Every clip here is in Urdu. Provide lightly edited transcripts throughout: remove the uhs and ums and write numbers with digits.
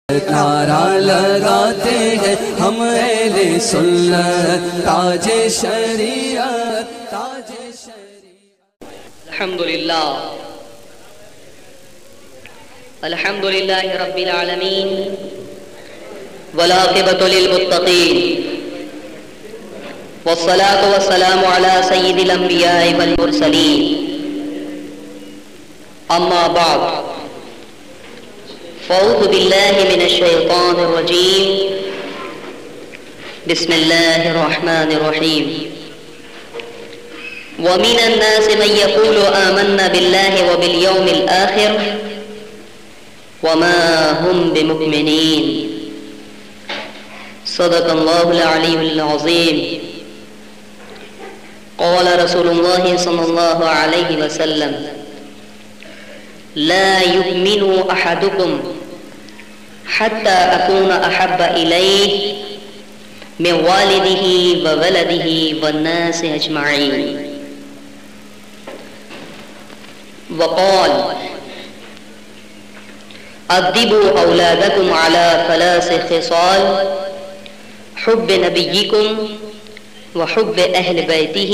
نعرہ لگاتے ہیں ہم اہل سنت، تاج شریعت، تاج شریعت۔ الحمدللہ رب العالمین والعاقبۃ للمتقین والصلاة والسلام علی سید الانبیاء والمرسلین، اما بعد فاعوذ باللہ من الشیطان الرجیم، بسم اللہ الرحمن الرحیم۔ ومن الناس من يقول آمنا بالله وباليوم الآخر وما هم بمؤمنين، صدق الله العلي العظيم۔ قال رسول الله صلى الله عليه وسلم: لا يؤمن أحدكم حتى أكون أحب إليه من والده وولده والناس أجمعين۔ وقال: أدبوا أولادكم على ثلاث خصال: حب نبيكم وحب أهل بيته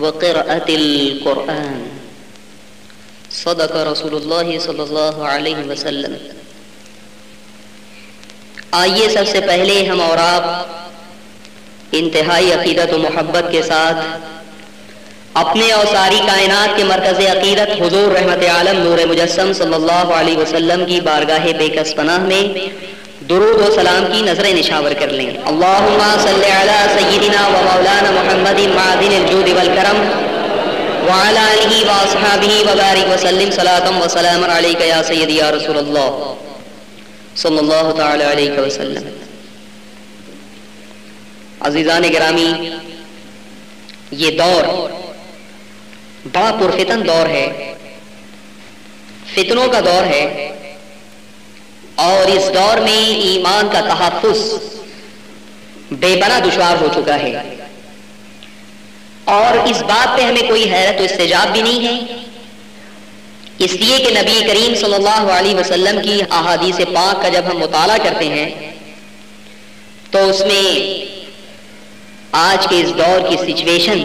وقراءة القرآن، صدق رسول اللہ صلی اللہ علیہ وسلم۔ آئیے سب سے پہلے ہم اور آپ انتہائی عقیدت و محبت کے ساتھ اپنے اور ساری کائنات کے مرکز عقیدت حضور رحمت عالم نور مجسم صلی اللہ علیہ وسلم کی بارگاہ بے کس پناہ میں درود و سلام کی نظریں نشاور کر لیں۔ اللہم صلی علی سیدنا و مولانا محمد معدن الجود والکرم وعلی آلہ واصحابہ وبارک وسلم صلاۃ و سلام علیک یا سیدی یا رسول اللہ صلی اللہ تعالی علیہ وسلم۔ عزیزان گرامی، یہ دور بڑا پرفتن دور ہے، فتنوں کا دور ہے، اور اس دور میں ایمان کا تحفظ بے پناہ دشوار ہو چکا ہے، اور اس بات پہ ہمیں کوئی حیرت و استعجاب بھی نہیں ہے، اس لیے کہ نبی کریم صلی اللہ علیہ وسلم کی احادیث پاک کا جب ہم مطالعہ کرتے ہیں تو اس میں آج کے اس دور کی سچویشن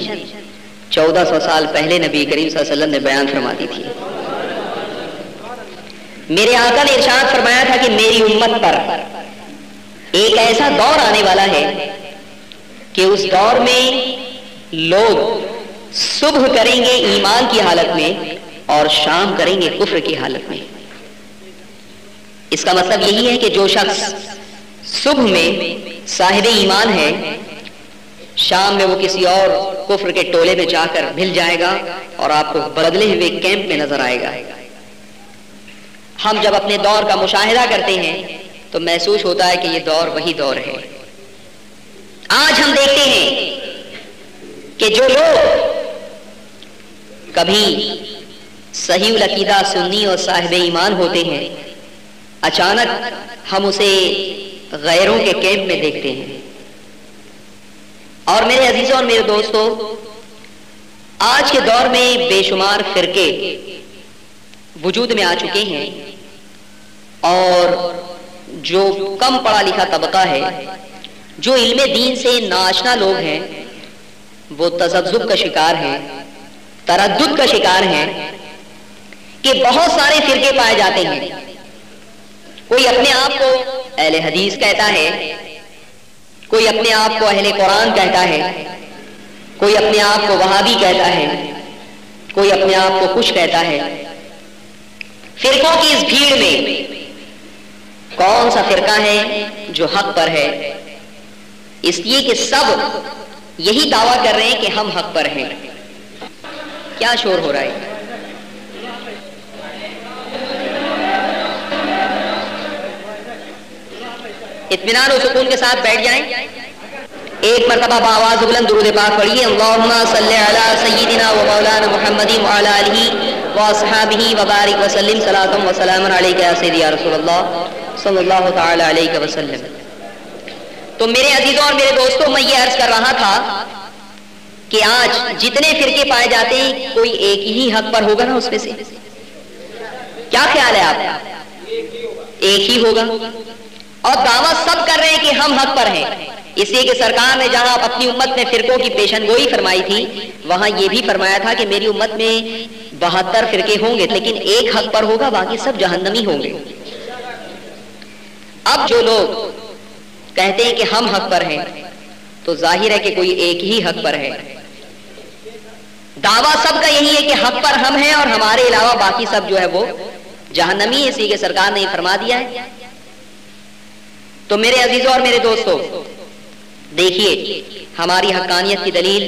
1400 سال پہلے نبی کریم صلی اللہ علیہ وسلم نے بیان فرما دی تھی۔ میرے آقا نے ارشاد فرمایا تھا کہ میری امت پر ایک ایسا دور آنے والا ہے کہ اس دور میں لوگ صبح کریں گے ایمان کی حالت میں اور شام کریں گے کفر کی حالت میں۔ اس کا مطلب یہی ہے کہ جو شخص صبح میں صاحب ایمان ہے، شام میں وہ کسی اور کفر کے ٹولے میں جا کر مل جائے گا اور آپ کو بدلے ہوئے کیمپ میں نظر آئے گا۔ ہم جب اپنے دور کا مشاہدہ کرتے ہیں تو محسوس ہوتا ہے کہ یہ دور وہی دور ہے۔ آج ہم دیکھتے ہیں کہ جو لوگ کبھی صحیح العقیدہ سنی اور صاحب ایمان ہوتے ہیں، اچانک ہم اسے غیروں کے کیمپ میں دیکھتے ہیں۔ اور میرے عزیزوں اور میرے دوستوں، آج کے دور میں بے شمار فرقے وجود میں آ چکے ہیں، اور جو کم پڑھا لکھا طبقہ ہے، جو علم دین سے ناآشنا لوگ ہیں، وہ تذبذب کا شکار ہیں، تردد کا شکار ہیں کہ بہت سارے فرقے پائے جاتے ہیں۔ کوئی اپنے آپ کو اہل حدیث کہتا ہے، کوئی اپنے آپ کو اہل قرآن کہتا ہے، کوئی اپنے آپ کو وہابی کہتا ہے، کوئی اپنے آپ کو کچھ کہتا ہے۔ فرقوں کی اس بھیڑ میں کون سا فرقہ ہے جو حق پر ہے؟ اس لیے کہ سب یہی دعویٰ کر رہے ہیں کہ ہم حق پر ہیں۔ کیا شور ہو رہا ہے؟ اطمینان و سکون کے ساتھ بیٹھ جائیں۔ ایک مرتبہ بآواز بلند درود پاک پڑھیے۔ اللہم صلی علی سیدنا و مولانا محمد وعلی آلہ واصحابہ وبارک وسلم صلاۃ و سلام علیک یا سیدی یا رسول اللہ صلی اللہ تعالی علیہ وسلم۔ تو میرے عزیزوں اور میرے دوستوں، میں یہ عرض کر رہا تھا کہ آج جتنے فرقے پائے جاتے ہیں کوئی ایک ہی حق پر ہوگا نا اس میں سے؟ کیا خیال ہے آپ؟ ایک ہی ہوگا، اور دعویٰ سب کر رہے ہیں کہ ہم حق پر ہیں، اس لیے کہ سرکار نے جہاں اپنی امت میں فرقوں کی پیشن گوئی فرمائی تھی وہاں یہ بھی فرمایا تھا کہ میری امت میں 72 فرقے ہوں گے لیکن ایک حق پر ہوگا، باقی سب جہنمی ہوں گے۔ اب جو لوگ کہتے ہیں کہ ہم حق پر ہیں تو ظاہر ہے کہ کوئی ایک ہی حق پر ہے، دعویٰ سب کا یہی ہے کہ حق پر ہم ہیں اور ہمارے علاوہ باقی سب جو ہے وہ جہنمی ہے، اس لیے کہ سرکار نے یہ فرما دیا ہے۔ تو میرے عزیزوں اور میرے دوستوں، دیکھیے ہماری حقانیت کی دلیل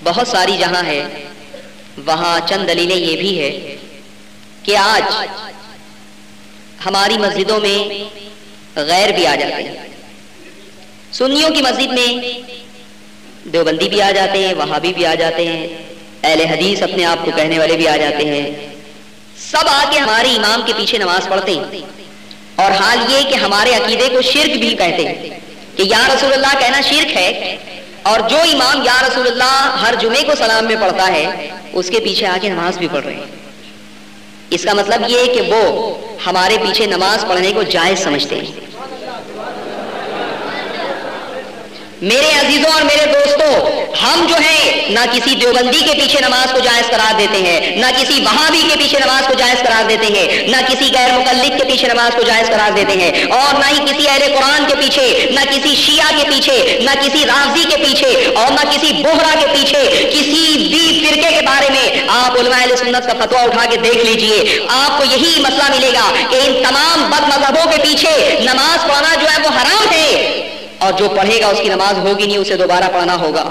بہت ساری جہاں ہے وہاں چند دلیلیں یہ بھی ہے کہ آج ہماری مسجدوں میں غیر بھی آ جاتے ہیں، سنیوں کی مسجد میں دیوبندی بھی آ جاتے ہیں، وہابی بھی آ جاتے ہیں، اہل حدیث اپنے آپ کو کہنے والے بھی آ جاتے ہیں، سب آ کے ہمارے امام کے پیچھے نماز پڑھتے ہیں، اور حال یہ کہ ہمارے عقیدے کو شرک بھی کہتے ہیں کہ یا رسول اللہ کہنا شرک ہے، اور جو امام یا رسول اللہ ہر جمعے کو سلام میں پڑھتا ہے اس کے پیچھے آ کے نماز بھی پڑھ رہے ہیں۔ اس کا مطلب یہ ہے کہ وہ ہمارے پیچھے نماز پڑھنے کو جائز سمجھتے ہیں۔ میرے عزیزوں اور میرے دوستوں، ہم جو ہیں نہ کسی دیوبندی کے پیچھے نماز کو جائز قرار دیتے ہیں، نہ کسی وہابی کے پیچھے نماز کو جائز قرار دیتے ہیں، نہ کسی غیر مقلد کے پیچھے نماز کو جائز قرار دیتے ہیں، اور نہ ہی کسی اہل قرآن کے پیچھے، نہ کسی شیعہ کے پیچھے، نہ کسی رافضی کے پیچھے، اور نہ کسی بوہرا کے پیچھے، کسی بھی فرقے کے بارے میں آپ علماء اہل سنت کا فتویٰ اٹھا کے دیکھ لیجئے، آپ کو یہی مسئلہ ملے گا کہ ان تمام بد مذہبوں کے پیچھے نماز پڑھنا جو ہے وہ حرام ہے، اور جو پڑھے گا اس کی نماز ہوگی نہیں، اسے دوبارہ پڑھنا ہوگا۔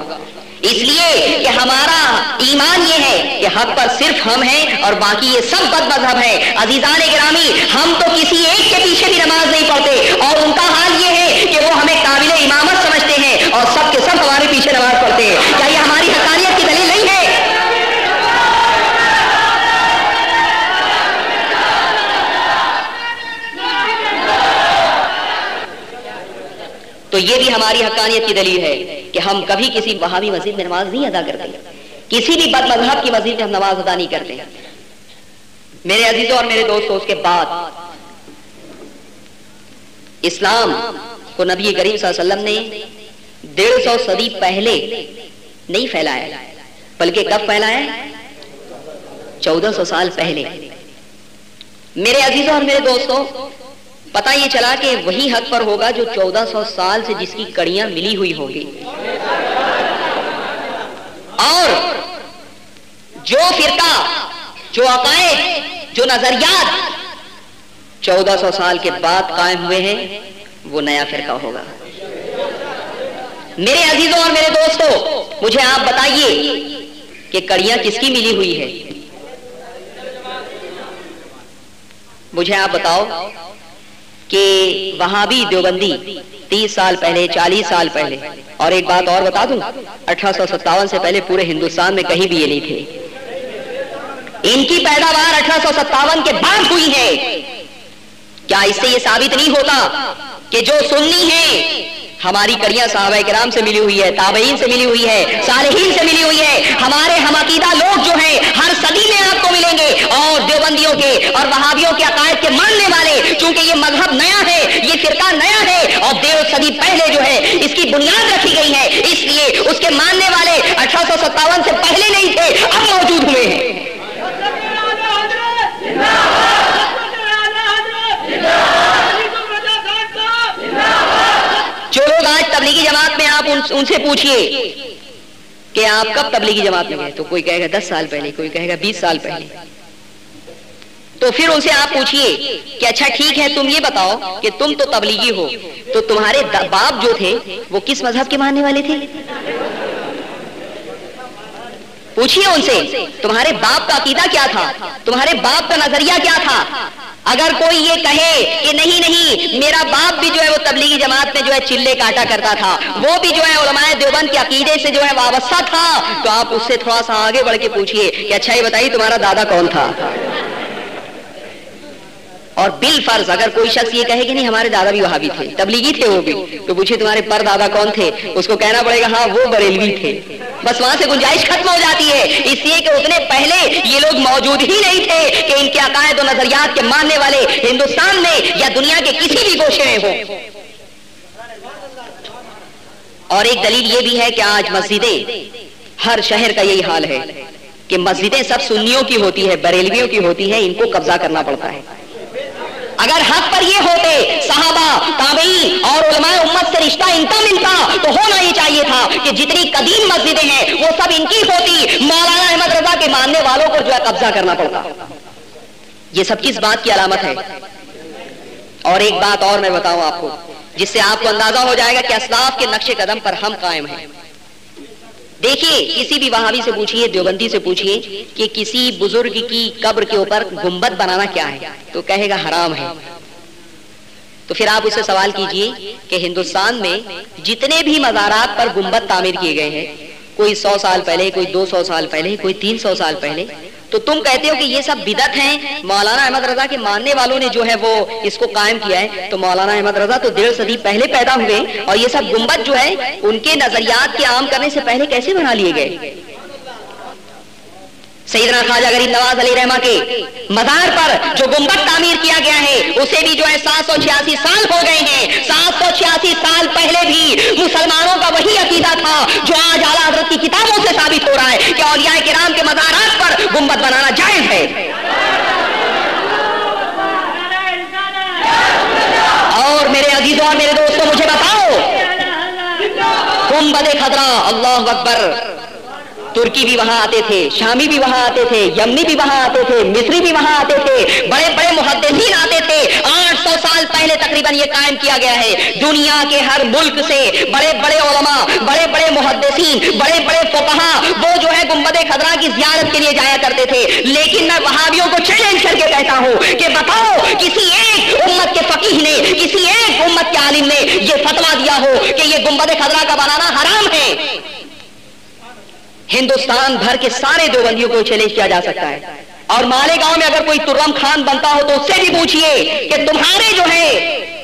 اس لیے کہ ہمارا ایمان یہ ہے کہ حق پر صرف ہم ہیں اور باقی یہ سب بد مذہب ہیں۔ عزیزان گرامی، ہم تو کسی ایک کے پیچھے بھی نماز نہیں پڑھتے، اور ان کا حال یہ ہے کہ وہ ہمیں قابل امامت سمجھتے ہیں اور سب کے سب ہمارے پیچھے نماز پڑھتے ہیں۔ کیا یہ ہماری حقانیت کی دلیل نہیں ہے؟ تو یہ بھی ہماری حقانیت کی دلیل ہے کہ ہم کبھی کسی وہابی مسجد میں نماز نہیں ادا کرتے، کسی بھی بد مذہب کی مسجد میں ہم نماز ادا نہیں کرتے۔ میرے عزیزوں اور میرے دوستوں، اس کے بعد اسلام کو نبی کریم صلی اللہ علیہ وسلم نے 150 صدی پہلے نہیں پھیلایا، بلکہ کب پھیلایا؟ 1400 سال پہلے۔ میرے عزیزوں اور میرے دوستوں، پتہ یہ چلا کہ وہی حق پر ہوگا جو 1400 سال سے جس کی کڑیاں ملی ہوئی ہوگی، اور جو فرقہ، جو عقائد، جو نظریات 1400 سال کے بعد قائم ہوئے ہیں وہ نیا فرقہ ہوگا۔ میرے عزیزوں اور میرے دوستوں، مجھے آپ بتائیے کہ کڑیاں کس کی ملی ہوئی ہے؟ مجھے آپ بتاؤ کہ وہابی دیوبندی 30 سال پہلے، 40 سال پہلے، اور ایک بات اور بتا دوں، 1857 سے پہلے پورے ہندوستان میں کہیں بھی یہ نہیں تھے۔ ان کی پیداوار 1857 کے بعد ہوئی ہے۔ کیا اس سے یہ ثابت نہیں ہوتا کہ جو سنی ہیں ہماری کڑیاں صحابہ کرام سے ملی ہوئی ہے، تابعین سے ملی ہوئی ہے، صالحین سے ملی ہوئی ہے؟ ہمارے ہم عقیدہ لوگ جو ہیں ہر صدی میں آپ کو ملیں گے، اور دیوبندیوں کے اور وہابیوں کے عقائد کے ماننے والے، چونکہ یہ مذہب نیا ہے، یہ فرقہ نیا ہے، اور 1.5 صدی پہلے جو ہے اس کی بنیاد رکھی گئی ہے، اس لیے اس کے ماننے والے 1857 سے پہلے نہیں تھے، اب موجود ہوئے ہیں۔ جو لوگ آج تبلیغی جماعت میں، آپ ان سے پوچھئے کہ آپ کب تبلیغی جماعت میں گئے، تو کوئی کہے گا 10 سال پہلے، کوئی کہے گا 20 سال پہلے۔ تو پھر ان سے آپ پوچھئے کہ اچھا ٹھیک ہے، تم یہ بتاؤ کہ تم تو تبلیغی ہو، تو تمہارے باپ جو تھے وہ کس مذہب کے ماننے والے تھے؟ پوچھئے ان سے تمہارے باپ کا عقیدہ کیا تھا، تمہارے باپ کا نظریہ کیا تھا۔ اگر کوئی یہ کہے کہ نہیں میرا باپ بھی جو ہے وہ تبلیغی جماعت میں جو ہے چلے کاٹا کرتا تھا، وہ بھی جو ہے علماء دیوبند کے عقیدے سے جو ہے وابستہ تھا، تو آپ اس سے تھوڑا سا آگے بڑھ کے پوچھئے کہ اچھا یہ بتائیے تمہارا دادا کون تھا؟ اور بالفرض اگر کوئی شخص یہ کہے کہ نہیں ہمارے دادا بھی وہابی تھے، تبلیغی تھے وہ بھی، تو پوچھے تمہارے پر دادا کون تھے؟ اس کو کہنا پڑے گا ہاں وہ بریلوی تھے. بس وہاں سے گنجائش ختم ہو جاتی ہے، اس لیے کہ اتنے پہلے یہ لوگ موجود ہی نہیں تھے کہ ان کے عقائد و نظریات کے ماننے والے ہندوستان میں یا دنیا کے کسی بھی گوشے میں ہوں. اور ایک دلیل یہ بھی ہے کہ آج مسجدیں، ہر شہر کا یہی حال ہے کہ مسجدیں سب سنیوں کی ہوتی ہے، بریلویوں کی ہوتی ہیں، ان کو قبضہ کرنا پڑتا ہے. اگر حق پر یہ ہوتے صحابہ، تابعین اور علماء امت سے رشتہ ان کا ملتا تو ہونا یہ چاہیے تھا کہ جتنی قدیم مسجدیں ہیں وہ سب ان کی ہوتی، مولانا احمد رضا کے ماننے والوں کو جو ہے قبضہ کرنا پڑتا. یہ سب کس بات کی علامت ہے؟ اور ایک بات اور میں بتاؤں آپ کو جس سے آپ کو اندازہ ہو جائے گا کہ اسلاف کے نقش قدم پر ہم قائم ہیں. دیکھیے کسی بھی وہابی سے پوچھئے، دیوبندی سے پوچھئے کہ کسی بزرگ کی قبر کے اوپر گنبد بنانا کیا ہے تو کہے گا حرام ہے. تو پھر آپ اس سے سوال کیجئے کہ ہندوستان میں جتنے بھی مزارات پر گنبد تعمیر کیے گئے ہیں، کوئی 100 سال پہلے، کوئی 200 سال پہلے، کوئی 300 سال پہلے، تو تم کہتے ہو کہ یہ سب بدعت ہیں. مولانا احمد رضا کے ماننے والوں نے جو ہے وہ اس کو قائم کیا ہے. تو مولانا احمد رضا تو 1.5 صدی پہلے پیدا ہوئے اور یہ سب گنبد جو ہے ان کے نظریات کے عام کرنے سے پہلے کیسے بنا لیے گئے؟ سیدنا خواجہ غریب نواز علیہ رحمہ کے مزار پر جو گنبد تعمیر کیا گیا ہے اسے بھی جو ہے 786 سال ہو گئے ہیں. 786 سال پہلے بھی مسلمانوں کا وہی عقیدہ تھا جو آج اعلیٰ حضرت کی کتابوں سے ثابت ہو رہا ہے کہ اولیاء کرام کے مزارات پر گنبد بنانا جائز ہے. اور میرے عزیزوں اور میرے دوستوں مجھے بتاؤ، گنبد خضرا، اللہ اکبر، ترکی بھی وہاں آتے تھے، شامی بھی وہاں آتے تھے، یمنی بھی وہاں آتے تھے، مصری بھی وہاں آتے تھے، بڑے بڑے محدثین آتے تھے. 800 سال پہلے تقریباً یہ قائم کیا گیا ہے. دنیا کے ہر ملک سے بڑے بڑے علماء، بڑے بڑے محدثین، بڑے بڑے فقہا وہ جو ہے گنبد خضرا کی زیارت کے لیے جایا کرتے تھے. لیکن میں وہابیوں کو چیلنج کر کے کہتا ہوں کہ بتاؤ کسی ایک امت کے فقیہ نے، کسی ایک امت کے عالم نے یہ فتویٰ دیا ہو کہ یہ گنبد خضرا کا بنانا حرام ہے. ہندوستان بھر کے سارے دیوبندیوں کو چیلنج کیا جا سکتا ہے. اور مالیگاؤں میں اگر کوئی ترم خان بنتا ہو تو اس سے بھی پوچھئے کہ تمہارے جو ہے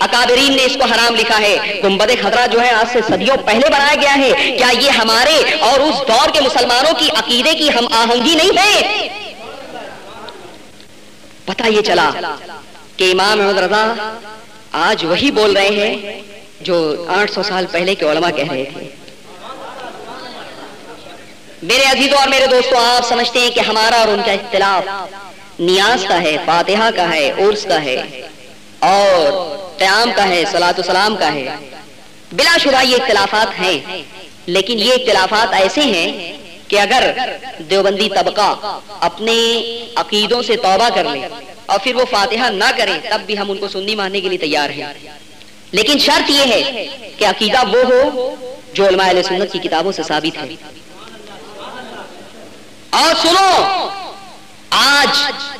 اکابرین نے اس کو حرام لکھا ہے. گنبد خضرا جو ہے آج سے صدیوں پہلے بنایا گیا ہے. کیا یہ ہمارے اور اس دور کے مسلمانوں کی عقیدے کی ہم آہنگی نہیں ہے؟ پتہ یہ چلا کہ امام احمد رضا آج وہی بول رہے ہیں جو 800 سال پہلے کے علماء کہہ رہے تھے. میرے عزیزوں اور میرے دوستوں، آپ سمجھتے ہیں کہ ہمارا اور ان کا اختلاف نیاز کا ہے، فاتحہ کا ہے، عرس کا ہے اور قیام کا ہے، صلاۃ و سلام کا ہے. بلا شبہ یہ اختلافات ہیں، لیکن یہ اختلافات ایسے ہیں کہ اگر دیوبندی طبقہ اپنے عقیدوں سے توبہ کر لے اور پھر وہ فاتحہ نہ کریں تب بھی ہم ان کو سنی ماننے کے لیے تیار ہیں. لیکن شرط یہ ہے کہ عقیدہ وہ ہو جو علماء اہل سنت کی کتابوں سے ثابت ہے. اور سنو، آج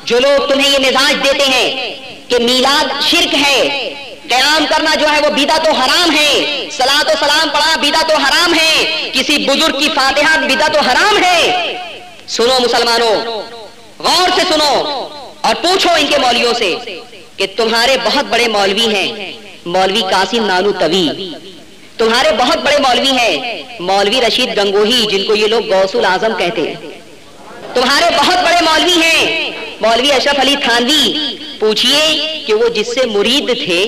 جو لوگ تمہیں یہ مزاج دیتے ہیں کہ میلاد شرک ہے، قیام کرنا جو ہے وہ بدعت و حرام ہے، صلاۃ و سلام پڑھنا بدعت و حرام ہے، کسی بزرگ کی فاتحہ بدعت و حرام ہے. سنو مسلمانوں، غور سے سنو اور پوچھو ان کے مولویوں سے کہ تمہارے بہت بڑے مولوی ہیں، مولوی قاسم نانوتوی، تمہارے بہت بڑے مولوی ہیں مولوی رشید گنگوہی جن کو یہ لوگ غوث الاعظم کہتے ہیں، تمہارے بہت بڑے مولوی ہیں مولوی اشرف علی تھانوی. پوچھئے کہ وہ جس سے مرید تھے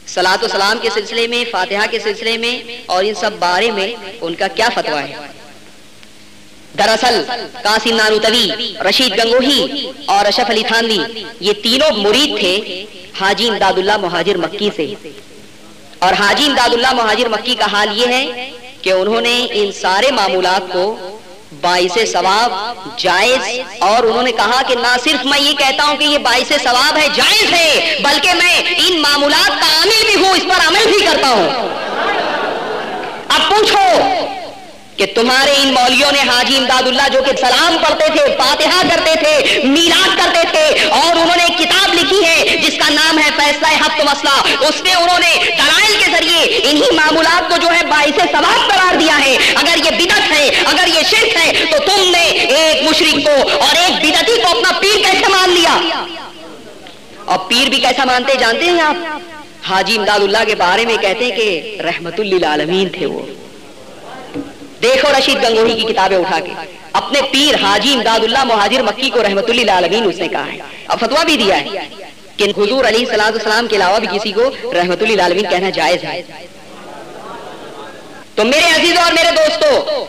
صلاۃ و سلام کے سلسلے میں، فاتحہ کے سلسلے میں اور ان سب بارے میں ان کا کیا فتویٰ ہے. دراصل قاسم نانوتوی، رشید گنگوہی اور اشرف علی تھانوی یہ تینوں مرید تھے حاجی امداد اللہ مہاجر مکی سے. اور حاجی امداد اللہ مہاجر مکی کا حال یہ ہے کہ انہوں نے ان سارے معمولات کو باعث ثواب، جائز، اور انہوں نے کہا کہ نہ صرف میں یہ کہتا ہوں کہ یہ باعث ثواب ہے، جائز ہے، بلکہ میں ان معمولات کا عامل بھی ہوں، اس پر عمل بھی کرتا ہوں. اب پوچھو کہ تمہارے ان مولویوں نے حاجی امداد اللہ جو کہ سلام پڑھتے تھے، فاتحہ کرتے تھے، میلاد کرتے تھے، اور انہوں نے ایک کتاب لکھی ہے جس کا نام ہے فیصلہ ہفت مسئلہ، اس میں انہوں نے دلائل کے ذریعے انہی معمولات کو جو ہے باعث ثواب قرار دیا ہے. اگر یہ بدعت ہے، اگر یہ شرک ہے، تو تم نے ایک مشرک کو اور ایک بدعتی کو اپنا پیر کیسے مان لیا؟ اور پیر بھی کیسا مانتے جانتے ہیں آپ؟ حاجی امداد اللہ کے بارے میں کہتے ہیں کہ رحمت للعالمین تھے وہ. دیکھو رشید گنگوہی کی کتابیں اٹھا کے اپنے پیر حاجی امداد اللہ مہاجر مکی کو رحمت للعالمین اس نے کہا ہے. اب فتویٰ بھی دیا ہے کہ حضور علیہ السلام کے علاوہ بھی کسی کو رحمت للعالمین کہنا جائز ہے. تو میرے عزیزوں اور میرے دوستوں،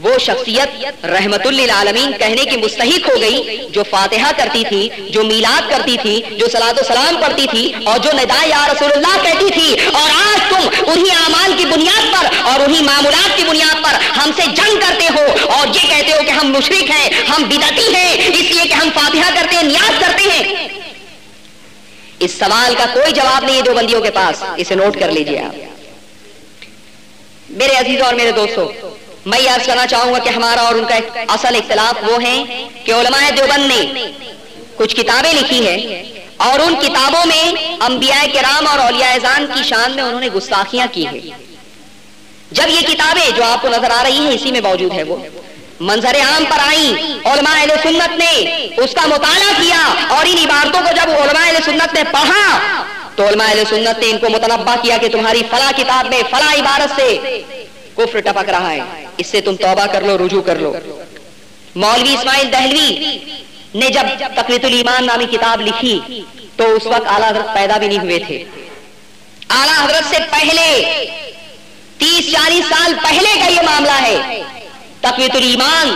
وہ شخصیت رحمت للعالمین کہنے کی مستحق ہو گئی جو فاتحہ کرتی تھی، جو میلاد کرتی تھی، جو صلاۃ و سلام پڑھتی تھی اور جو نداء یا رسول اللہ کہتی تھی. اور آج تم انہی اعمال کی بنیاد پر اور انہی معمولات کی بنیاد پر ہم سے جنگ کرتے ہو اور یہ کہتے ہو کہ ہم مشرک ہیں، ہم بدعتی ہیں اس لیے کہ ہم فاتحہ کرتے ہیں، نیاز کرتے ہیں. اس سوال کا کوئی جواب نہیں ہے دیوبندیوں کے پاس. اسے نوٹ کر لیجئے آپ. میرے عزیزوں اور میرے دوستوں، میں یہ عرض کرنا چاہوں گا کہ ہمارا اور ان کا ایک اصل اختلاف وہ ہے کہ علماء دیوبند نے کچھ کتابیں لکھی ہیں اور ان کتابوں میں انبیاء کرام اور اولیاء اذان کی شان میں انہوں نے گستاخیاں کی ہیں. جب یہ کتابیں جو آپ کو نظر آ رہی ہیں اسی میں موجود ہے وہ منظر عام پر آئیں، علماء اہل سنت نے اس کا مطالعہ کیا اور ان عبارتوں کو جب علماء اہل سنت نے پڑھا تو علماء اہل سنت نے ان کو متنبہ کیا کہ تمہاری فلاں کتاب میں فلاں عبارت سے کفر ٹپک رہا ہے، اس سے تم توبہ کر لو، رجوع کر لو. مولوی اسماعیل دہلوی نے جب تقویۃ الایمان نامی کتاب لکھی تو اس وقت اعلیٰ حضرت پیدا بھی نہیں ہوئے تھے. اعلیٰ حضرت سے پہلے 30-40 سال پہلے کا یہ معاملہ ہے. تقویۃ الایمان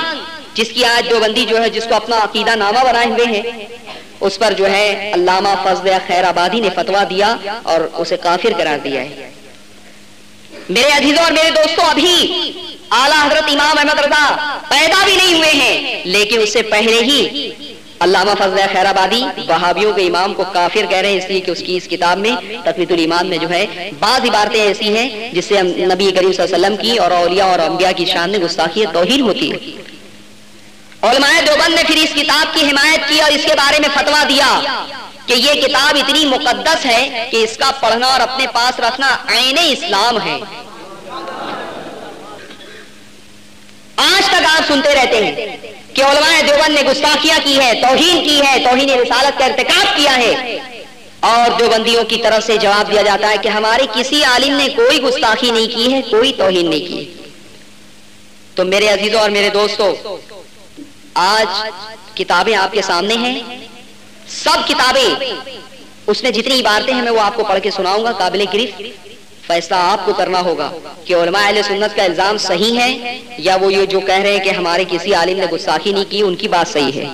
جس کی آج دیوبندی جو ہے جس کو اپنا عقیدہ نامہ بنائے ہوئے ہیں، اس پر جو ہے علامہ فضل خیر آبادی نے فتویٰ دیا اور اسے کافر قرار دیا ہے. میرے عزیزوں اور میرے دوستوں، ابھی اعلیٰ حضرت امام احمد رضا پیدا بھی نہیں ہوئے ہیں لیکن اس سے پہلے ہی علامہ فضل خیر آبادی وہابیوں کے امام کو کافر کہہ رہے ہیں، اس لیے کہ اس کی اس کتاب میں تقویۃ الایمان میں جو ہے بعض عبارتیں ایسی ہیں جس سے نبی کریم صلی اللہ علیہ وسلم کی اور اولیاء اور انبیاء کی شان میں گستاخی توہین ہوتی ہے. علماء دیوبند نے پھر اس کتاب کی حمایت کی اور اس کے بارے میں فتویٰ دیا کہ یہ کتاب اتنی مقدس ہے کہ اس کا پڑھنا اور اپنے پاس رکھنا عین اسلام ہے. آج تک آپ سنتے رہتے ہیں کہ علماء دیوبند نے گستاخیاں کی ہے، توہین کی ہے، توہین رسالت کا ارتکاب کیا ہے، اور دیوبندیوں کی طرف سے جواب دیا جاتا ہے کہ ہمارے کسی عالم نے کوئی گستاخی نہیں کی ہے، کوئی توہین نہیں کی. تو میرے عزیزوں اور میرے دوستوں، آج کتابیں آپ کے سامنے ہیں، سب کتابیں، اس میں جتنی عبارتیں ہیں میں وہ آپ کو پڑھ کے سناؤں گا. قابل گرفت فیصلہ آپ کو کرنا ہوگا کہ علماء اہل سنت کا الزام صحیح ہے یا وہ یہ جو کہہ رہے ہیں کہ ہمارے کسی عالم نے گستاخی نہیں کی ان کی بات صحیح ہے.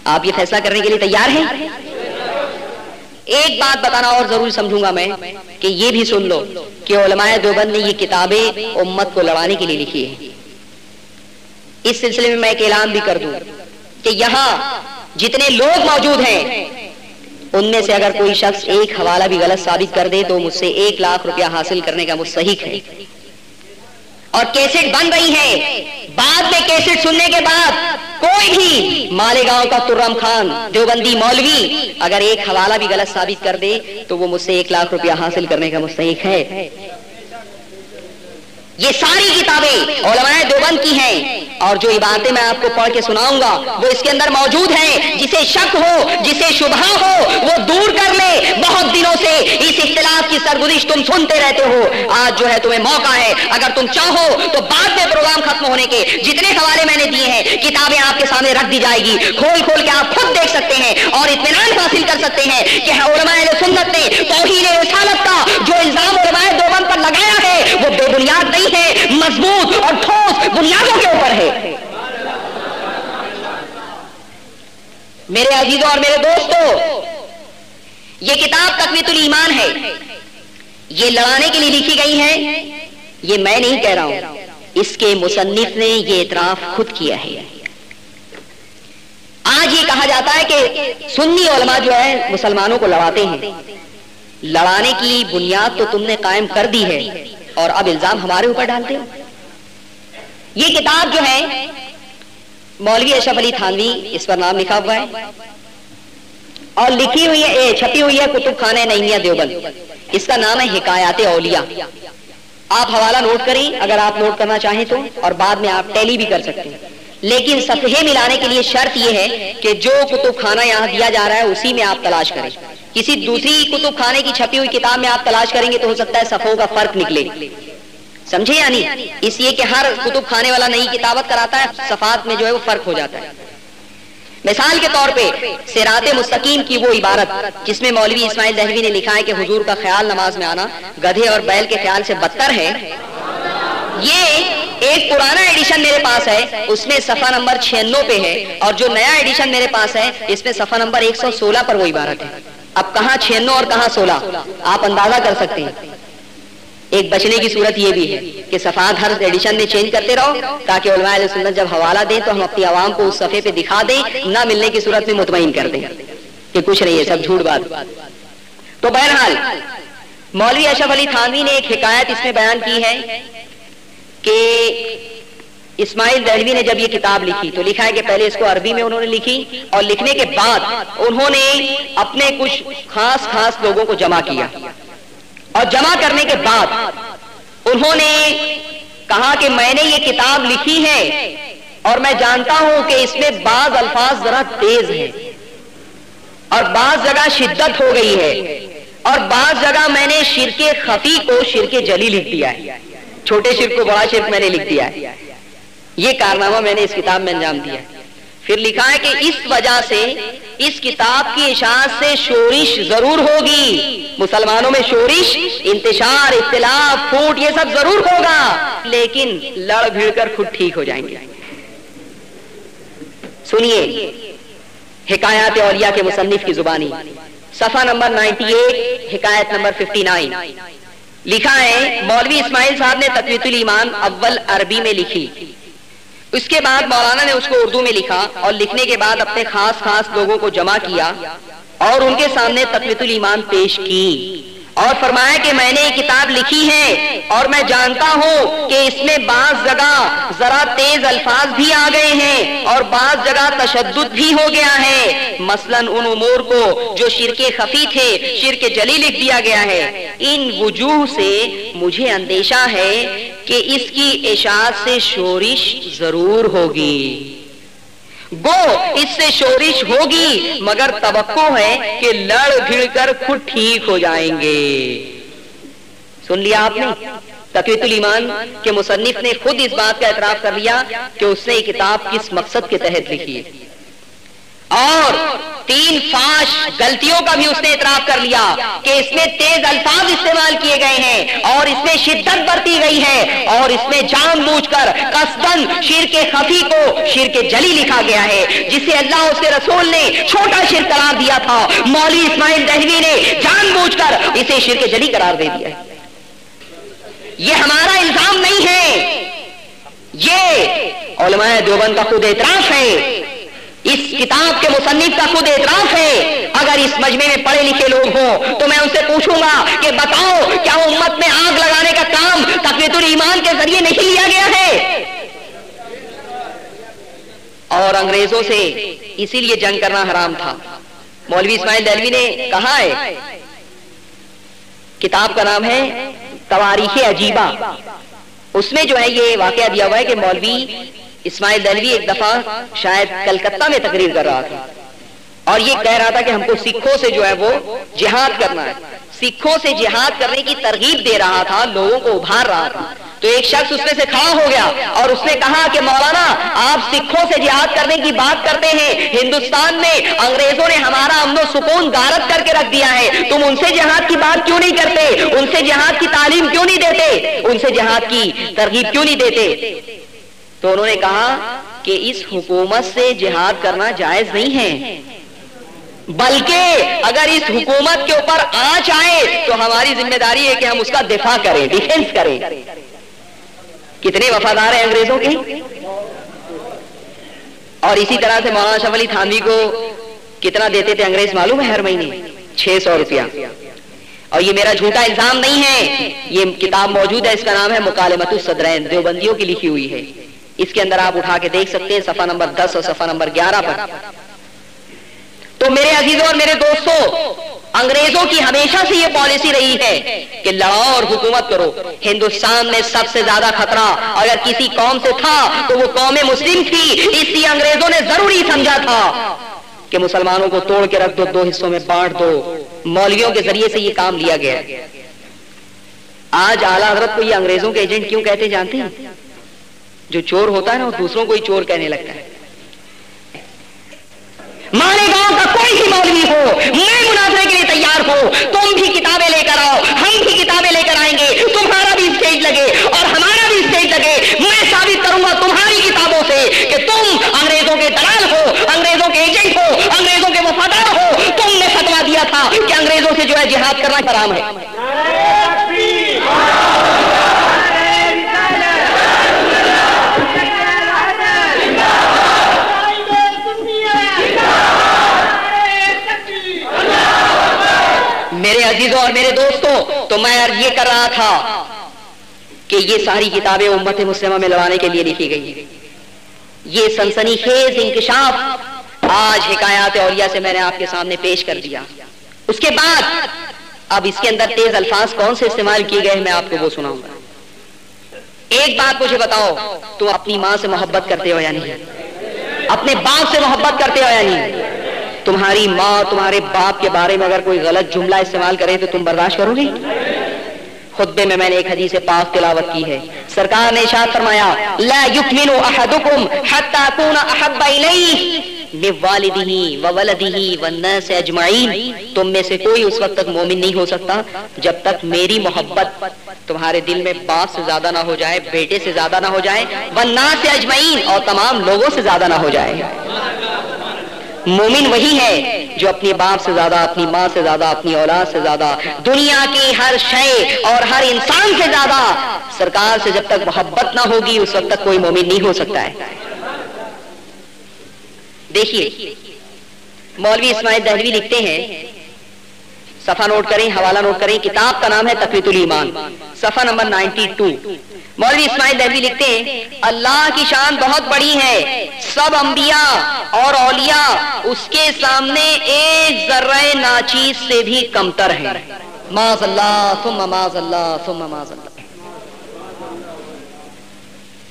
آپ یہ فیصلہ کرنے کے لیے تیار ہیں؟ ایک بات بتانا اور ضرور سمجھوں گا میں کہ یہ بھی سن لو کہ علماء دیوبند نے یہ کتابیں امت کو لڑانے کے لیے لکھی ہے. اس سلسلے میں ایک اعلان بھی کر دوں کہ یہاں جتنے لوگ موجود ہیں ان میں سے اگر کوئی شخص ایک حوالہ بھی غلط ثابت کر دے تو مجھ سے 1 لاکھ روپیہ حاصل کرنے کا مستحق ہے. اور کیسٹ بن رہی ہے، بعد میں کیسٹ سننے کے بعد کوئی بھی مالیگاؤں کا ترم خان دیوبندی مولوی اگر ایک حوالہ بھی غلط ثابت کر دے تو وہ مجھ سے 1 لاکھ روپیہ حاصل کرنے کا مستحق ہے. یہ ساری کتابیں علماء دیوبند کی ہیں اور جو عبارتیں میں آپ کو پڑھ کے سناؤں گا وہ اس کے اندر موجود ہیں. جسے شک ہو، جسے شبہ ہو، وہ دور کر لے. بہت دنوں سے اس اختلاف کی سرگزش تم سنتے رہتے ہو، آج جو ہے تمہیں موقع ہے. اگر تم چاہو تو بعد میں پروگرام ختم ہونے کے جتنے حوالے میں نے دیے ہیں کتابیں آپ کے سامنے رکھ دی جائے گی، کھول کھول کے آپ خود دیکھ سکتے ہیں اور اطمینان حاصل کر سکتے ہیں کہ علماء اہل سنت نے توہین رسالت کا جو الزام علماء دیوبند پر لگایا ہے وہ بے بنیاد نہیں ہے، مضبوط اور ٹھوس بنیادوں کے اوپر ہے. میرے عزیزوں اور میرے دوستوں، یہ کتاب تقویۃ الایمان ہے، یہ لڑانے کے لیے لکھی گئی ہے. یہ میں نہیں کہہ رہا ہوں، اس کے مصنف نے یہ اعتراف خود کیا ہے. آج یہ کہا جاتا ہے کہ سنی علماء جو ہے مسلمانوں کو لڑاتے ہیں. لڑانے کی بنیاد تو تم نے قائم کر دی ہے اور اب الزام ہمارے اوپر ڈالتے ہو. یہ کتاب جو ہے مولوی اشرف علی تھانوی اس پر نام لکھا ہوا ہے اور لکھی ہوئی ہے، چھپی ہوئی ہے کتب خانہ نعیمیہ دیوبند. اس کا نام ہے حکایات اولیاء. آپ حوالہ نوٹ کریں اگر آپ نوٹ کرنا چاہیں تو، اور بعد میں آپ ٹیلی بھی کر سکتے ہیں. لیکن صفحے ملانے کے لیے شرط یہ ہے کہ جو کتب خانہ یہاں دیا جا رہا ہے اسی میں آپ تلاش کریں. کسی دوسری کتب خانے کی چھپی ہوئی کتاب میں آپ تلاش کریں گے تو ہو سکتا ہے صفحوں کا فرق نکلے. سمجھے یعنی اس لیے کہ ہر کتب خانے والا نئی کتابت کراتا ہے، صفحات میں جو ہے وہ فرق ہو جاتا ہے. مثال کے طور پہ صراط مستقیم کی وہ عبارت جس میں مولوی اسماعیل دہلوی نے لکھا ہے کہ حضور کا خیال نماز میں آنا گدھے اور بیل کے خیال سے بدتر ہے، یہ ایک پرانا ایڈیشن میرے پاس ہے، اس میں صفحہ نمبر 96 پہ ہے، اور جو نیا ایڈیشن میرے پاس ہے اس میں صفحہ نمبر 116 پر وہ عبارت ہے. اب کہاں 96 اور کہاں 16 آپ اندازہ کر سکتے ہیں. ایک بچنے کی صورت یہ بھی ہے کہ صفحات ہر ایڈیشن میں چینج کرتے رہو تاکہ علماء اہل سنت جب حوالہ دیں تو ہم اپنی عوام کو اس صفحے پہ دکھا دیں، نہ ملنے کی صورت میں مطمئن کر دیں کہ کچھ نہیں ہے، سب جھوٹ بات. تو بہرحال مولوی اشرف علی تھانوی نے ایک حکایت اس میں بیان کی ہے کہ اسماعیل دہلوی نے جب یہ کتاب لکھی تو لکھا ہے کہ پہلے اس کو عربی میں انہوں نے لکھی، اور لکھنے کے بعد انہوں نے اپنے کچھ خاص لوگوں کو جمع کیا، اور جمع کرنے کے بعد انہوں نے کہا کہ میں نے یہ کتاب لکھی ہے اور میں جانتا ہوں کہ اس میں بعض الفاظ ذرا تیز ہیں اور بعض جگہ شدت ہو گئی ہے، اور بعض جگہ میں نے شرک خفی کو شرک جلی لکھ دیا ہے، چھوٹے شرک کو بڑا شرک میں نے لکھ دیا ہے. یہ کارنامہ میں نے اس کتاب میں انجام دیا. پھر لکھا ہے کہ اس وجہ سے اس کتاب کی اشاعت سے شورش ضرور ہوگی، مسلمانوں میں شورش، انتشار، اختلاف، پھوٹ، یہ سب ضرور ہوگا، لیکن لڑ بھیڑ کر خود ٹھیک ہو جائیں گے. سنیے حکایات اولیاء کے مصنف کی زبانی، صفحہ نمبر 98، حکایت نمبر 59. لکھا ہے مولوی اسماعیل صاحب نے تقویۃ الایمان اول عربی میں لکھی، اس کے بعد مولانا نے اس کو اردو میں لکھا، اور لکھنے کے بعد اپنے خاص لوگوں کو جمع کیا اور ان کے سامنے تقویۃ الایمان پیش کی، اور فرمایا کہ میں نے یہ کتاب لکھی ہے اور میں جانتا ہوں کہ اس میں بعض جگہ ذرا تیز الفاظ بھی آ گئے ہیں اور بعض جگہ تشدد بھی ہو گیا ہے، مثلا ان امور کو جو شرک خفی تھے شرک جلی لکھ دیا گیا ہے. ان وجوہ سے مجھے اندیشہ ہے کہ اس کی اشاعت سے شورش ضرور ہوگی. گو اس سے شورش ہوگی مگر توقع ہے کہ لڑ بھیڑ کر خود ٹھیک ہو جائیں گے. سن لیا آپ نے، تقویۃ الایمان کے مصنف نے خود اس بات کا اعتراف کر لیا کہ اس نے یہ کتاب کس مقصد کے تحت لکھی ہے، اور 3 فاش غلطیوں کا بھی اس نے اعتراف کر لیا کہ اس میں تیز الفاظ استعمال کیے گئے ہیں اور اس میں شدت برتی گئی ہے، اور اس میں جان بوجھ کر قصداً شرک خفی کو شرک جلی لکھا گیا ہے، جسے اللہ اس کے رسول نے چھوٹا شرک قرار دیا تھا، مولوی اسماعیل دہلوی نے جان بوجھ کر اسے شرک جلی قرار دے دیا ہے. یہ ہمارا الزام نہیں ہے، یہ علماء دیوبند کا خود اعتراف ہے، اس کتاب کے مصنف کا خود اعتراف ہے. اگر اس مجمع میں پڑھے لکھے لوگ ہوں تو میں ان سے پوچھوں گا کہ بتاؤ کیا امت میں آگ لگانے کا کام تقویۃ الایمان کے ذریعے نہیں لیا گیا ہے؟ اور انگریزوں سے اسی لیے جنگ کرنا حرام تھا. مولوی اسماعیل دہلوی نے کہا ہے، کتاب کا نام ہے تواریخ عجیبہ، اس میں جو ہے یہ واقعہ دیا ہوا ہے کہ مولوی اسماعیل دہلوی ایک دفعہ شاید کلکتہ میں تقریر کر رہا تھا اور یہ کہہ رہا تھا کہ ہم کو سکھوں سے جو ہے وہ جہاد کرنا ہے، سکھوں سے جہاد کرنے کی ترغیب دے رہا تھا، لوگوں کو ابھار رہا تھا. تو ایک شخص اس میں سے کھڑا ہو گیا اور اس نے کہا کہ مولانا آپ سکھوں سے جہاد کرنے کی بات کرتے ہیں، ہندوستان میں انگریزوں نے ہمارا امن و سکون غارت کر کے رکھ دیا ہے، تم ان سے جہاد کی بات کیوں نہیں کرتے، ان سے جہاد کی تعلیم کیوں نہیں دیتے، ان سے جہاد کی ترغیب کیوں نہیں دیتے؟ تو انہوں نے کہا کہ اس حکومت سے جہاد کرنا جائز نہیں ہے، بلکہ اگر اس حکومت کے اوپر آنچ آئے تو ہماری ذمہ داری ہے کہ ہم اس کا دفاع کریں، ڈیفنس کریں. کتنے وفادار ہیں انگریزوں کے. اور اسی طرح سے مولانا اشرف علی تھانوی کو کتنا دیتے تھے انگریز معلوم ہے؟ ہر مہینے 600 روپیہ. اور یہ میرا جھوٹا الزام نہیں ہے، یہ کتاب موجود ہے، اس کا نام ہے مکالمۃ الصدرین، دیوبندیوں کی لکھی ہوئی ہے. اس کے اندر آپ اٹھا کے دیکھ سکتے ہیں صفحہ نمبر 10 اور صفحہ نمبر 11 پر. تو میرے عزیزوں اور میرے دوستوں، انگریزوں کی ہمیشہ سے یہ پالیسی رہی ہے کہ لڑاؤ اور حکومت کرو۔ ہندوستان میں سب سے زیادہ خطرہ اگر کسی قوم سے تھا تو وہ قوم مسلم تھی، اس لیے انگریزوں نے ضروری سمجھا تھا کہ مسلمانوں کو توڑ کے رکھ دو، دو حصوں میں بانٹ دو۔ مولویوں کے ذریعے سے یہ کام لیا گیا۔ آج اعلیٰ حضرت کو یہ انگریزوں کے ایجنٹ کیوں کہتے جانتے ہیں؟ جو چور ہوتا ہے نا وہ دوسروں کو ہی چور کہنے لگتا ہے۔ مالیگاؤں کا کوئی بھی مولوی ہو، میں مناظرے کے لیے تیار ہوں، تم بھی کتابیں لے کر آؤ، ہم بھی کتابیں لے کر آئیں گے، تمہارا بھی اسٹیج لگے اور ہمارا بھی اسٹیج لگے، میں ثابت کروں گا تمہاری کتابوں سے کہ تم انگریزوں کے دلال ہو، انگریزوں کے ایجنٹ ہو، انگریزوں کے وفادار ہو۔ تم نے فتویٰ دیا تھا کہ انگریزوں سے جو ہے جہاد کرنا حرام ہے۔ میرے عزیزوں اور میرے دوستوں، تو میں عرض یہ کر رہا تھا کہ یہ ساری کتابیں امت مسلمہ میں لڑانے کے لیے لکھی گئی۔ یہ سنسنی خیز انکشاف آج حکایات اولیاء سے میں نے آپ کے سامنے پیش کر دیا۔ اس کے بعد اب اس کے اندر تیز الفاظ کون سے استعمال کیے گئے میں آپ کو وہ سناؤں گا۔ ایک بات مجھے بتاؤ، تم اپنی ماں سے محبت کرتے ہو یا نہیں؟ اپنے باپ سے محبت کرتے ہو یا نہیں؟ تمہاری ماں تمہارے باپ کے بارے میں اگر کوئی غلط جملہ استعمال کرے تو تم برداشت کرو گے؟ خطبے میں میں نے ایک حدیث پاک تلاوت کی ہے، سرکار نے ارشاد فرمایا لا یؤمن احدکم حتی اکون احب الیہ من والدہ وولدہ والناس اجمعین، تم میں سے کوئی اس وقت تک مومن نہیں ہو سکتا جب تک میری محبت تمہارے دل میں باپ سے زیادہ نہ ہو جائے، بیٹے سے زیادہ نہ ہو جائے، والناس اجمعین اور تمام لوگوں سے زیادہ نہ ہو جائے۔ مومن وہی ہے جو اپنے باپ سے زیادہ، اپنی ماں سے زیادہ، اپنی اولاد سے زیادہ، دنیا کی ہر شے اور ہر انسان سے زیادہ سرکار سے جب تک محبت نہ ہوگی اس وقت تک کوئی مومن نہیں ہو سکتا ہے۔ دیکھیے مولوی اسماعیل دہلوی لکھتے ہیں، صفحہ نوٹ کریں، حوالہ نوٹ کریں، کتاب کا نام ہے تقویۃ الایمان، صفحہ نمبر 92۔ مولوی اسماعیل دہلوی لکھتے ہیں اللہ کی شان بہت بڑی ہے، سب انبیاء اور اولیاء اس کے سامنے ایک ذرہ ناچیز سے بھی کمتر ہے۔ معاذ اللہ ثم معاذ اللہ ثم معاذ اللہ۔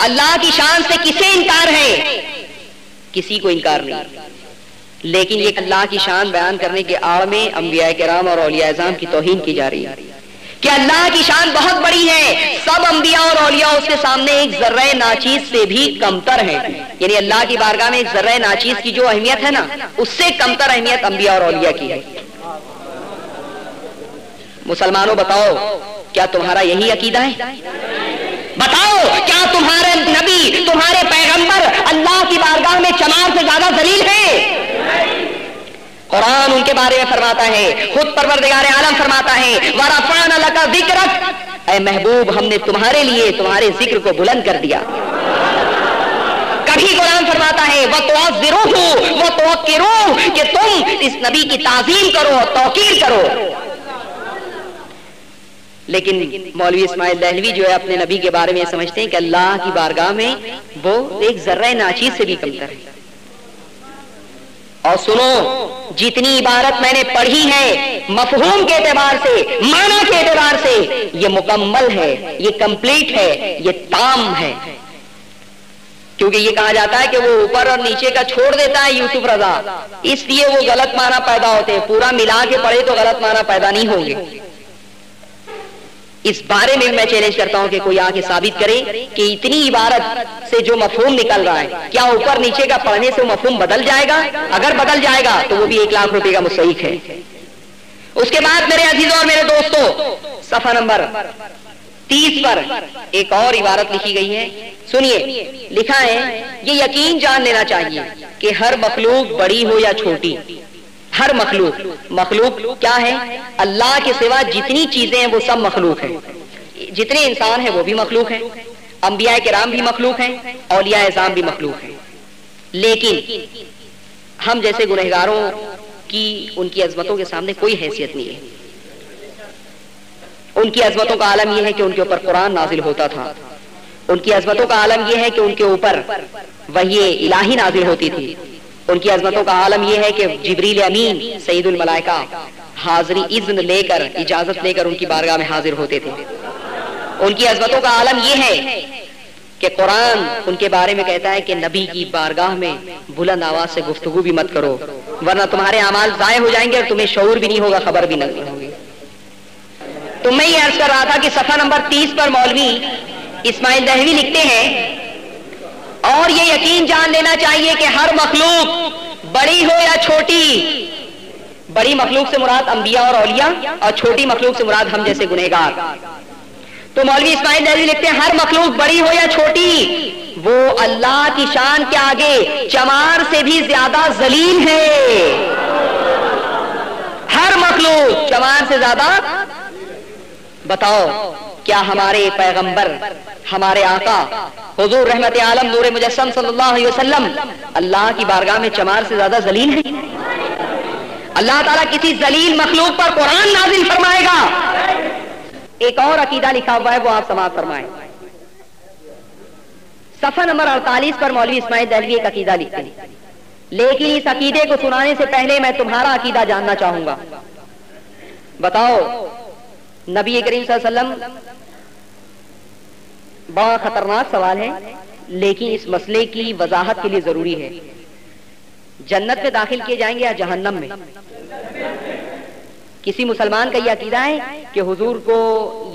اللہ کی شان سے کسے انکار ہے؟ کسی کو انکار نہیں، لیکن یہ اللہ کی شان بیان کرنے کے آڑ میں انبیاء کرام اور اولیاء اعظام کی توہین کی جا رہی ہے کہ اللہ کی شان بہت بڑی ہے، سب انبیاء اور اولیاء اس کے سامنے ایک ذرہ ناچیز سے بھی کمتر ہے۔ یعنی اللہ کی بارگاہ میں ایک ذرہ ناچیز کی جو اہمیت ہے نا، اس سے کمتر اہمیت انبیاء اور اولیاء کی ہے۔ مسلمانوں بتاؤ کیا تمہارا یہی عقیدہ ہے؟ بتاؤ کیا تمہارے نبی، تمہارے پیغمبر اللہ کی بارگاہ میں چمار سے زیادہ ذلیل ہے؟ قرآن ان کے بارے میں فرماتا ہے، خود پروردگار عالم فرماتا ہے وَرَفَعْنَا لَكَ ذِكْرَكَ، اے محبوب ہم نے تمہارے لیے تمہارے ذکر کو بلند کر دیا۔ کبھی قرآن فرماتا ہے وَتُعَذِّرُوهُ وَتُوَقِّرُوهُ، کہ تم اس نبی کی تعظیم کرو، توقیر کرو۔ لیکن مولوی اسماعیل دہلوی جو ہے اپنے نبی کے بارے میں سمجھتے ہیں کہ اللہ کی بارگاہ میں وہ ایک ذرہ ناچیز سے بھی کمتر ہے۔ اور سنو، جتنی عبارت میں نے پڑھی ہے مفہوم کے اعتبار سے، معنی کے اعتبار سے، یہ مکمل ہے، یہ کمپلیٹ ہے، یہ تام ہے۔ کیونکہ یہ کہا جاتا ہے کہ وہ اوپر اور نیچے کا چھوڑ دیتا ہے یوسف رضا، اس لیے وہ غلط معنی پیدا ہوتے ہیں، پورا ملا کے پڑھے تو غلط معنی پیدا نہیں ہوں گے۔ اس بارے میں میں چیلنج کرتا ہوں کہ کوئی آ کے ثابت کرے کہ اتنی عبارت سے جو مفہوم نکل رہا ہے، کیا اوپر نیچے کا پڑھنے سے مفہوم بدل جائے گا؟ اگر بدل جائے گا تو وہ بھی 1 لاکھ روپے کا مستحق ہے۔ اس کے بعد میرے عزیزوں اور میرے دوستوں، صفحہ نمبر 30 پر ایک اور عبارت لکھی گئی ہے، سنیے، لکھا ہے یہ یقین جان لینا چاہیے کہ ہر مخلوق بڑی ہو یا چھوٹی، ہر مخلوق کیا ہے؟ اللہ کے سوا جتنی چیزیں ہیں وہ سب مخلوق ہیں، جتنے انسان ہیں وہ بھی مخلوق ہیں، انبیاء کرام بھی مخلوق ہیں، اولیاء اعظام بھی مخلوق ہیں، لیکن ہم جیسے گنہگاروں کی ان کی عظمتوں کے سامنے کوئی حیثیت نہیں ہے۔ ان کی عظمتوں کا عالم یہ ہے کہ ان کے اوپر قرآن نازل ہوتا تھا، ان کی عظمتوں کا عالم یہ ہے کہ ان کے اوپر وحی الہی نازل ہوتی تھی، ان کی عظمتوں کا عالم یہ ہے کہ جبریل امین سید الملائکہ حاضری اذن لے کر اجازت لے کر ان کی بارگاہ میں حاضر ہوتے تھے. ان کی عظمتوں کا عالم یہ ہے کہ قرآن ان کے بارے میں کہتا ہے کہ نبی کی بارگاہ میں بلند آواز سے گفتگو بھی مت کرو ورنہ تمہارے اعمال ضائع ہو جائیں گے اور تمہیں شعور بھی نہیں ہوگا, خبر بھی نہیں ہوگی. تو میں یہ عرض کر رہا تھا کہ صفحہ نمبر 30 پر مولوی اسماعیل دہلوی لکھتے ہیں اور یہ یقین جان لینا چاہیے کہ ہر مخلوق بڑی ہو یا چھوٹی, بڑی مخلوق سے مراد انبیاء اور اولیاء اور چھوٹی مخلوق سے مراد ہم جیسے گنہگار. تو مولوی اسماعیل دہلوی لکھتے ہیں ہر مخلوق بڑی ہو یا چھوٹی وہ اللہ کی شان کے آگے چمار سے بھی زیادہ ذلیل ہے. ہر مخلوق چمار سے زیادہ. بتاؤ کیا ہمارے پیغمبر ہمارے آقا حضور رحمت عالم نور مجسم صلی اللہ علیہ وسلم اللہ کی بارگاہ میں چمار سے زیادہ ذلیل ہیں؟ اللہ تعالیٰ کسی ذلیل مخلوق پر قرآن نازل فرمائے گا. ایک اور عقیدہ لکھا ہوا ہے وہ آپ سماعت فرمائیں. صفحہ نمبر 48 پر مولوی اسماعیل دہلوی ایک عقیدہ لکھتے ہیں, لیکن اس عقیدے کو سنانے سے پہلے میں تمہارا عقیدہ جاننا چاہوں گا. بتاؤ نبی کریم صلی اللہ علیہ وسلم, بڑا خطرناک سوال ہے لیکن اس مسئلے کی وضاحت کے لیے ضروری ہے, جنت میں داخل کیے جائیں گے یا جہنم میں؟ کسی مسلمان کا یہ عقیدہ ہے کہ حضور کو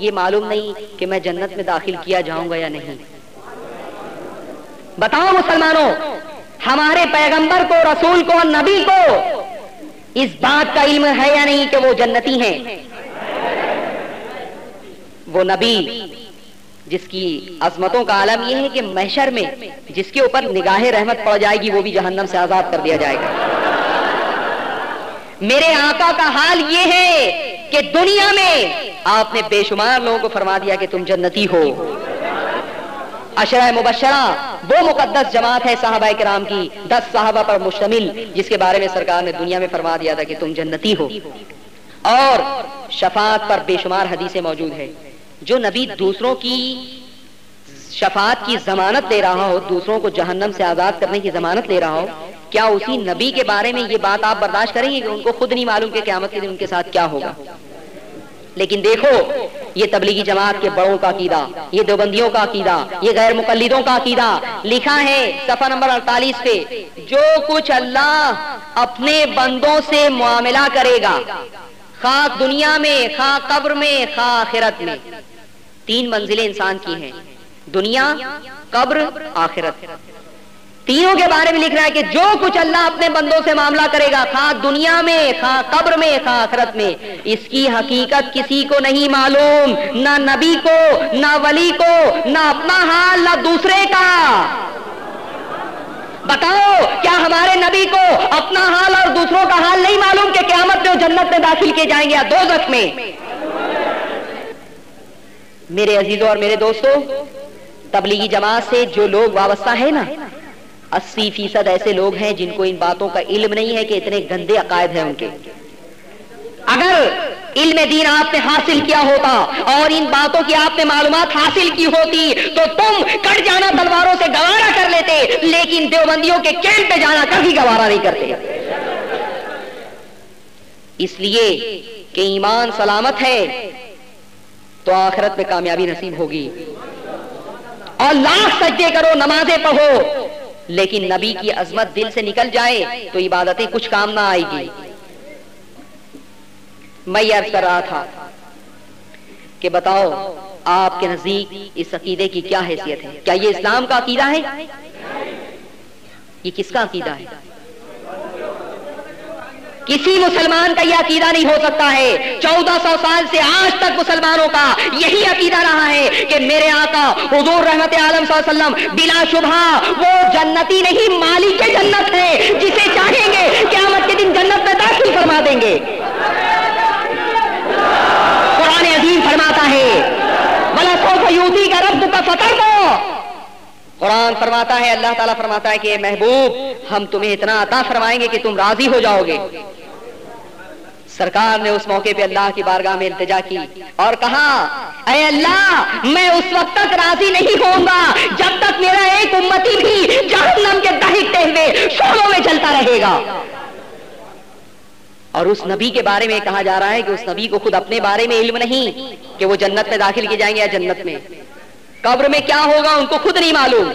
یہ معلوم نہیں کہ میں جنت میں داخل کیا جاؤں گا یا نہیں. بتاؤ مسلمانوں, ہمارے پیغمبر کو, رسول کو, نبی کو اس بات کا علم ہے یا نہیں کہ وہ جنتی ہیں؟ وہ نبی جس کی عظمتوں کا عالم یہ ہے کہ محشر میں جس کے اوپر نگاہ رحمت پڑ جائے گی وہ بھی جہنم سے آزاد کر دیا جائے گا. میرے آقا کا حال یہ ہے کہ دنیا میں آپ نے بے شمار لوگوں کو فرما دیا کہ تم جنتی ہو. عشرہ مبشرہ وہ مقدس جماعت ہے صحابہ کرام کی 10 صحابہ پر مشتمل جس کے بارے میں سرکار نے دنیا میں فرما دیا تھا کہ تم جنتی ہو. اور شفاعت پر بے شمار حدیثیں موجود ہے. جو نبی دوسروں کی شفاعت کی ضمانت لے رہا ہو, دوسروں کو جہنم سے آزاد کرنے کی ضمانت لے رہا ہو, کیا اسی نبی کے بارے میں یہ بات آپ برداشت کریں گے کہ ان کو خود نہیں معلوم کہ قیامت کے دن ان کے ساتھ کیا ہوگا؟ لیکن دیکھو یہ تبلیغی جماعت کے بڑوں کا عقیدہ, یہ دیوبندیوں کا عقیدہ, یہ غیر مقلدوں کا عقیدہ لکھا ہے صفحہ نمبر 48 پہ, جو کچھ اللہ اپنے بندوں سے معاملہ کرے گا خواہ دنیا میں, خواہ قبر میں, خواہ آخرت میں. 3 منزلیں انسان کی ہیں, دنیا, قبر, آخرت. تینوں کے بارے میں لکھ رہا ہے کہ جو کچھ اللہ اپنے بندوں سے معاملہ کرے گا خواہ دنیا میں, خواہ قبر میں, خواہ آخرت میں, اس کی حقیقت کسی کو نہیں معلوم, نہ نبی کو, نہ ولی کو, نہ اپنا حال, نہ دوسرے کا. بتاؤ کیا ہمارے نبی کو اپنا حال اور دوسروں کا حال نہیں معلوم کہ قیامت میں وہ جنت میں داخل کیے جائیں گے یا دوزخ میں؟ میرے عزیزوں اور میرے دوستوں, تبلیغی جماعت سے جو لوگ وابستہ ہیں نا, 80% ایسے لوگ ہیں جن کو ان باتوں کا علم نہیں ہے کہ اتنے گندے عقائد ہیں ان کے. اگر علم دین آپ نے حاصل کیا ہوتا اور ان باتوں کی آپ نے معلومات حاصل کی ہوتی تو تم کٹ جانا تلواروں سے گوارا کر لیتے, لیکن دیوبندیوں کے کیمپ پہ جانا کبھی گوارا نہیں کرتے. اس لیے کہ ایمان سلامت ہے تو آخرت میں کامیابی نصیب ہوگی. اور لاکھ سجدے کرو, نمازیں پڑھو, لیکن نبی کی عظمت دل سے نکل جائے تو عبادتیں کچھ کام نہ آئے گی. میں یہ عرض کر رہا تھا کہ بتاؤ آپ کے نزدیک اس عقیدے کی کیا حیثیت ہے؟ کیا یہ اسلام کا عقیدہ ہے؟ یہ کس کا عقیدہ ہے؟ کسی مسلمان کا یہ عقیدہ نہیں ہو سکتا ہے. 1400 سال سے آج تک مسلمانوں کا یہی عقیدہ رہا ہے کہ میرے آقا حضور رحمت عالم صلی اللہ علیہ وسلم بلا شبہ وہ جنتی نہیں, مالک جنت ہے, جسے چاہیں گے قیامت کے دن جنت میں داخل فرما دیں گے. قرآن عظیم فرماتا ہے بلا سوف یؤتی کا رب کا فتح کو. قرآن فرماتا ہے, اللہ تعالیٰ فرماتا ہے کہ محبوب ہم تمہیں اتنا عطا فرمائیں گے کہ تم راضی ہو جاؤ گے. سرکار نے اس موقع پہ اللہ کی بارگاہ میں التجا کی اور کہا اے اللہ میں اس وقت تک راضی نہیں ہوں گا جب تک میرا ایک امتی بھی جہنم کے دہکتے ہوئے شعلوں میں جلتا رہے گا. اور اس نبی کے بارے میں کہا جا رہا ہے کہ اس نبی کو خود اپنے بارے میں علم نہیں کہ وہ جنت میں داخل کیے جائیں گے یا جنت میں. قبر میں کیا ہوگا ان کو خود نہیں معلوم.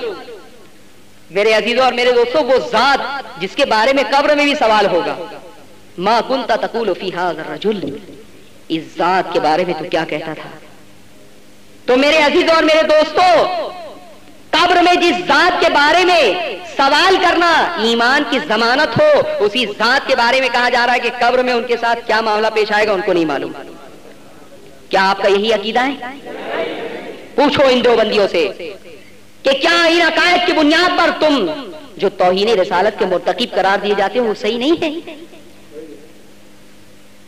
میرے عزیزوں اور میرے دوستوں وہ ذات جس کے بارے میں قبر میں بھی سوال ہوگا ما کنت تقول فی ھذا الرجل، اس ذات کے بارے میں تو کیا کہتا تھا. تو میرے عزیزوں اور میرے دوستوں قبر میں جس ذات کے بارے میں سوال کرنا ایمان کی ضمانت ہو اسی ذات کے بارے میں کہا جا رہا ہے کہ قبر میں ان کے ساتھ کیا معاملہ پیش آئے گا ان کو نہیں معلوم. کیا آپ کا یہی عقیدہ ہے؟ پوچھو ان دیوبندیوں سے کہ کیا ان عقائد کی بنیاد پر تم جو توہین رسالت کے مرتکب قرار دیے جاتے ہو وہ صحیح نہیں ہے؟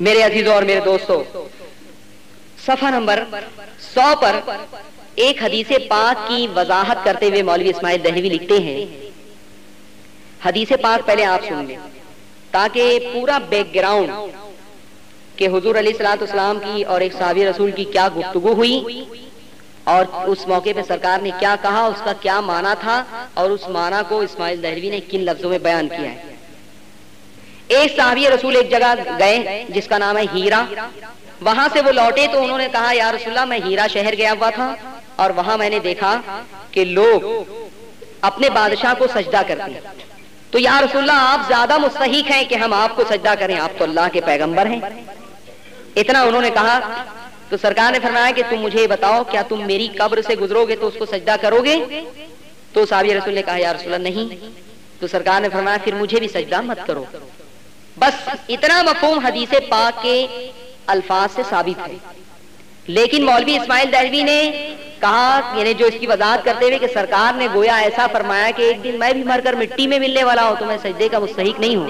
میرے عزیزوں اور میرے دوستوں صفحہ نمبر 100 پر ایک حدیث پاک کی وضاحت کرتے ہوئے مولوی اسماعیل دہلوی لکھتے ہیں. حدیث پاک پہلے آپ سن لیں تاکہ پورا بیک گراؤنڈ کہ حضور علیہ الصلوۃ والسلام کی اور ایک صحابی رسول کی کیا گفتگو ہوئی اور اس موقع پہ سرکار نے کیا کہا، اس کا کیا معنی تھا اور اس معنی کو اسماعیل دہلوی نے کن لفظوں میں بیان کیا ہے. ایک صحابی رسول ایک جگہ گئے جس کا نام ہے ہیرا. وہاں سے وہ لوٹے تو انہوں نے کہا یا رسول اللہ میں ہیرا شہر گیا ہوا تھا اور وہاں میں نے دیکھا کہ لوگ اپنے بادشاہ کو سجدہ کرتے ہیں. تو یا رسول اللہ آپ زیادہ مستحق ہیں کہ ہم آپ کو سجدہ کریں، آپ تو اللہ کے پیغمبر ہیں. اتنا انہوں نے کہا تو سرکار نے فرمایا کہ تم مجھے بتاؤ کیا تم میری قبر سے گزرو گے تو اس کو سجدہ کرو گے؟ تو صحابی رسول نے کہا یا رسول اللہ نہیں. تو سرکار نے فرمایا پھر مجھے بھی سجدہ مت کرو. بس اتنا مفہوم حدیث پاک کے الفاظ سے ثابت ہے. لیکن مولوی اسماعیل دہلوی نے کہا یعنی جو اس کی وضاحت کرتے ہوئے کہ سرکار نے گویا ایسا فرمایا کہ ایک دن میں بھی مر کر مٹی میں ملنے والا ہوں تو میں سجدے کا مستحق نہیں ہوں.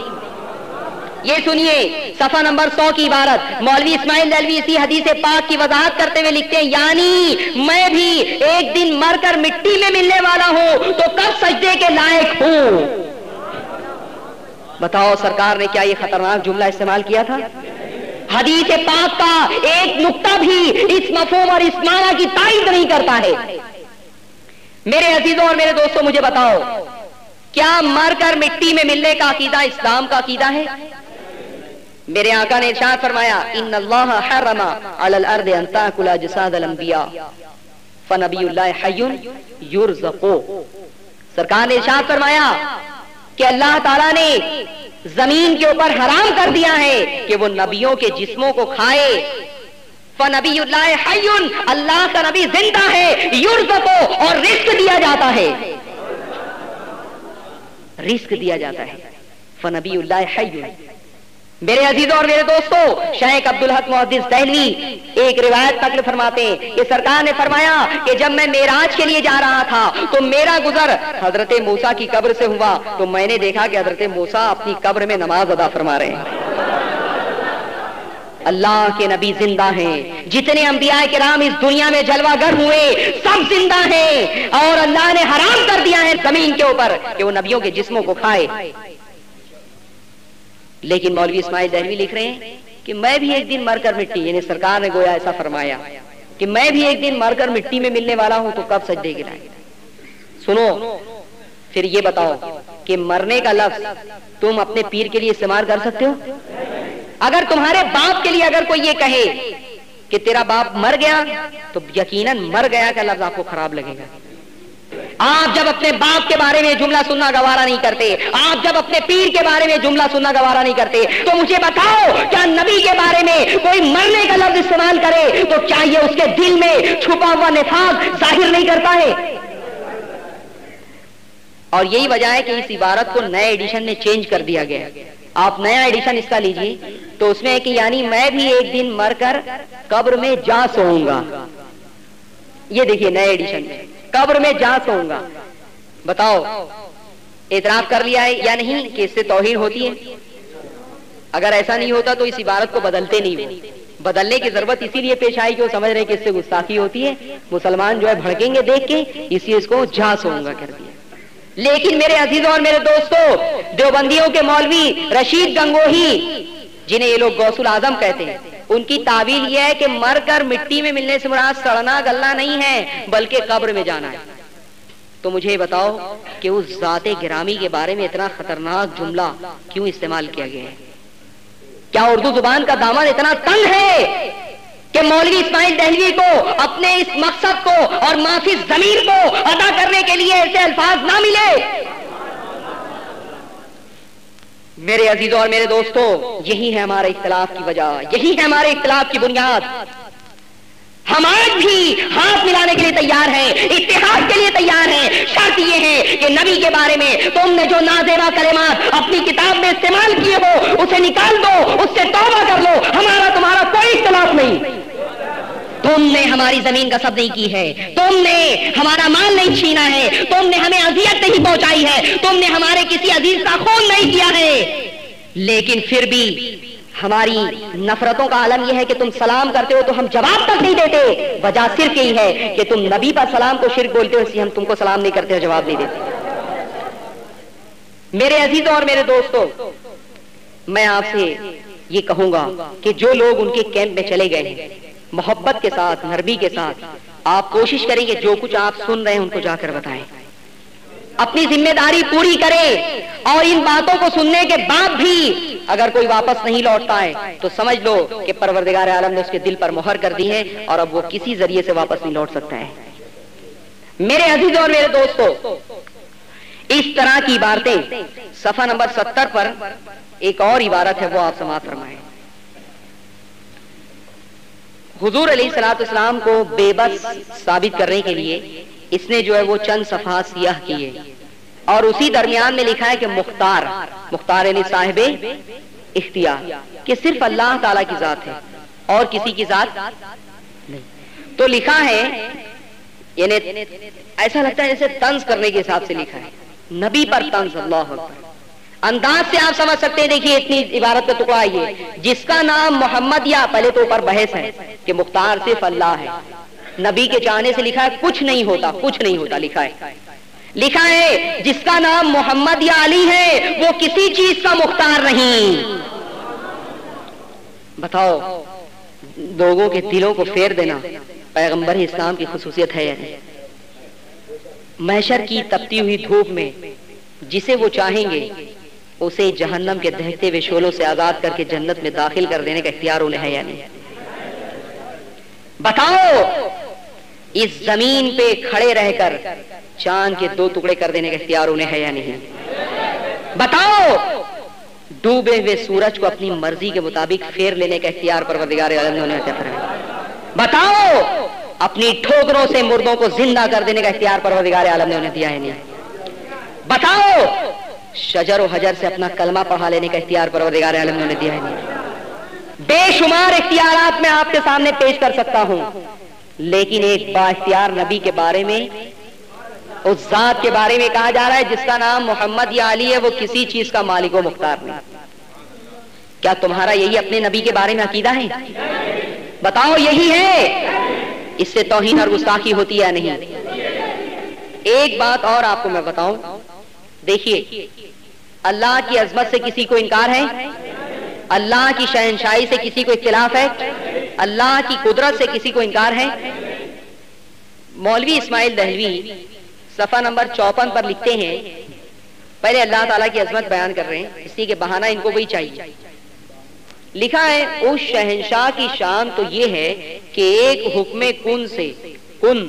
یہ سنیے صفحہ نمبر 100 کی عبارت. مولوی اسماعیل دہلوی اسی حدیث پاک کی وضاحت کرتے ہوئے لکھتے ہیں یعنی میں بھی ایک دن مر کر مٹی میں ملنے والا ہوں تو کب سجدے کے لائق ہوں؟ بتاؤ سرکار نے کیا یہ خطرناک جملہ استعمال کیا تھا؟ حدیث پاک کا ایک نقطہ بھی اس مفہوم اور اس معنی کی تائید نہیں کرتا ہے. میرے عزیزوں اور میرے دوستوں مجھے بتاؤ کیا مر کر مٹی میں ملنے کا عقیدہ اسلام کا عقیدہ ہے؟ میرے آقا نے ارشاد فرمایا ان اللہ حرم علی الارض ان تاکل اجساد الانبیاء فنبی اللہ حی یرزق. سرکار نے ارشاد فرمایا کہ اللہ تعالیٰ نے زمین کے اوپر حرام کر دیا ہے کہ وہ نبیوں کے جسموں کو کھائے. فنبی اللہ حی، اللہ کا نبی زندہ ہے، یرزق اور رزق دیا جاتا ہے، رزق دیا جاتا ہے. فنبی اللہ حی. میرے عزیزوں اور میرے دوستوں شیخ عبدالحق محدث دہلوی ایک روایت نقل فرماتے ہیں کہ سرکار نے فرمایا کہ جب میں معراج کے لیے جا رہا تھا تو میرا گزر حضرت موسیٰ کی قبر سے ہوا تو میں نے دیکھا کہ حضرت موسیٰ اپنی قبر میں نماز ادا فرما رہے ہیں. اللہ کے نبی زندہ ہیں. جتنے انبیاء کرام اس دنیا میں جلوہ گر ہوئے سب زندہ ہیں اور اللہ نے حرام کر دیا ہے زمین کے اوپر کہ وہ نبیوں کے جسموں کو کھائے. لیکن مولوی اسماعیل دہلوی لکھ رہے ہیں کہ میں بھی ایک دن مر کر مٹی، یعنی سرکار نے گویا ایسا فرمایا کہ میں بھی ایک دن مر کر مٹی میں ملنے والا ہوں تو کب سجدے کے لائق. سنو پھر یہ بتاؤ کہ مرنے کا لفظ تم اپنے پیر کے لیے استعمال کر سکتے ہو؟ اگر تمہارے باپ کے لیے اگر کوئی یہ کہے کہ تیرا باپ مر گیا تو یقیناً مر گیا کا لفظ آپ کو خراب لگے گا. آپ جب اپنے باپ کے بارے میں جملہ سننا گوارا نہیں کرتے، آپ جب اپنے پیر کے بارے میں جملہ سننا گوارا نہیں کرتے تو مجھے بتاؤ کیا نبی کے بارے میں کوئی مرنے کا لفظ استعمال کرے تو کیا یہ اس کے دل میں چھپا ہوا نفاق ظاہر نہیں کرتا ہے؟ اور یہی وجہ ہے کہ اس عبارت کو نئے ایڈیشن میں چینج کر دیا گیا. آپ نیا ایڈیشن اس کا لیجئے تو اس میں ہے کہ یعنی میں بھی ایک دن مر کر قبر میں جا سوؤں گا. یہ دیکھیے نئے ایڈیشن میں قبر میں جا سوؤں گا. بتاؤ اعتراف کر لیا ہے یا نہیں کہ اس سے توہین ہوتی ہے؟ اگر ایسا نہیں ہوتا تو اس عبارت کو بدلتے نہیں. بدلنے کی ضرورت اسی لیے پیش آئی کہ وہ سمجھ رہے کہ اس سے گستاخی ہوتی ہے. مسلمان جو ہے بھڑکیں گے دیکھ کے اس لیے اس کو جا سوؤں گا کر دیا. لیکن میرے عزیزوں اور میرے دوستوں دیوبندیوں کے مولوی رشید گنگوہی جنہیں یہ لوگ غوث العظم کہتے ہیں، ان کی تعویل یہ ہے کہ مر کر مٹی میں ملنے سے مراد سڑنا گلنا نہیں ہے بلکہ قبر میں جانا ہے۔ تو مجھے بتاؤ کہ اس ذات گرامی کے بارے میں اتنا خطرناک جملہ کیوں استعمال کیا گیا ہے؟ کیا اردو زبان کا دامن اتنا تنگ ہے کہ مولوی اسماعیل دہلوی کو اپنے اس مقصد کو اور معافی ضمیر کو ادا کرنے کے لیے ایسے الفاظ نہ ملے؟ میرے عزیزوں اور میرے دوستوں، یہی ہے ہمارے اختلاف کی وجہ، یہی ہے ہمارے اختلاف کی بنیاد۔ ہم آج بھی ہاتھ ملانے کے لیے تیار ہیں، اتحاد کے لیے تیار ہیں، شرط یہ ہے کہ نبی کے بارے میں تم نے جو نازیبا کلمات اپنی کتاب میں استعمال کیے ہو اسے نکال دو، اس سے توبہ کر لو۔ ہمارا تمہارا کوئی اختلاف نہیں۔ تم نے ہماری زمین غصب نہیں کی ہے، تم نے ہمارا مال نہیں چھینا ہے، تم نے ہمیں اذیت نہیں پہنچائی ہے، تم نے ہمارے کسی عزیز کا خون نہیں کیا ہے، لیکن پھر بھی ہماری نفرتوں کا عالم یہ ہے کہ تم سلام کرتے ہو تو ہم جواب تک نہیں دیتے۔ وجہ صرف یہی ہے کہ تم نبی پر سلام کو شرک بولتے ہو، اس لیے ہم تم کو سلام نہیں کرتے اور جواب نہیں دیتے۔ میرے عزیزوں اور میرے دوستوں، میں آپ سے یہ کہوں گا کہ جو لوگ ان کے کیمپ میں چلے گئے ہیں، محبت کے ساتھ، نرمی کے ساتھ آپ کوشش کریں کہ جو کچھ آپ سن رہے ہیں ان کو جا کر بتائیں، اپنی ذمہ داری پوری کریں، اور ان باتوں کو سننے کے بعد بھی اگر کوئی واپس نہیں لوٹتا ہے تو سمجھ لو کہ پروردگار عالم نے اس کے دل پر مہر کر دی ہے اور اب وہ کسی ذریعے سے واپس نہیں لوٹ سکتا ہے۔ میرے عزیزوں اور میرے دوستوں، اس طرح کی عبارتیں صفحہ نمبر 70 پر ایک اور عبارت ہے، وہ آپ سماعت فرمائیں۔ حضور علیہ الصلوۃ والسلام کو بے بس ثابت کرنے کے لیے اس نے جو ہے وہ چند صفحات سیاہ کیے، اور اسی درمیان میں لکھا ہے کہ مختار علی صاحب اختیار، کہ صرف اللہ تعالیٰ کی ذات ہے اور کسی کی ذات نہیں۔ تو لکھا ہے، یعنی ایسا لگتا ہے جیسے طنز کرنے کے حساب سے لکھا ہے، نبی پر طنز۔ اللہ اکبر، انداز سے آپ سمجھ سکتے ہیں۔ دیکھیے اتنی عبارت کا ٹکڑا ہے، جس کا نام محمد، یا پہلے تو اوپر بحث ہے کہ مختار صرف اللہ ہے، نبی کے چاہنے سے لکھا ہے کچھ نہیں ہوتا، کچھ نہیں ہوتا، لکھا ہے جس کا نام محمد یا علی ہے وہ کسی چیز کا مختار نہیں۔ بتاؤ، لوگوں کے دلوں کو پھیر دینا پیغمبر اسلام کی خصوصیت ہے۔ یعنی محشر کی تپتی ہوئی دھوپ میں جسے وہ چاہیں گے اسے جہنم کے دہتے ہوئے شعلوں سے آزاد کر کے جنت میں داخل کر دینے کا اختیار انہیں ہے یا نہیں؟ بتاؤ، اس زمین پہ کھڑے رہ کر چاند کے 2 ٹکڑے کر دینے کا اختیار انہیں ہے یا نہیں؟ بتاؤ، ڈوبے ہوئے سورج کو اپنی مرضی کے مطابق پھیر لینے کا اختیار پروردگار عالم نے انہیں عطا فرمایا۔ بتاؤ، اپنی ٹھوکروں سے مردوں کو زندہ کر دینے کا اختیار پروردگار عالم نے انہیں دیا ہے نہیں؟ بتاؤ، شجر و حجر سے اپنا کلمہ پڑھا لینے کا اختیار پروردگار عالم نے انہیں دیا ہے نہیں؟ بے شمار اختیارات میں آپ کے سامنے پیش کر سکتا ہوں، لیکن ایک با اختیار نبی کے بارے میں، اس ذات کے بارے میں کہا جا رہا ہے جس کا نام محمد یا علی ہے، وہ کسی چیز کا مالک و مختار نہیں۔ کیا تمہارا یہی اپنے نبی کے بارے میں عقیدہ ہے؟ بتاؤ، یہی ہے؟ اس سے توہین اور گستاخی ہوتی ہے یا نہیں؟ ایک بات اور آپ کو میں بتاؤں، دیکھیے، اللہ کی عظمت سے کسی کو انکار ہے؟ اللہ کی شہنشاہی سے کسی کو اختلاف ہے؟ اللہ کی قدرت سے کسی کو انکار ہے؟ مولوی اسماعیل دہلوی صفحہ نمبر 54 پر لکھتے ہیں، پہلے اللہ تعالیٰ کی عظمت بیان کر رہے ہیں، اسی کے بہانہ ان کو وہی چاہیے۔ لکھا ہے، اس شہنشاہ کی شان تو یہ ہے کہ ایک حکم کن سے، کن،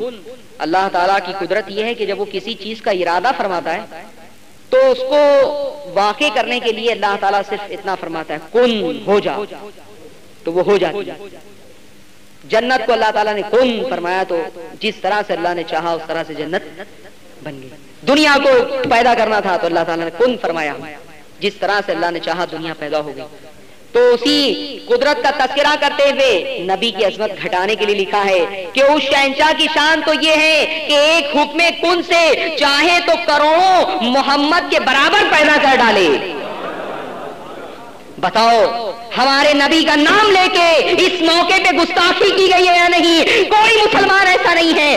اللہ تعالیٰ کی قدرت یہ ہے کہ جب وہ کسی چیز کا ارادہ فرماتا ہے تو اس کو واقع کرنے کے لیے اللہ تعالیٰ صرف اتنا فرماتا ہے، کن، ہو جا، تو وہ ہو جاتی ہے۔ جنت کو اللہ تعالیٰ نے کن فرمایا تو جس طرح سے اللہ نے چاہا اس طرح سے جنت بن گئی۔ دنیا کو پیدا کرنا تھا تو اللہ تعالیٰ نے کن فرمایا، جس طرح سے اللہ نے چاہا دنیا پیدا ہو گئی۔ تو اسی قدرت کا تذکرہ کرتے ہوئے نبی کی عظمت گھٹانے کے لیے لکھا ہے کہ اس شہنشاہ کی شان تو یہ ہے کہ ایک حکم کن سے چاہے تو کروڑوں محمد کے برابر پیدا کر ڈالے۔ بتاؤ، ہمارے نبی کا نام لے کے اس موقع پہ گستاخی کی گئی ہے یا نہیں؟ کوئی مسلمان ایسا نہیں ہے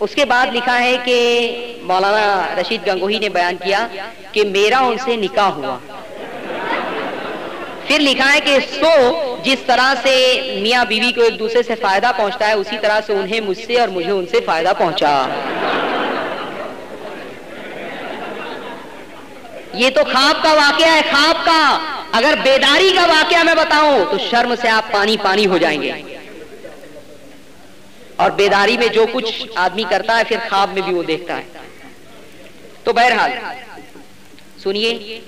اس کے بعد لکھا ہے کہ مولانا رشید گنگوہی نے بیان کیا کہ میرا ان سے نکاح ہوا. پھر لکھا ہے کہ سو جس طرح سے میاں بیوی کو ایک دوسرے سے فائدہ پہنچتا ہے اسی طرح سے انہیں مجھ سے اور مجھے ان سے فائدہ پہنچا. یہ تو خواب کا واقعہ ہے، خواب کا. اگر بیداری کا واقعہ میں بتاؤں تو شرم سے آپ پانی پانی ہو جائیں گے. اور بیداری میں جو کچھ آدمی کرتا ہے پھر خواب میں بھی وہ دیکھتا ہے. تو بہرحال سنیے،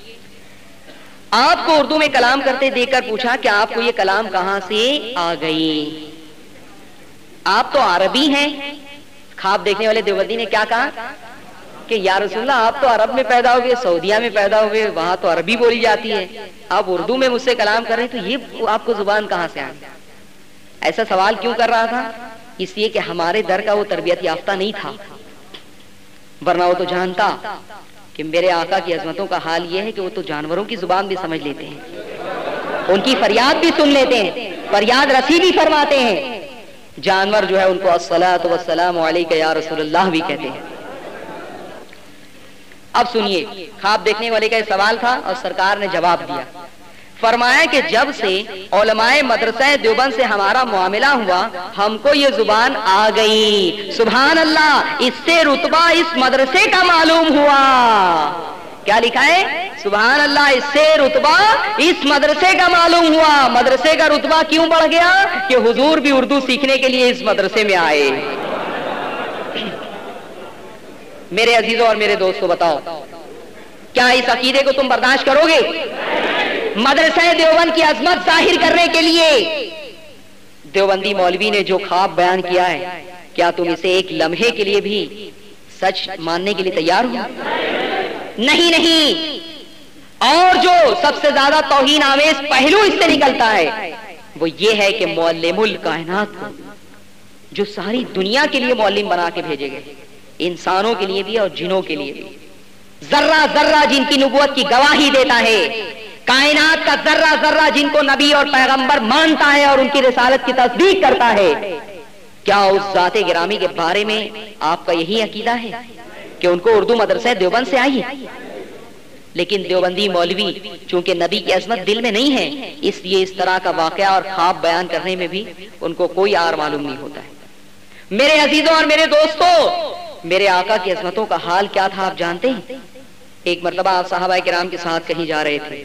آپ کو اردو میں کلام کرتے دیکھ کر پوچھا کہ آپ کو یہ کلام کہاں سے آ گئی؟ آپ تو عربی ہیں. خواب دیکھنے والے دیوبندی نے کیا کہا کہ یا رسول اللہ آپ تو عرب میں پیدا ہوئے، سعودیہ میں پیدا ہوئے، وہاں تو عربی بولی جاتی ہے، آپ اردو میں مجھ سے کلام کر رہے ہیں، تو یہ آپ کو زبان کہاں سے آئی؟ ایسا سوال کیوں کر رہا تھا؟ اس لیے کہ ہمارے در کا وہ تربیت یافتہ نہیں تھا، ورنہ وہ تو جانتا کہ میرے آقا کی عظمتوں کا حال یہ ہے کہ وہ تو جانوروں کی زبان بھی سمجھ لیتے ہیں، ان کی فریاد بھی سن لیتے ہیں، فریاد رسی بھی فرماتے ہیں. جانور جو ہے ان کو الصلاۃ والسلام علیک یا رسول اللہ بھی کہتے ہیں. اب سنیے، خواب دیکھنے والے کا یہ سوال تھا اور سرکار نے جواب دیا. فرمایا کہ جب سے علماء مدرسہ دیوبند سے ہمارا معاملہ ہوا ہم کو یہ زبان آ گئی. سبحان اللہ، اس سے رتبہ اس مدرسے کا معلوم ہوا. کیا لکھا ہے؟ سبحان اللہ، اس سے رتبہ اس مدرسے کا معلوم ہوا. مدرسے کا رتبہ کیوں بڑھ گیا؟ کہ حضور بھی اردو سیکھنے کے لیے اس مدرسے میں آئے. میرے عزیزوں اور میرے دوستوں، بتاؤ کیا اس عقیدے کو تم برداشت کرو گے؟ مدرسہ دیوبند کی عظمت ظاہر کرنے کے لیے دیوبندی مولوی نے جو خواب بیان کیا ہے، کیا تم اسے ایک لمحے کے لیے بھی سچ ماننے کے لیے تیار ہو؟ نہیں. اور جو سب سے زیادہ توہین آمیز پہلو اس سے نکلتا ہے وہ یہ ہے کہ معلم الکائنات کو، جو ساری دنیا کے لیے معلم بنا کے بھیجے گئے، انسانوں کے لیے بھی اور جنوں کے لیے بھی، ذرہ ذرہ جن کی نبوت کی گواہی دیتا ہے، کائنات کا ذرہ ذرہ جن کو نبی اور پیغمبر مانتا ہے اور ان کی رسالت کی تصدیق کرتا ہے، کیا اس ذات گرامی کے بارے میں آپ کا یہی عقیدہ ہے کہ ان کو اردو مدرسہ دیوبند سے آئی ہے؟ لیکن دیوبندی مولوی چونکہ نبی کی عظمت دل میں نہیں ہے، اس لیے اس طرح کا واقعہ اور خواب بیان کرنے میں بھی ان کو کوئی عار معلوم نہیں ہوتا ہے. میرے عزیزوں اور میرے دوستوں، میرے آقا کی عظمتوں کا حال کیا تھا آپ جانتے ہیں؟ ایک مرتبہ آپ صحابہ کرام کے ساتھ کہیں جا رہے تھے،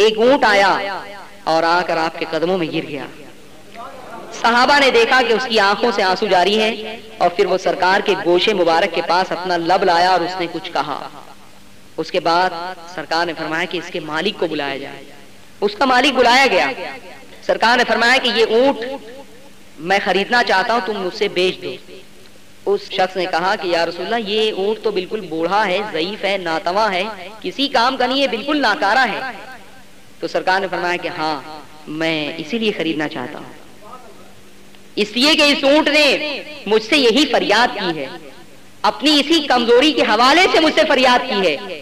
ایک اونٹ آیا اور آ کر آپ کے قدموں میں گر گیا. صحابہ نے دیکھا کہ اس کی آنکھوں سے آنسو جاری ہے اور پھر وہ سرکار کے گوشے مبارک کے پاس اپنا لب لایا اور اس نے کچھ کہا. اس کے بعد سرکار نے فرمایا کہ اس کے مالک کو بلایا جائے. اس کا مالک بلایا گیا. سرکار نے فرمایا کہ یہ اونٹ میں خریدنا چاہتا ہوں، تم مجھ سے بیچ دو. اس شخص نے کہا کہ یا رسول اللہ یہ اونٹ تو بالکل بوڑھا ہے، ضعیف ہے، ناتواں ہے، کسی کام کا نہیں ہے، بالکل ناکارہ ہے. تو سرکار نے فرمایا کہ ہاں میں اسی لیے خریدنا چاہتا ہوں، اس لیے کہ اس اونٹ نے مجھ سے یہی فریاد کی ہے، اپنی اسی کمزوری کے حوالے سے مجھ سے فریاد کی ہے،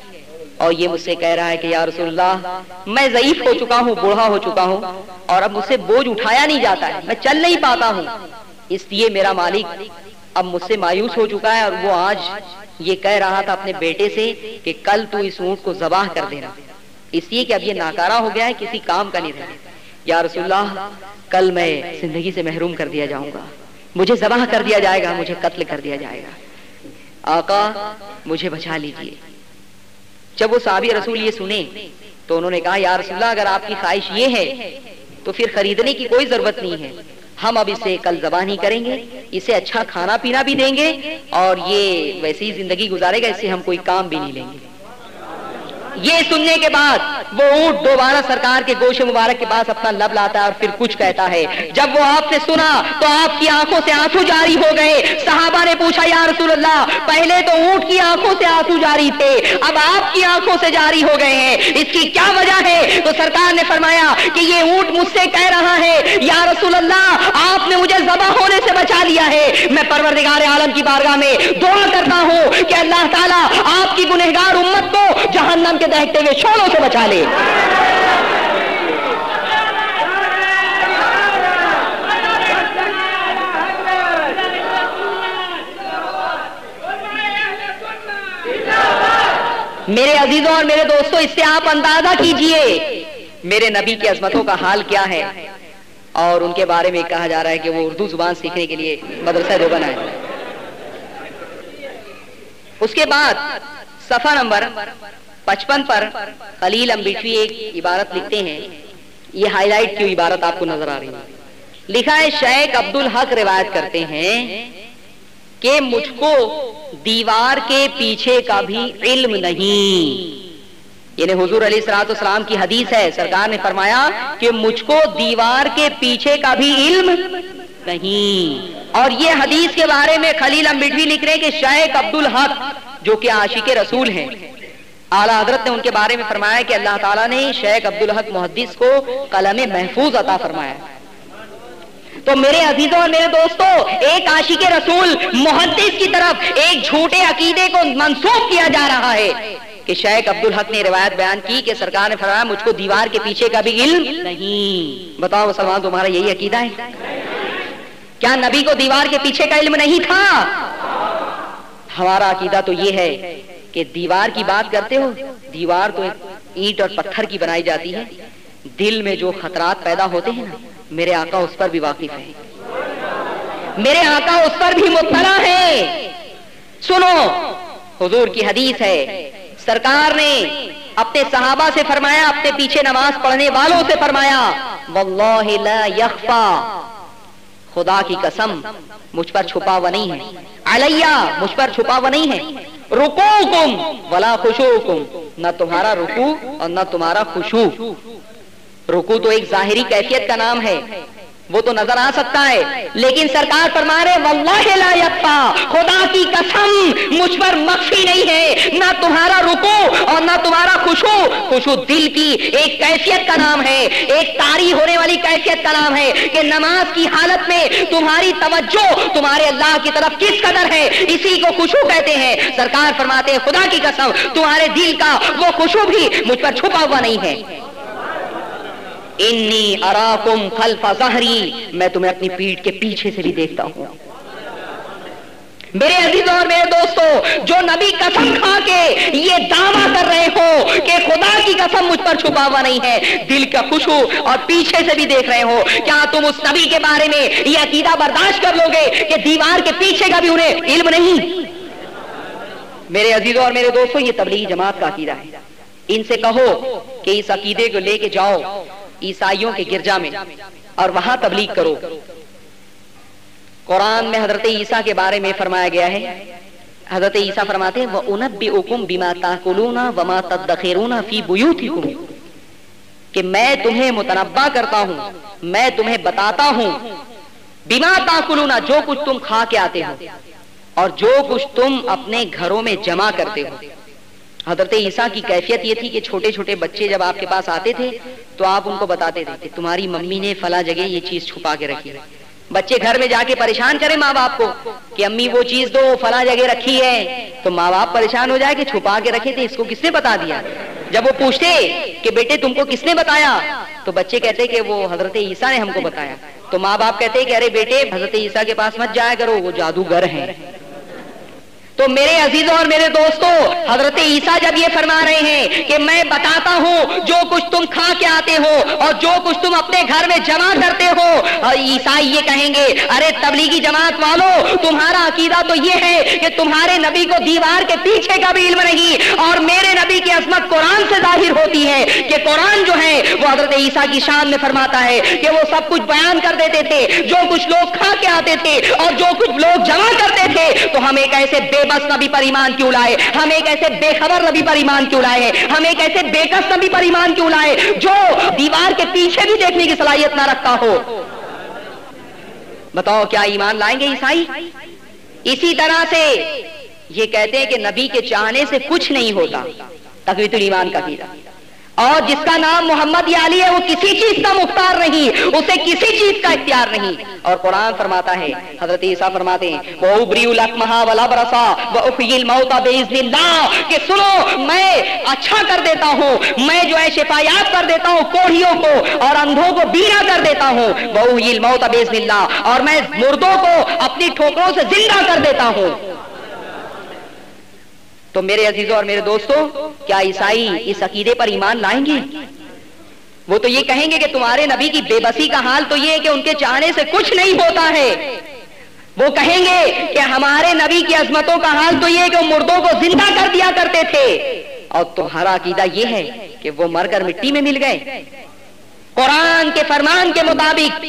اور یہ مجھ سے کہہ رہا ہے کہ یا رسول اللہ میں ضعیف ہو چکا ہوں، بوڑھا ہو چکا ہوں اور اب مجھ سے بوجھ اٹھایا نہیں جاتا ہے، میں چل نہیں پاتا ہوں، اس لیے میرا مالک اب مجھ سے مایوس ہو چکا ہے اور وہ آج یہ کہہ رہا تھا اپنے بیٹے سے کہ کل تو اس اونٹ کو ذبح کر دینا، اس لیے کہ اب یہ ناکارہ ہو گیا ہے، کسی کام کا نہیں رہا. یا رسول اللہ کل میں زندگی سے محروم کر دیا جاؤں گا، مجھے ذبح کر دیا جائے گا، مجھے قتل کر دیا جائے گا، آقا مجھے بچا لیجئے. جب وہ صحابی رسول یہ سنے تو انہوں نے کہا یا رسول اللہ اگر آپ کی خواہش یہ ہے تو پھر خریدنے کی کوئی ضرورت نہیں ہے، ہم اب اسے کل ذبح نہیں کریں گے، اسے اچھا کھانا پینا بھی دیں گے اور یہ ویسی زندگی گزارے گا، اس سے ہم کوئی کام بھی نہیں لیں گے. یہ سننے کے بعد وہ اونٹ دوبارہ سرکار کے گوشے مبارک کے پاس اپنا لب لاتا ہے اور پھر کچھ کہتا ہے. جب وہ آپ سے سنا تو آپ کی آنکھوں سے آنسو جاری ہو گئے. صحابہ نے پوچھا یا رسول اللہ پہلے تو اونٹ کی آنکھوں سے آنسو جاری تھے، اب آپ کی آنکھوں سے جاری ہو گئے ہیں، اس کی کیا وجہ ہے؟ تو سرکار نے فرمایا کہ یہ اونٹ مجھ سے کہہ رہا ہے یا رسول اللہ آپ نے مجھے ذبح ہونے سے بچا لیا ہے، میں پروردگار عالم کی بارگاہ میں دعا کرتا ہوں کہ اللہ تعالیٰ آپ کی گنہگار امت کو جہنم کے دہتے ہوئے شعلوں سے بچا لے. میرے عزیزوں اور میرے دوستوں، اس سے آپ اندازہ کیجئے میرے نبی کی عظمتوں کا حال کیا ہے. اور ان کے بارے میں کہا جا رہا ہے کہ وہ اردو زبان سیکھنے کے لیے مدرسہ دیوبند آئے. اس کے بعد صفحہ نمبر 55 پر خلیل امبیٹوی ایک عبارت لکھتے ہیں. یہ ہائی لائٹ کی عبارت آپ کو نظر آ رہی ہے. لکھا ہے شیخ عبدالحق روایت کرتے ہیں کہ مجھ کو دیوار کے پیچھے کا بھی علم نہیں. یعنی حضور علیہ الصلوۃ والسلام کی حدیث ہے، سرکار نے فرمایا کہ مجھ کو دیوار کے پیچھے کا بھی علم نہیں. اور یہ حدیث کے بارے میں خلیل امبیٹوی لکھ رہے ہیں کہ شیخ عبدالحق جو کہ عاشق رسول ہیں، اعلیٰ حضرت نے ان کے بارے میں فرمایا کہ اللہ تعالیٰ نے شیخ عبدالحق محدث کو قلم محفوظ عطا فرمایا. تو میرے عزیزوں اور میرے دوستوں، ایک عاشق رسول محدث کی طرف ایک جھوٹے عقیدے کو منسوب کیا جا رہا ہے کہ شیخ عبدالحق نے روایت بیان کی کہ سرکار نے فرمایا مجھ کو دیوار کے پیچھے کا بھی علم نہیں. بتاؤ مسلمان، تمہارا یہی عقیدہ ہے؟ کیا نبی کو دیوار کے پیچھے کا علم نہیں تھا؟ ہمارا عقیدہ تو یہ ہے کہ دیوار کی بات کرتے ہو، دیوار تو اینٹ اور پتھر کی بنائی جاتی ہے. دل میں جو خطرات پیدا ہوتے ہیں نا، میرے آقا اس پر بھی واقف ہے، میرے آقا اس پر بھی مطلع ہے. سنو، حضور کی حدیث ہے، سرکار نے اپنے صحابہ سے فرمایا، اپنے پیچھے نماز پڑھنے والوں سے فرمایا، واللہ لا یخفا، خدا کی قسم مجھ پر چھپا ہوا نہیں ہے، علیہ، مجھ پر چھپا ہوا نہیں ہے، رکوعکم ولا خشوعکم، نہ تمہارا رکوع اور نہ تمہارا خشوع. رکوع تو ایک ظاہری کیفیت کا نام ہے، وہ تو نظر آ سکتا ہے، لیکن سرکار فرما رہے واللہ لا یخفا، خدا کی قسم مجھ پر مخفی نہیں ہے نہ تمہارا رکوع اور نہ تمہارا خشوع. خشوع دل کی ایک کیفیت کا نام ہے، ایک طاری ہونے والی کیفیت کا نام ہے کہ نماز کی حالت میں تمہاری توجہ تمہارے اللہ کی طرف کس قدر ہے، اسی کو خشوع کہتے ہیں. سرکار فرماتے ہیں خدا کی قسم تمہارے دل کا وہ خشوع بھی مجھ پر چھپا ہوا نہیں ہے. انی اراکم خلف ظہری، میں تمہیں اپنی پیٹھ کے پیچھے سے بھی دیکھتا ہوں. میرے عزیزوں اور میرے دوستوں، جو نبی قسم کھا کے یہ دعویٰ کر رہے ہو کہ خدا کی قسم مجھ پر چھپا ہوا نہیں ہے، دل کا خشوع اور پیچھے سے بھی دیکھ رہے ہو، کیا تم اس نبی کے بارے میں یہ عقیدہ برداشت کر لو گے کہ دیوار کے پیچھے کا بھی انہیں علم نہیں؟ میرے عزیزوں اور میرے دوستوں، یہ تبلیغی جماعت کا عقیدہ ہے. ان سے کہو کہ اس عقیدے کو لے کے جاؤ عیسائیوں کے گرجا میں اور وہاں تبلیغ کرو. قرآن میں حضرت عیسیٰ کے بارے میں فرمایا گیا ہے، حضرت عیسیٰ فرماتے ہیں وَأُنَبِّئُكُم بِمَا تَأْكُلُونَ وَمَا تَدَّخِرُونَ فِي بُيُوتِكُمْ، کہ میں تمہیں متنبہ کرتا ہوں، میں تمہیں بتاتا ہوں، بِمَا تَأْكُلُونَ، جو کچھ تم کھا کے آتے ہو اور جو کچھ تم اپنے گھروں میں جمع کرتے ہو. حضرت عیسیٰ کی کیفیت یہ تھی کہ چھوٹے چھوٹے بچے جب آپ کے پاس آتے تھے تو آپ ان کو بتاتے تھے کہ تمہاری ممی نے فلاں جگہ یہ چیز چھپا کے رکھی ہے. بچے گھر میں جا کے پریشان کریں ماں باپ کو کہ امی وہ چیز دو فلاں جگہ رکھی ہے، تو ماں باپ پریشان ہو جائے کہ چھپا کے رکھے تھے، اس کو کس نے بتا دیا؟ جب وہ پوچھتے کہ بیٹے تم کو کس نے بتایا، تو بچے کہتے کہ وہ حضرت عیسیٰ نے ہم کو بتایا. تو ماں باپ کہتے کہ ارے بیٹے حضرت عیسیٰ کے پاس مت جایا کرو، وہ جادوگر ہیں. تو میرے عزیزوں اور میرے دوستوں، حضرت عیسیٰ جب یہ فرما رہے ہیں کہ میں بتاتا ہوں جو کچھ تم کھا کے آتے ہو اور جو کچھ تم اپنے گھر میں جمع کرتے ہو، اور عیسائی یہ کہیں گے ارے تبلیغی جماعت والو، تمہارا عقیدہ تو یہ ہے کہ تمہارے نبی کو دیوار کے پیچھے کا بھی علم نہیں، اور میرے نبی کی عظمت قرآن سے ظاہر ہوتی ہے کہ قرآن جو ہے وہ حضرت عیسیٰ کی شان میں فرماتا ہے کہ وہ سب کچھ بیان کر دیتے تھے، جو کچھ لوگ کھا کے آتے تھے اور جو کچھ لوگ جمع کرتے تھے. تو ہم ایک ایسے بس نبی پر ایمان کیوں لائے، ہم ایک ایسے بے خبر نبی پر ایمان کیوں لائے، ہم ایک ایسے بے کس نبی پر ایمان کیوں لائے جو دیوار کے پیچھے بھی دیکھنے کی صلاحیت نہ رکھتا ہو؟ بتاؤ کیا ایمان لائیں گے عیسائی؟ اسی طرح سے یہ کہتے ہیں کہ نبی کے چاہنے سے کچھ نہیں ہوتا، تقویت الایمان کا عقیدہ. اور جس کا نام محمد یا علی ہے وہ کسی چیز کا مختار نہیں، اسے کسی چیز کا اختیار نہیں. اور قرآن فرماتا ہے، حضرت عیسیٰ فرماتے ہیں وَأُبْرِئُ الْأَكْمَحَ وَالْأَبْرَصَ وَأُحْيِي الْمَوْتَى بِإِذْنِ اللَّهِ، کہ سنو میں اچھا کر دیتا ہوں، میں جو ہے شفایاب کر دیتا ہوں کوڑھیوں کو اور اندھوں کو بینا کر دیتا ہوں، وَأُحْيِي الْمَوْتَى بِإِذْنِ اللَّهِ، اور میں مردوں کو اپنی ٹھوکروں سے زندہ کر دیتا ہوں. تو میرے عزیزوں اور میرے دوستوں، کیا عیسائی اس عقیدے پر ایمان لائیں گے؟ وہ تو یہ کہیں گے کہ تمہارے نبی کی بے بسی کا حال تو یہ ہے کہ ان کے چاہنے سے کچھ نہیں ہوتا ہے۔ وہ کہیں گے کہ ہمارے نبی کی عظمتوں کا حال تو یہ ہے کہ وہ مردوں کو زندہ کر دیا کرتے تھے، اور تمہارا عقیدہ یہ ہے کہ وہ مر کر مٹی میں مل گئے۔ قرآن کے فرمان کے مطابق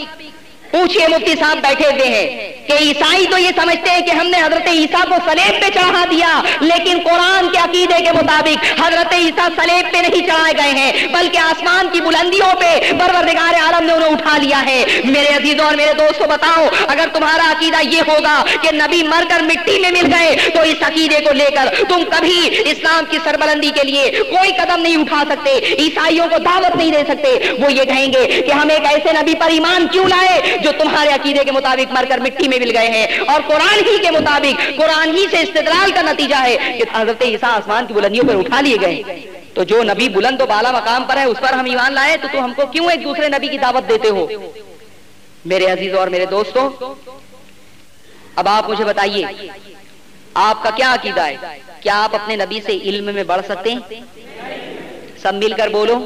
پوچھئے، مفتی صاحب بیٹھے ہوئے ہیں، کہ عیسائی تو یہ سمجھتے ہیں کہ ہم نے حضرت عیسیٰ کو صلیب پہ چڑھا دیا، لیکن قرآن کے عقیدے کے مطابق حضرت عیسیٰ صلیب پہ نہیں چڑھائے گئے ہیں، بلکہ آسمان کی بلندیوں پہ پروردگار عالم نے انہیں اٹھا لیا ہے۔ میرے عزیزوں اور میرے دوستوں، بتاؤ، اگر تمہارا عقیدہ یہ ہوگا کہ نبی مر کر مٹی میں مل گئے، تو اس عقیدے کو لے کر تم کبھی اسلام کی سربلندی کے لیے کوئی قدم نہیں اٹھا سکتے، عیسائیوں کو دعوت نہیں دے سکتے۔ وہ یہ کہیں گے کہ ہم ایک ایسے نبی پر ایمان کیوں لائے جو تمہارے عقیدے کے مطابق مر کر مٹی میں مل گئے ہیں، اور قرآن ہی کے مطابق، قرآن ہی سے استدلال کا نتیجہ ہے کہ حضرت عیسیٰ آسمان کی بلندیوں پر اٹھا لیے گئے۔ تو جو نبی بلند و بالا مقام پر ہے اس پر ہم ایمان لائے، تو ہم کو کیوں ایک دوسرے نبی کی دعوت دیتے ہو؟ میرے عزیزوں اور میرے دوستوں، اب آپ مجھے بتائیے، آپ کا کیا عقیدہ ہے؟ کیا آپ اپنے نبی سے علم میں بڑھ سکتے ہیں؟ سب مل کر بولو۔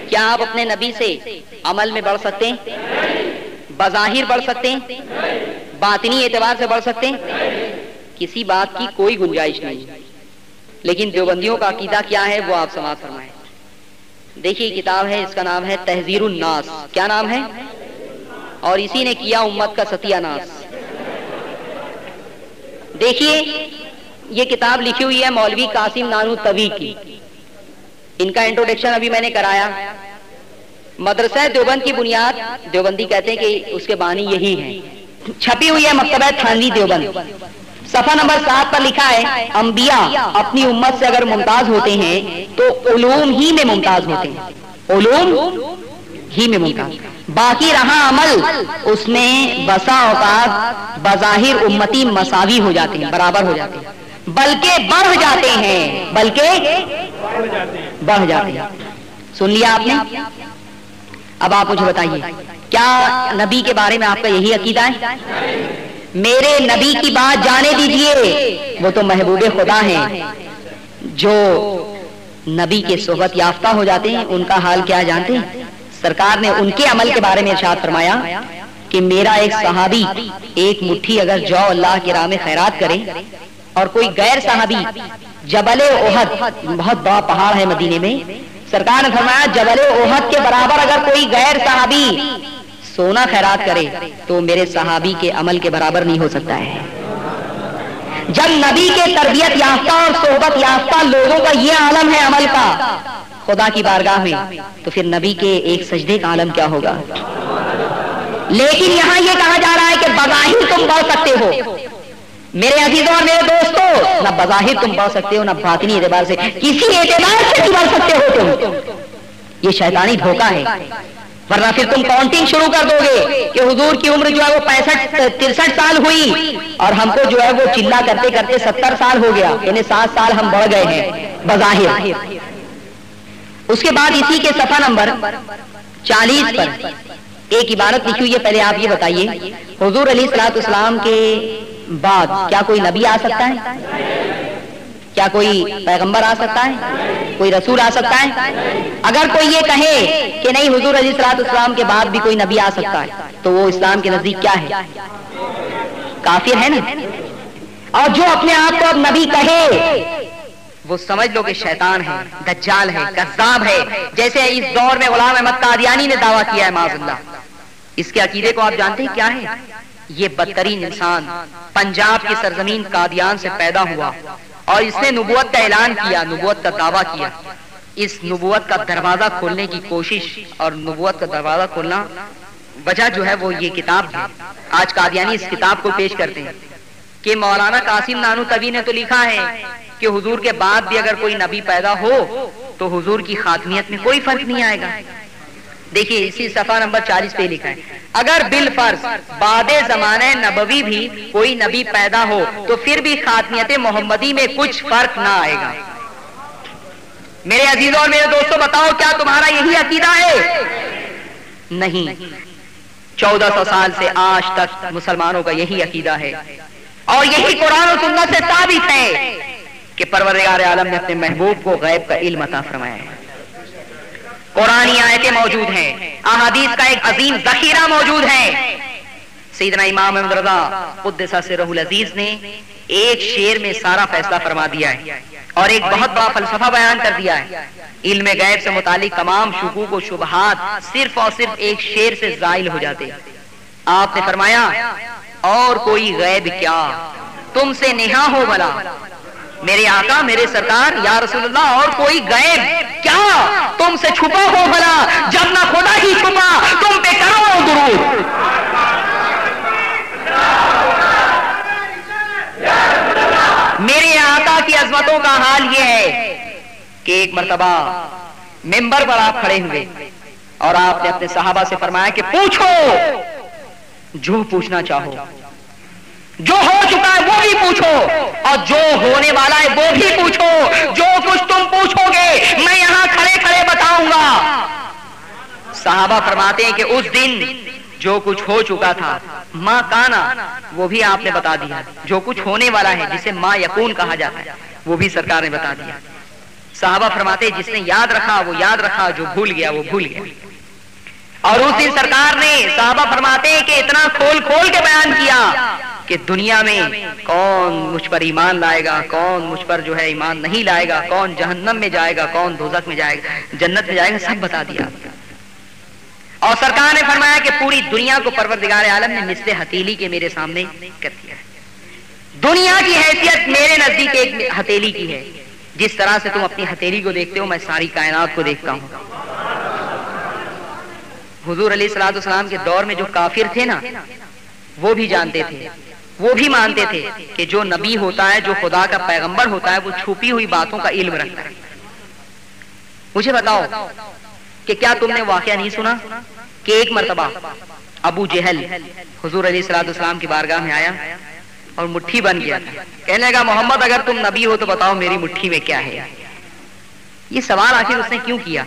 کیا آپ اپنے نبی سے عمل میں بڑھ سکتے ہیں؟ بظاہر بڑھ سکتے ہیں؟ باطنی اعتبار سے بڑھ سکتے ہیں؟ کسی بات کی کوئی گنجائش نہیں۔ لیکن دیوبندیوں کا عقیدہ کیا ہے وہ آپ سماعت فرمائیں۔ دیکھیے کتاب ہے، اس کا نام ہے تحذیر الناس۔ کیا نام ہے؟ اور اسی نے کیا امت کا ستیہ ناس۔ دیکھیے یہ کتاب لکھی ہوئی ہے مولوی قاسم نانوتوی کی، ان کا انٹروڈکشن ابھی میں نے کرایا۔ مدرسہ دیوبند کی بنیاد، دیوبندی کہتے ہیں کہ اس کے بانی یہی ہیں، چھپی ہوئی ہے مکتبہ تھانوی دیوبند، صفحہ نمبر 7 پر لکھا ہے، انبیاء اپنی امت سے اگر ممتاز ہوتے ہیں تو علوم ہی میں ممتاز ہوتے ہیں، علوم ہی میں ممتاز، باقی رہا عمل اس میں بسا اوقات بظاہر امتی مساوی ہو جاتے ہیں، برابر ہو جاتے ہیں، بلکہ بڑھ جاتے ہیں، بلکہ بڑھ جاتے ہیں۔ سن لیا آپ نے؟ اب آپ مجھے بتائیے، کیا نبی کے بارے میں آپ کا یہی عقیدہ ہے؟ میرے نبی کی بات جانے دیجئے، وہ تو محبوب خدا ہیں، جو نبی کے صحبت یافتہ ہو جاتے ہیں ان کا حال کیا جانتے ہیں؟ سرکار نے ان کے عمل کے بارے میں ارشاد فرمایا کہ میرا ایک صحابی ایک مٹھی اگر جو اللہ کی راہ میں خیرات کرے، اور کوئی غیر صحابی جبل احد، بہت بڑا پہاڑ ہے مدینے میں، سرکار نے فرمایا جبل احد کے برابر اگر کوئی غیر صحابی سونا خیرات کرے تو میرے صحابی کے عمل کے برابر نہیں ہو سکتا ہے۔ جب نبی کے تربیت یافتہ اور صحبت یافتہ لوگوں کا یہ عالم ہے عمل کا خدا کی بارگاہ میں، تو پھر نبی کے ایک سجدے کا عالم کیا ہوگا؟ لیکن یہاں یہ کہا جا رہا ہے کہ بظاہر تم بڑھ سکتے ہو۔ میرے عزیزوں اور میرے دوستوں، نہ بظاہر تم بڑھ سکتے ہو، نہ باطنی اعتبار سے، کسی اعتبار سے نہیں بڑھ سکتے ہو تم۔ یہ شیطانی دھوکہ ہے، ورنہ پھر تم کاؤنٹنگ شروع کر دو گے کہ حضور کی عمر جو ہے وہ 63 سال ہوئی اور ہم کو جو ہے وہ چلا کرتے کرتے 70 سال ہو گیا، یعنی 7 سال ہم بڑھ گئے ہیں بظاہر۔ اس کے بعد اسی کے صفحہ نمبر 40 پر ایک عبارت لکھی ہوئی ہے، پہلے آپ یہ بتائیے، حضور علیہ الصلوۃ والسلام کے بعد کیا کوئی نبی آ سکتا ہے؟ کیا کوئی پیغمبر آ سکتا ہے؟ کوئی رسول آ سکتا ہے؟ اگر کوئی یہ کہے کہ نہیں حضور علیہ الصلوۃ والسلام کے بعد بھی کوئی نبی آ سکتا ہے، تو وہ اسلام کے نزدیک کیا ہے؟ کافر ہے نا۔ اور جو اپنے آپ کو اب نبی کہے وہ سمجھ لو کہ شیطان ہے، دجال ہے، کذاب ہے، جیسے اس دور میں غلام احمد قادیانی نے دعویٰ کیا ہے معاذ اللہ۔ اس کے عقیدے کو آپ جانتے ہیں کیا ہے؟ یہ بدترین انسان پنجاب کی سرزمین قادیان سے پیدا ہوا اور اس نے نبوت کا اعلان کیا، نبوت کا دعویٰ کیا۔ اس نبوت کا دروازہ کھولنے کی کوشش اور نبوت کا دروازہ کھولنا وجہ جو ہے وہ یہ کتاب ہے۔ آج قادیانی اس کتاب کو پیش کرتے ہیں کہ مولانا قاسم نانوتوی نے تو لکھا ہے کہ حضور کے بعد بھی اگر کوئی نبی پیدا ہو تو حضور کی خاتمیت میں کوئی فرق نہیں آئے گا۔ دیکھیے اسی صفحہ نمبر 40 پہ لکھا ہے، اگر بالفرض بعد زمانہ نبوی بھی کوئی نبی پیدا ہو تو پھر بھی خاتمیت محمدی میں کچھ فرق نہ آئے گا۔ میرے عزیزوں اور میرے دوستوں، بتاؤ کیا تمہارا یہی عقیدہ ہے؟ نہیں، 1400 سال سے آج تک مسلمانوں کا یہی عقیدہ ہے، اور یہی قرآن و سنت سے ثابت ہے کہ پروردگار عالم نے اپنے محبوب کو غیب کا علم عطا فرمایا ہے. قرآنی آیتیں موجود ہیں، احادیث کا ایک عظیم ذخیرہ موجود ہے. سیدنا امام احمد رضا قدس سرہ العزیز نے ایک شعر میں سارا فیصلہ فرما دیا ہے اور ایک بہت بڑا فلسفہ بیان کر دیا ہے. علم غیب سے متعلق تمام شکوک و شبہات صرف اور صرف ایک شعر سے زائل ہو جاتے. آپ نے فرمایا اور کوئی غیب کیا تم سے نہا ہو بھلا. میرے آقا میرے سرکار یا رسول اللہ اور کوئی غیب کیا تم سے چھپا ہو بھلا، جب نہ خدا ہی چھپا تم پہ کرو درود. میرے آقا کی عظمتوں کا حال یہ ہے کہ ایک مرتبہ منبر پر آپ کھڑے ہوئے اور آپ نے اپنے صحابہ سے فرمایا کہ پوچھو جو پوچھنا چاہو، جو ہو چکا ہے وہ بھی پوچھو اور جو ہونے والا ہے وہ بھی پوچھو. جو کچھ تم پوچھو گے میں یہاں کھڑے کھڑے بتاؤں گا. صحابہ فرماتے ہیں کہ اس دن جو کچھ ہو چکا تھا ما کانا وہ بھی آپ نے بتا دیا، جو کچھ ہونے والا ہے جسے ما یکون کہا جاتا ہے وہ بھی سرکار نے بتا دیا. صحابہ فرماتے ہیں جس نے یاد رکھا وہ یاد رکھا، جو بھول گیا وہ بھول گیا. اور اس دن سرکار نے صحابہ فرماتے ہیں کہ اتنا کھول کھول کے بیان کیا کہ دنیا میں کون مجھ پر ایمان لائے گا، کون مجھ پر جو ہے ایمان نہیں لائے گا، کون جہنم میں جائے گا، کون دوزخ میں جائے گا، جنت میں جائے گا، سب بتا دیا. اور سرکار نے فرمایا کہ پوری دنیا کو پروردگار عالم نے مثل ہتھیلی کے میرے سامنے کر دیا ہے. دنیا کی حیثیت میرے نزدیک ایک ہتھیلی کی ہے. جس طرح سے تم اپنی ہتھیلی کو دیکھتے ہو میں ساری کائنات کو دیکھتا ہوں. حضور علیہ الصلوۃ والسلام کے دور میں جو کافر تھے نا وہ بھی جانتے تھے، وہ بھی مانتے تھے کہ جو نبی ہوتا ہے، جو خدا کا پیغمبر ہوتا ہے، وہ چھپی ہوئی باتوں کا علم رکھتا ہے. مجھے بتاؤ کہ کیا تم نے واقعہ نہیں سنا کہ ایک مرتبہ ابو جہل حضور علیہ الصلوۃ والسلام کی بارگاہ میں آیا اور مٹھی بن گیا تھا. کہنے لگا محمد اگر تم نبی ہو تو بتاؤ میری مٹھی میں کیا ہے. یہ سوال آخر اس نے کیوں کیا؟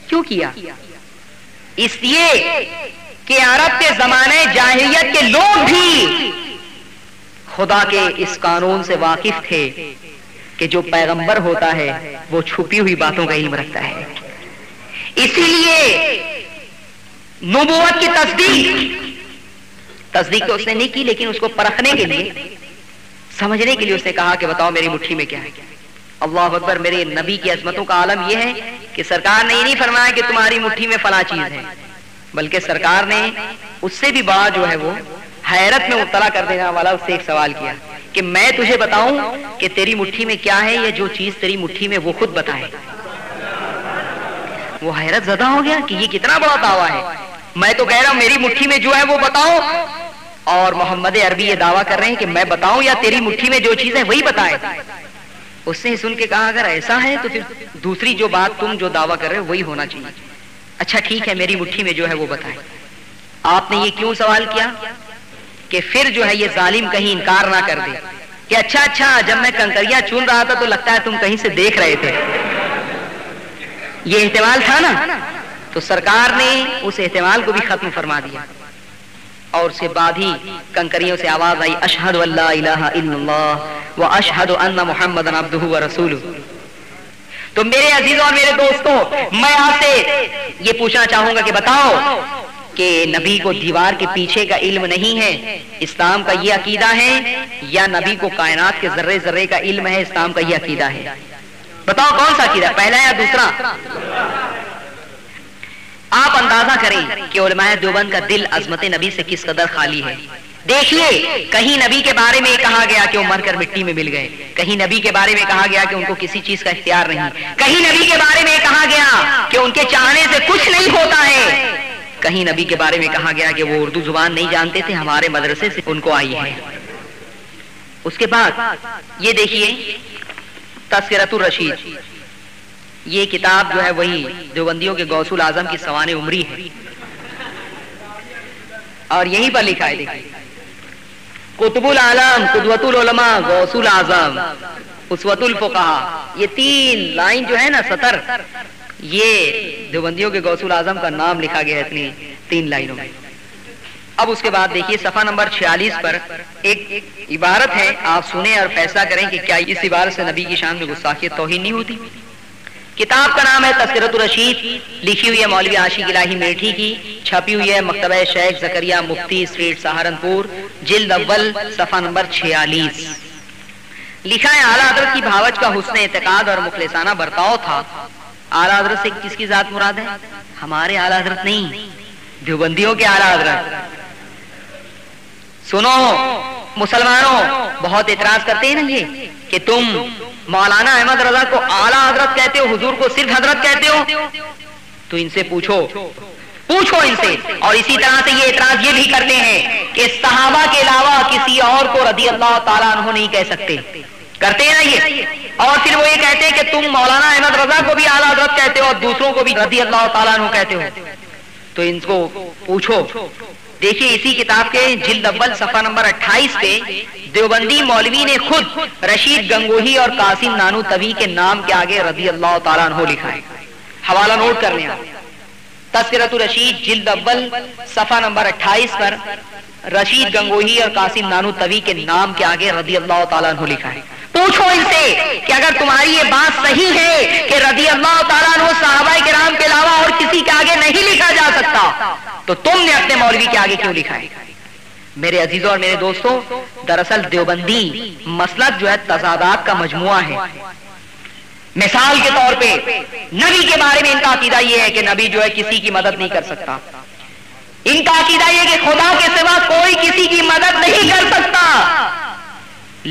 کیوں کیا؟ اس لیے کہ عرب کے زمانے جاہلیت کے لوگ بھی خدا کے اس قانون سے واقف تھے کہ جو پیغمبر ہوتا ہے وہ چھپی ہوئی باتوں کا علم رکھتا ہے. اسی لیے نبوت کی تصدیق تو اس نے نہیں کی، لیکن اس کو پرکھنے کے لیے، سمجھنے کے لیے اس نے کہا کہ بتاؤ میری مٹھی میں کیا ہے. اللہ اکبر. میرے نبی کی عظمتوں کا عالم یہ ہے کہ سرکار نے یہ نہیں فرمایا کہ تمہاری مٹھی میں فلاں چیز ہے، بلکہ سرکار نے اس سے بھی بڑا جو ہے وہ حیرت میں مبتلا کر دینے والا اس سے ایک سوال کیا کہ میں تجھے بتاؤں کہ تیری مٹھی میں کیا ہے، یا جو چیز تیری مٹھی میں وہ خود بتائے. وہ حیرت زدہ ہو گیا کہ یہ کتنا بڑا دعویٰ ہے. میں تو کہہ رہا ہوں میری مٹھی میں جو ہے وہ بتاؤ، اور محمد عربی یہ دعویٰ کر رہے ہیں کہ میں بتاؤں یا تیری مٹھی میں جو چیز ہے وہی بتائے. اس نے سن کے کہا اگر ایسا ہے تو پھر دوسری جو بات تم جو دعویٰ کر رہے ہو وہی ہونا چاہیے. اچھا ٹھیک ہے میری مٹھی میں جو ہے وہ بتائے. آپ نے یہ کیوں سوال کیا کہ پھر جو ہے یہ ظالم کہیں انکار نہ کر دے کہ اچھا جب میں کنکریاں چن رہا تھا تو لگتا ہے تم کہیں سے دیکھ رہے تھے. یہ احتمال تھا نا. تو سرکار نے اس احتمال کو بھی ختم فرما دیا اور اس کے بعد ہی کنکریوں سے آواز آئی اشہد ان لا الہ الا اللہ و اشہد ان محمد عبدہ و رسولہ. تو میرے عزیزوں اور میرے دوستوں میں آپ سے یہ پوچھنا چاہوں گا کہ بتاؤ کہ نبی کو دیوار کے پیچھے کا علم نہیں ہے، اسلام کا یہ عقیدہ ہے، یا نبی کو کائنات کے ذرے ذرے کا علم ہے، اسلام کا یہ عقیدہ ہے؟ بتاؤ کون سا عقیدہ، پہلا یا دوسرا؟ آپ اندازہ کریں کہ علماء دیوبند کا دل عظمت نبی سے کس قدر خالی ہے. دیکھیے کہیں نبی کے بارے میں کہا گیا کہ وہ مر کر مٹی میں مل گئے، کہیں نبی کے بارے میں کہا گیا کہ ان کو کسی چیز کا اختیار نہیں، کہیں نبی کے بارے میں کہا گیا کہ ان کے چاہنے سے کچھ نہیں ہوتا ہے، کہیں نبی کے بارے میں کہا گیا کہ وہ اردو زبان نہیں جانتے تھے، ہمارے مدرسے سے ان کو آئی ہے. اس کے بعد یہ دیکھیے تذکرۃ الرشید، یہ کتاب جو ہے وہی دیوبندیوں کے غوث الاعظم کی سوانح عمری ہے، اور یہیں پر لکھا ہے دیکھیے قطب العالم قدوۃ العلماء غوث الاعظم اسوۃ الفقہاء. یہ 3 لائن جو ہے نا سطر، یہ دیوبندیوں کے غوث الاعظم کا نام لکھا گیا ہے اتنی 3 لائنوں میں. اب اس کے بعد دیکھیے صفحہ نمبر 46 پر ایک عبارت ہے، آپ سنیں اور فیصلہ کریں کہ کیا اس عبارت سے نبی کی شان میں گستاخیت توہین نہیں ہوتی۔ کتاب کا نام ہے تذکرۃ الرشید، لکھی ہوئی ہے مولوی عاشق الہی میٹھی کی، چھپی ہوئی ہے مکتبہ شیخ زکریا مفتی اسٹریٹ سہارنپور، جلد اول صفحہ نمبر 46۔ لکھا ہے اعلیٰ حضرت کی بھاوچ کا حسن اعتقاد اور مخلصانہ برتاؤ تھا۔ اعلیٰ حضرت سے کس کی ذات مراد ہے؟ ہمارے اعلیٰ حضرت نہیں، دیوبندیوں کے اعلیٰ حضرت۔ سنو مسلمانوں، بہت اعتراض کرتے ہیں نا یہ کہ تم مولانا احمد رضا کو اعلیٰ حضرت کہتے ہو، حضور کو صرف حضرت کہتے ہو، تو ان سے پوچھو ان سے۔ اور اسی طرح سے یہ اعتراض یہ بھی کرتے ہیں کہ صحابہ کے علاوہ کسی اور کو رضی اللہ تعالیٰ عنہ نہیں کہہ سکتے، کرتے ہیں نا یہ۔ اور پھر وہ یہ کہتے ہیں کہ تم مولانا احمد رضا کو بھی اعلیٰ حضرت کہتے ہو اور دوسروں کو بھی رضی اللہ تعالیٰ عنہ کہتے ہو، تو ان کو پوچھو۔ دیکھیے اسی کتاب کے جلد اول صفحہ نمبر 28 پہ دیوبندی مولوی نے خود رشید گنگوہی اور قاسم نانوتوی کے نام کے آگے رضی اللہ تعالیٰ عنہ لکھا ہے۔ حوالہ نوٹ کر لیں، تذکرۃ الرشید جلد اول صفحہ نمبر 28 پر رشید گنگوہی اور قاسم نانوتوی کے نام کے آگے رضی اللہ تعالیٰ عنہ لکھا ہے۔ پوچھو ان سے کہ اگر تمہاری یہ بات صحیح ہے کہ رضی اللہ تعالیٰ عنہ صحابہ کرام کے علاوہ اور کسی کے آگے نہیں لکھا جا سکتا، تو تم نے اپنے مولوی کے آگے کیوں لکھا ہے؟ میرے عزیزوں اور میرے دوستوں، دراصل دیوبندی مسلک جو ہے تضادات کا مجموعہ ہے۔ مثال کے طور پہ نبی کے بارے میں ان کا عقیدہ یہ ہے کہ نبی جو ہے کسی کی مدد نہیں کر سکتا، ان کا عقیدہ یہ کہ خدا کے سوا کوئی کسی کی مدد نہیں کر سکتا،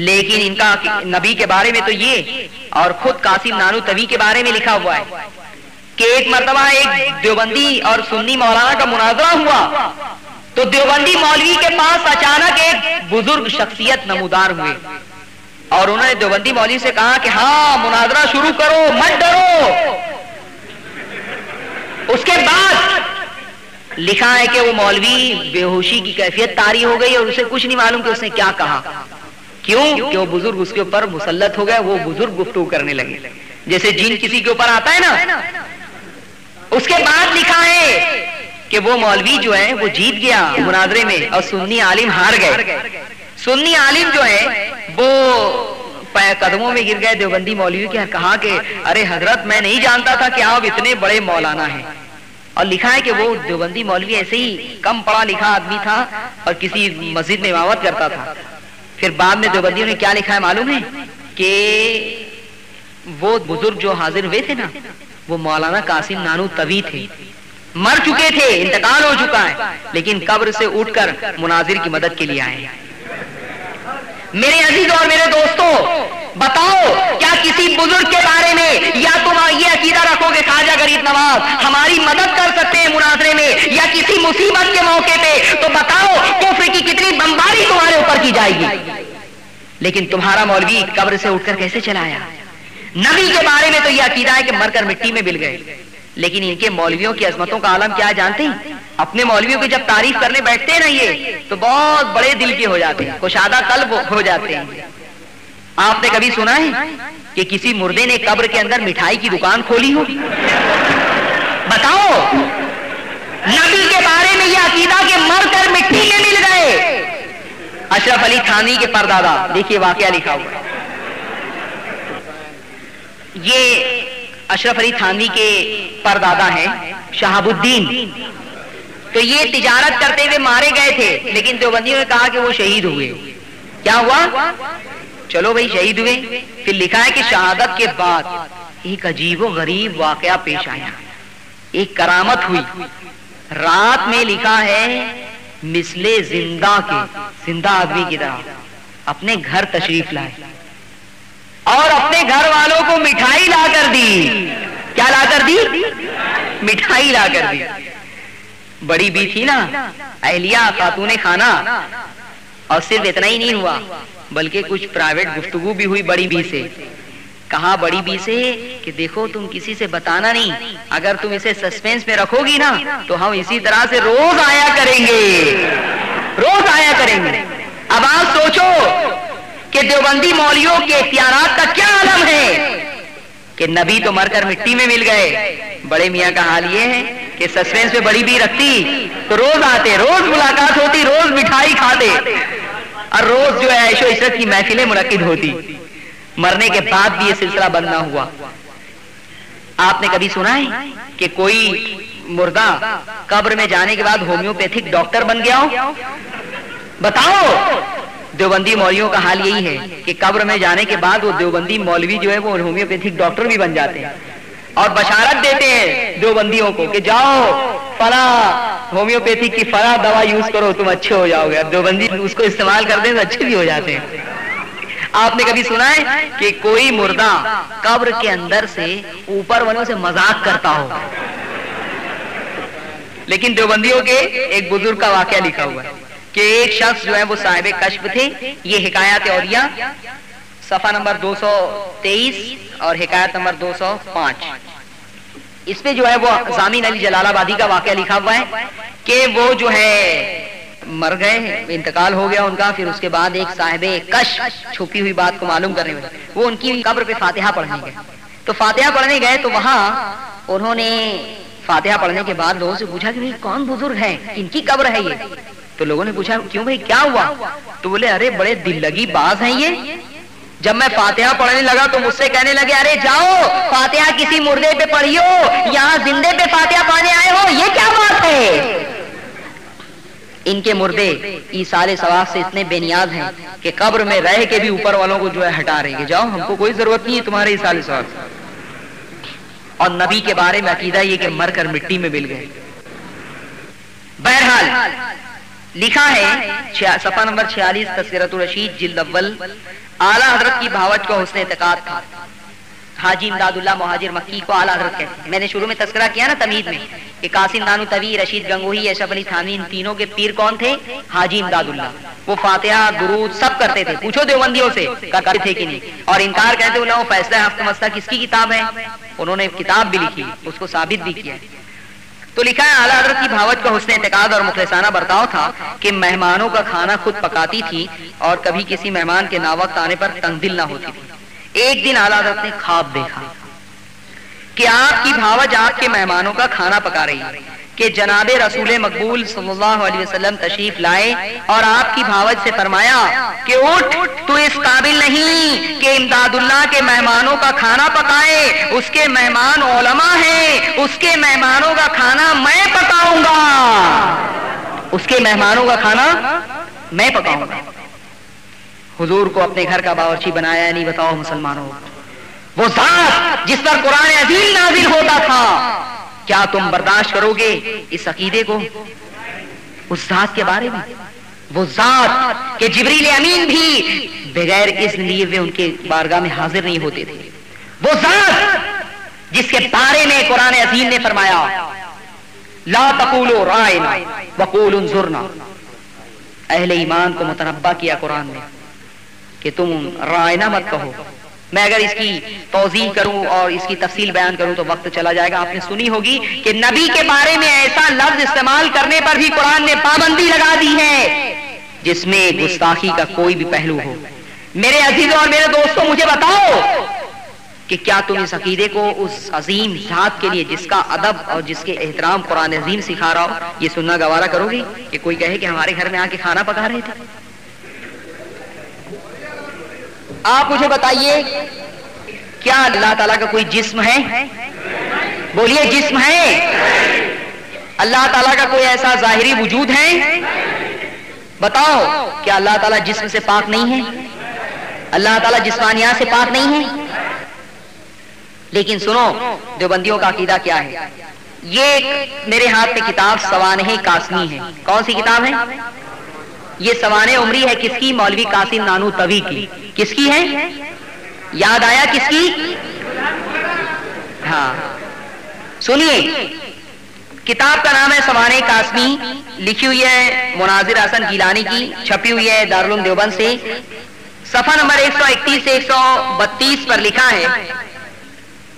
لیکن ان کا نبی کے بارے میں تو یہ اور خود قاسم نانوتوی کے بارے میں لکھا ہوا ہے کہ ایک مرتبہ ایک دیوبندی اور سنی مولانا کا مناظرہ ہوا تو دیوبندی مولوی کے پاس اچانک ایک بزرگ شخصیت نمودار ہوئے اور انہوں نے دیوبندی مولوی سے کہا کہ ہاں مناظرہ شروع کرو، مت ڈرو۔ اس کے بعد لکھا ہے کہ وہ مولوی بے ہوشی کی کیفیت طاری ہو گئی اور اسے کچھ نہیں معلوم کہ اس نے کیا کہا۔ کیوں کہ وہ بزرگ اس کے اوپر مسلط ہو گئے، وہ بزرگ گفتگو کرنے لگے جیسے جن کسی کے اوپر آتا ہے نا۔ اس کے بعد لکھا ہے کہ وہ مولوی جو ہے وہ جیت گیا مناظرے میں اور سنی عالم ہار گئے۔ سنی عالم جو ہے وہ قدموں میں گر گئے دیوبندی مولوی کے، کہا کہ ارے حضرت میں نہیں جانتا تھا کہ آپ اتنے بڑے مولانا ہیں۔ اور لکھا ہے کہ وہ دیوبندی مولوی ایسے ہی کم پڑھا لکھا آدمی تھا اور کسی مسجد میں امامت کرتا تھا۔ پھر بعد میں دیوبندیوں نے کیا لکھا ہے معلوم ہے کہ وہ بزرگ جو حاضر ہوئے تھے نا وہ مولانا قاسم نانوتوی تھے، مر چکے تھے، انتقال ہو چکا ہے، لیکن قبر سے اٹھ کر مناظر کی مدد کے لیے آئے۔ میرے عزیزوں اور میرے دوستوں، بتاؤ کیا کسی بزرگ کے بارے میں یا تم یہ عقیدہ رکھو گے خواجہ غریب نواز ہماری مدد کر سکتے ہیں مناظرے میں یا کسی مصیبت کے موقع پہ، تو بتاؤ کفر کی کتنی بمباری تمہارے اوپر کی جائے گی۔ لیکن تمہارا مولوی قبر سے اٹھ کر کیسے چلا آیا؟ نبی کے بارے میں تو یہ عقیدہ ہے کہ مر کر مٹی میں مل گئے، لیکن ان کے مولویوں کی عظمتوں کا عالم کیا جانتے ہیں؟ اپنے مولویوں کی جب تعریف کرنے بیٹھتے ہیں نا یہ تو بہت بڑے دل کے ہو جاتے ہیں، کشادہ قلب ہو جاتے ہیں۔ آپ نے کبھی سنا ہے کہ کسی مردے نے قبر کے اندر مٹھائی کی دکان کھولی ہو؟ بتاؤ نبی کے بارے میں یہ عقیدہ کہ مر کر مٹی میں مل گئے۔ اشرف علی تھانوی کے پردادا، دیکھیے واقعہ لکھا ہوا ہے، یہ اشرف علی تھانوی کے پردادا ہیں شہاب الدین، تو یہ تجارت کرتے ہوئے مارے گئے تھے، لیکن دیوبندیوں نے کہا کہ وہ شہید ہوئے۔ کیا ہوا؟ چلو بھائی شہید ہوئے۔ پھر لکھا ہے کہ شہادت کے بعد ایک عجیب و غریب واقعہ پیش آیا، ایک کرامت ہوئی۔ رات میں لکھا ہے مثل زندہ کے، زندہ آدمی کی طرح اپنے گھر تشریف لائے اور اپنے گھر والوں کو مٹھائی لا کر دی۔ کیا لا کر دی؟ مٹھائی لا کر دی۔ بڑی بی تھی نا اہلیہ خاتون خانہ، اور صرف اتنا ہی نہیں ہوا بلکہ کچھ پرائیویٹ گفتگو بھی ہوئی بڑی بی سے۔ کہا بڑی بی سے کہ دیکھو تم کسی سے بتانا نہیں، اگر تم اسے سسپینس میں رکھو گی نا تو ہم اسی طرح سے روز آیا کریں گے، روز آیا کریں گے۔ اب آپ سوچو کہ دیوبندی مولویوں کے اختیارات کا کیا عالم ہے کہ نبی تو مر کر مٹی میں مل گئے، بڑے میاں کا حال یہ ہے کہ کہ سسپینس پہ بڑی بھی رکھتی تو روز آتے، روز ملاقات ہوتی، روز مٹھائی کھاتے اور روز جو ہے عیش و عشرت کی محفلیں منعقد ہوتی. مرنے کے بعد بھی یہ سلسلہ بند نہ ہوا. آپ نے کبھی سنا ہے کہ کوئی مردہ قبر میں جانے کے بعد ہومیوپیتھک ڈاکٹر بن گیا ہو؟ بتاؤ. دیوبندی مولویوں کا حال یہی ہے کہ قبر میں جانے کے بعد وہ دیوبندی مولوی جو ہے وہ ہومیوپیتھک ڈاکٹر بھی بن جاتے ہیں اور بشارت دیتے ہیں دیوبندیوں کو کہ جاؤ فلاں ہومیوپیتھک کی فلاں دوا یوز کرو تم اچھے ہو جاؤ گے. دیوبندی اس کو استعمال کرتے ہیں تو اچھے بھی ہو جاتے ہیں. آپ نے کبھی سنا ہے کہ کوئی مردہ قبر کے اندر سے اوپر والوں سے مذاق کرتا ہو؟ لیکن دیوبندیوں کے ایک بزرگ کا واقعہ لکھا ہوا ہے کہ ایک شخص جو ہے وہ صاحب کشف تھے. یہ حکایات اولیاء صفحہ نمبر 223 اور حکایت نمبر 205. اس پہ جو ہے وہ ضامن علی جلال آبادی کا واقعہ لکھا ہوا ہے کہ وہ جو ہے مر گئے، انتقال ہو گیا ان کا. پھر اس کے بعد ایک صاحب کشف چھپی ہوئی بات کو معلوم کرنے والے وہ ان کی قبر پہ فاتحہ پڑھنے گئے. تو فاتحہ پڑھنے گئے تو وہاں انہوں نے فاتحہ پڑھنے کے بعد لوگوں سے پوچھا کہ بھئی کون بزرگ ہے، ان کی قبر ہے یہ؟ تو لوگوں نے پوچھا کیوں بھائی کیا ہوا؟ تو بولے ارے بڑے دل لگی باز ہیں یہ. جب میں فاتحہ پڑھنے لگا تو مجھ سے کہنے لگے ارے جاؤ فاتحہ کسی مردے پہ پڑھیو، یہاں زندے پہ فاتحہ پڑھنے آئے ہو، یہ کیا بات ہے؟ ان کے مردے ایصال ثواب سے اتنے بے نیاز ہیں کہ قبر میں رہ کے بھی اوپر والوں کو جو ہے ہٹا رہے ہیں. جاؤ ہم کو کوئی ضرورت نہیں ہے تمہارے ایصال ثواب. اور نبی کے بارے میں عقیدہ یہ کہ مر کر مٹی میں مل گئے. بہرحال لکھا ہے صفحہ نمبر 46 تذکرۃ الرشید جلد اول، اعلیٰ حضرت کی بھاوت کو حسن اعتقاد تھا. حاجی امداد اللہ مہاجر مکی کو اعلیٰ حضرت کہتے ہیں. میں نے شروع میں تذکرہ کیا نا تمہید میں کہ قاسم نانوتوی، رشید گنگوہی، اشرف علی تھانوی، ان تینوں کے پیر کون تھے؟ حاجی امداد اللہ. وہ فاتحہ درود سب کرتے تھے. پوچھو دیوبندیوں سے کرتے تھے کہ نہیں. اور انکار کہتے ہیں وہ فیصلہ ہفت مسئلہ کس کی کتاب ہے؟ انہوں نے کتاب بھی لکھی، اس کو ثابت بھی کیا. تو لکھا ہے اعلیٰ حضرت کی بھاوت کا حسن اعتقاد اور مخلصانہ برتاؤ تھا کہ مہمانوں کا کھانا خود پکاتی تھی اور کبھی کسی مہمان کے ناوقت آنے پر تنگ دل نہ ہوتی تھی. ایک دن اعلیٰ حضرت نے خواب دیکھا کہ آپ کی بھاوج آپ کے مہمانوں کا کھانا پکا رہی ہے کہ جناب رسول مقبول صلی اللہ علیہ وسلم تشریف لائے اور آپ کی بھاوج سے فرمایا کہ اٹھ، تو اس قابل نہیں کہ امداد اللہ کے مہمانوں کا کھانا پکائے. اس کے مہمان علماء ہیں، اس کے مہمانوں کا کھانا میں پکاؤں گا. اس کے مہمانوں کا کھانا میں پکاؤں گا. حضور کو اپنے گھر کا باورچی بنایا. نہیں بتاؤ مسلمانوں، وہ ذات جس پر قرآن عظیم نازل ہوتا تھا، کیا تم برداشت کرو گے اس عقیدے کو؟ اس ذات کے بارے میں، وہ ذات کہ جبریل امین بھی بغیر اذن لیے ہوئے ان کے بارگاہ میں حاضر نہیں ہوتے تھے. وہ ذات جس کے بارے میں قرآن عظیم نے فرمایا لا تقولوا رائنا وقولوا انظرنا. اہل ایمان کو متنبہ کیا قرآن نے کہ تم رائنا مت کہو. میں اگر اس کی توضیح کروں اور اس کی تفصیل بیان کروں تو وقت چلا جائے گا. آپ نے سنی ہوگی کہ نبی کے بارے میں ایسا لفظ استعمال کرنے پر بھی قرآن نے پابندی لگا دی ہے جس میں گستاخی کا کوئی بھی پہلو ہو. میرے عزیزوں اور میرے دوستوں، مجھے بتاؤ کہ کیا تم اس عقیدے کو اس عظیم ذات کے لیے جس کا ادب اور جس کے احترام قرآن عظیم سکھا رہا ہو، یہ سننا گوارا کرو گے کہ کوئی کہے کہ ہمارے گھر میں آ کے کھانا پکا رہے تھے؟ آپ مجھے بتائیے کیا اللہ تعالیٰ کا کوئی جسم ہے؟ بولیے جسم ہے؟ اللہ تعالیٰ کا کوئی ایسا ظاہری وجود ہے؟ بتاؤ کیا اللہ تعالیٰ جسم سے پاک نہیں ہے؟ اللہ تعالیٰ جسمانیات سے پاک نہیں ہے؟ لیکن سنو دیوبندیوں کا عقیدہ کیا ہے. یہ میرے ہاتھ میں کتاب سوانح قاسمی ہے. کون سی کتاب ہے یہ؟ سوانح عمری ہے. کس کی؟ مولوی قاسم نانوتوی کی. کس کی ہے؟ یاد آیا کس کی؟ ہاں سنیے، کتاب کا نام ہے سوانح قاسمی. لکھی ہوئی ہے مناظر حسن گیلانی کی، چھپی ہوئی ہے دارالعلوم دیوبند سے. صفحہ نمبر 131 سے 132 پر لکھا ہے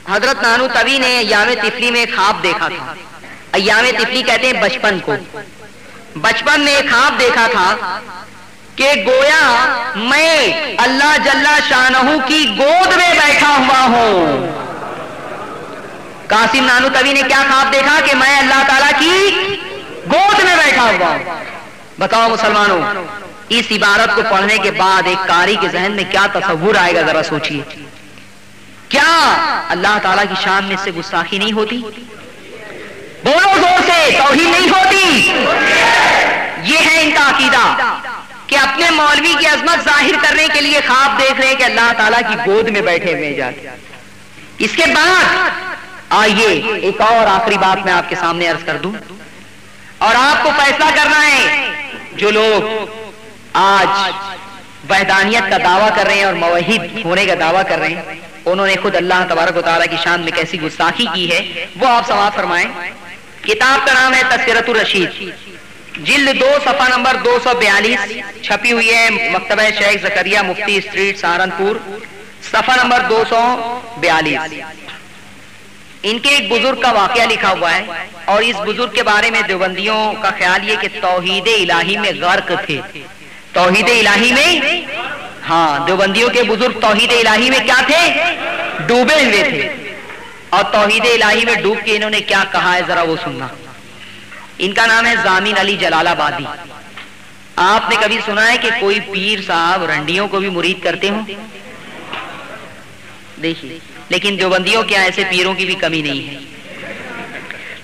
حضرت نانوتوی نے ایام طفلی میں خواب دیکھا تھا. ایام طفلی کہتے ہیں بچپن کو. بچپن میں خواب دیکھا تھا کہ گویا میں اللہ جل شانہ کی گود میں بیٹھا ہوا ہوں. قاسم نانوتوی نے کیا خواب دیکھا کہ میں اللہ تعالیٰ کی گود میں بیٹھا ہوا ہوں. بتاؤ مسلمانوں، اس عبارت کو پڑھنے کے بعد ایک قاری کے ذہن میں کیا تصور آئے گا، ذرا سوچئے. کیا اللہ تعالیٰ کی شان میں سے گستاخی نہیں ہوتی؟ بولو زور سے، توہین نہیں ہوتی؟ یہ ہے ان کا عقیدہ کہ اپنے مولوی کی عظمت ظاہر کرنے کے لیے خواب دیکھ رہے ہیں کہ اللہ تعالیٰ کی گود میں بیٹھے ہوئے جا کے. اس کے بعد آئیے ایک اور آخری بات میں آپ کے سامنے عرض کر دوں، اور آپ کو فیصلہ کرنا ہے. جو لوگ آج وحدانیت کا دعویٰ کر رہے ہیں اور موحد ہونے کا دعویٰ کر رہے ہیں، انہوں نے خود اللہ تبارک و تعالیٰ کی شان میں کیسی گستاخی کی ہے وہ آپ سماعت فرمائیں. کتاب کا نام ہے تذکرۃ الرشید، جلد 2 صفحہ نمبر 242، چھپی ہوئی ہے مکتبہ شیخ زکریا مفتی اسٹریٹ سہارنپور، صفحہ نمبر 242. ان کے ایک بزرگ کا واقعہ لکھا ہوا ہے، اور اس بزرگ کے بارے میں دیوبندیوں کا خیال یہ کہ توحید الہی میں غرق تھے. توحید الہی میں، ہاں، دیوبندیوں کے بزرگ توحید الہی میں کیا تھے؟ ڈوبے ہوئے تھے. اور توحید الہی میں ڈوب کے انہوں نے کیا کہا ہے ذرا وہ سننا. ان کا نام ہے ضامن علی جلال آبادی. آپ نے کبھی سنا ہے کہ کوئی پیر صاحب رنڈیوں کو بھی مرید کرتے ہوں؟ دیکھیے، لیکن دیوبندیوں کے ایسے پیروں کی بھی کمی نہیں ہے.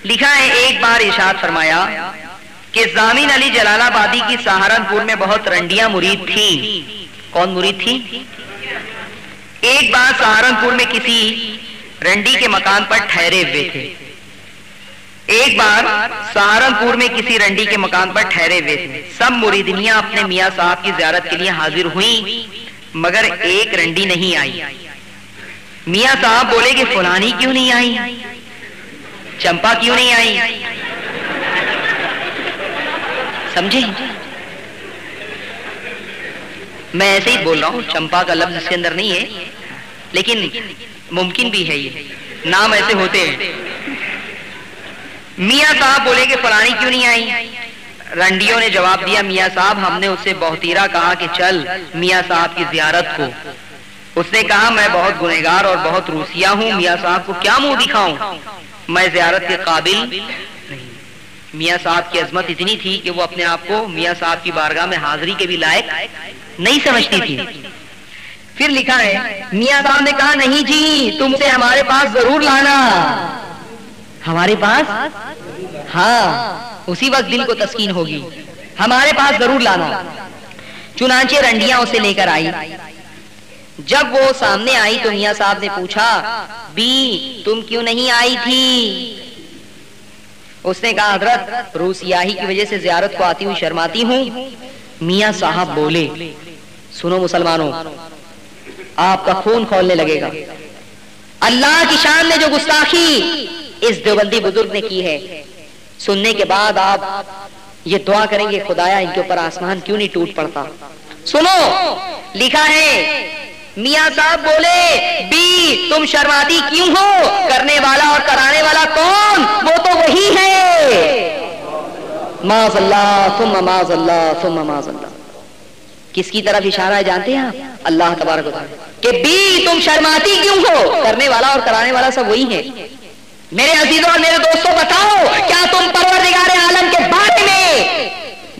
لکھا ہے ایک بار ارشاد فرمایا کہ ضامن علی جلال آبادی کی سہارنپور میں بہت رنڈیاں مرید تھیں. کون مرید تھی؟ ایک بار سہارنپور میں کسی رنڈی کے مکان پر ٹھہرے ہوئے تھے. ایک بار سہارنپور میں کسی رنڈی کے مکان پر ٹھہرے ہوئے تھے. سب مریدنیاں اپنے میاں صاحب کی زیارت کے لیے حاضر ہوئیں، مگر ایک رنڈی نہیں آئی. میاں صاحب بولے کہ فلانی کیوں نہیں آئی، چمپا کیوں نہیں آئی. سمجھے؟ میں ایسے ہی بول رہا ہوں، چمپا کا لفظ اس کے اندر نہیں ہے، لیکن ممکن بھی ہے، یہ نام ایسے ہوتے ہیں. میاں صاحب بولے کہ فلانی کیوں نہیں آئی. رنڈیوں نے جواب دیا، میاں صاحب ہم نے اس سے بہتیرا کہا کہ چل میاں صاحب کی زیارت کو. اس نے کہا میں بہت گنہگار اور بہت روسیا ہوں، میاں صاحب کو کیا منہ دکھاؤں، میں زیارت کے قابل نہیں. میاں صاحب کی عظمت اتنی تھی کہ وہ اپنے آپ کو میاں صاحب کی بارگاہ میں حاضری کے بھی لائق نہیں سمجھتی تھی. پھر لکھا ہے میاں صاحب نے کہا نہیں جی، تم سے ہمارے پاس ضرور لانا. ہمارے پاس؟ ہاں، اسی وقت دل کو تسکین ہوگی. ہمارے پاس ضرور لانا. چنانچہ رنڈیاں اسے لے کر آئی. جب وہ سامنے آئی تو میاں صاحب نے پوچھا، بی تم کیوں نہیں آئی تھی؟ اس نے کہا حضرت روسیاہی کی وجہ سے زیارت کو آتی ہوئی شرماتی ہوں. میاں صاحب بولے، سنو مسلمانوں، آپ کا خون کھولنے لگے گا. اللہ کی شان میں جو گستاخی اس دیوبندی بزرگ نے کی ہے، سننے کے بعد آپ یہ دعا کریں گے خدایا ان کے اوپر آسمان کیوں نہیں ٹوٹ پڑتا. سنو، لکھا ہے میاں صاحب بولے، بی تم شرماتی کیوں ہو؟ کرنے والا اور کرانے والا کون؟ وہ تو وہی ہے. معاذ اللہ ثم معاذ اللہ ثم معاذ اللہ. کس کی طرف اشارہ ہے جانتے ہیں آپ؟ اللہ تبارک و تعالی کہ بی تم شرماتی کیوں ہو؟ کرنے والا اور کرانے والا سب وہی ہے. میرے عزیزوں اور میرے دوستوں، بتاؤ کیا تم پروردگار عالم کے بارے میں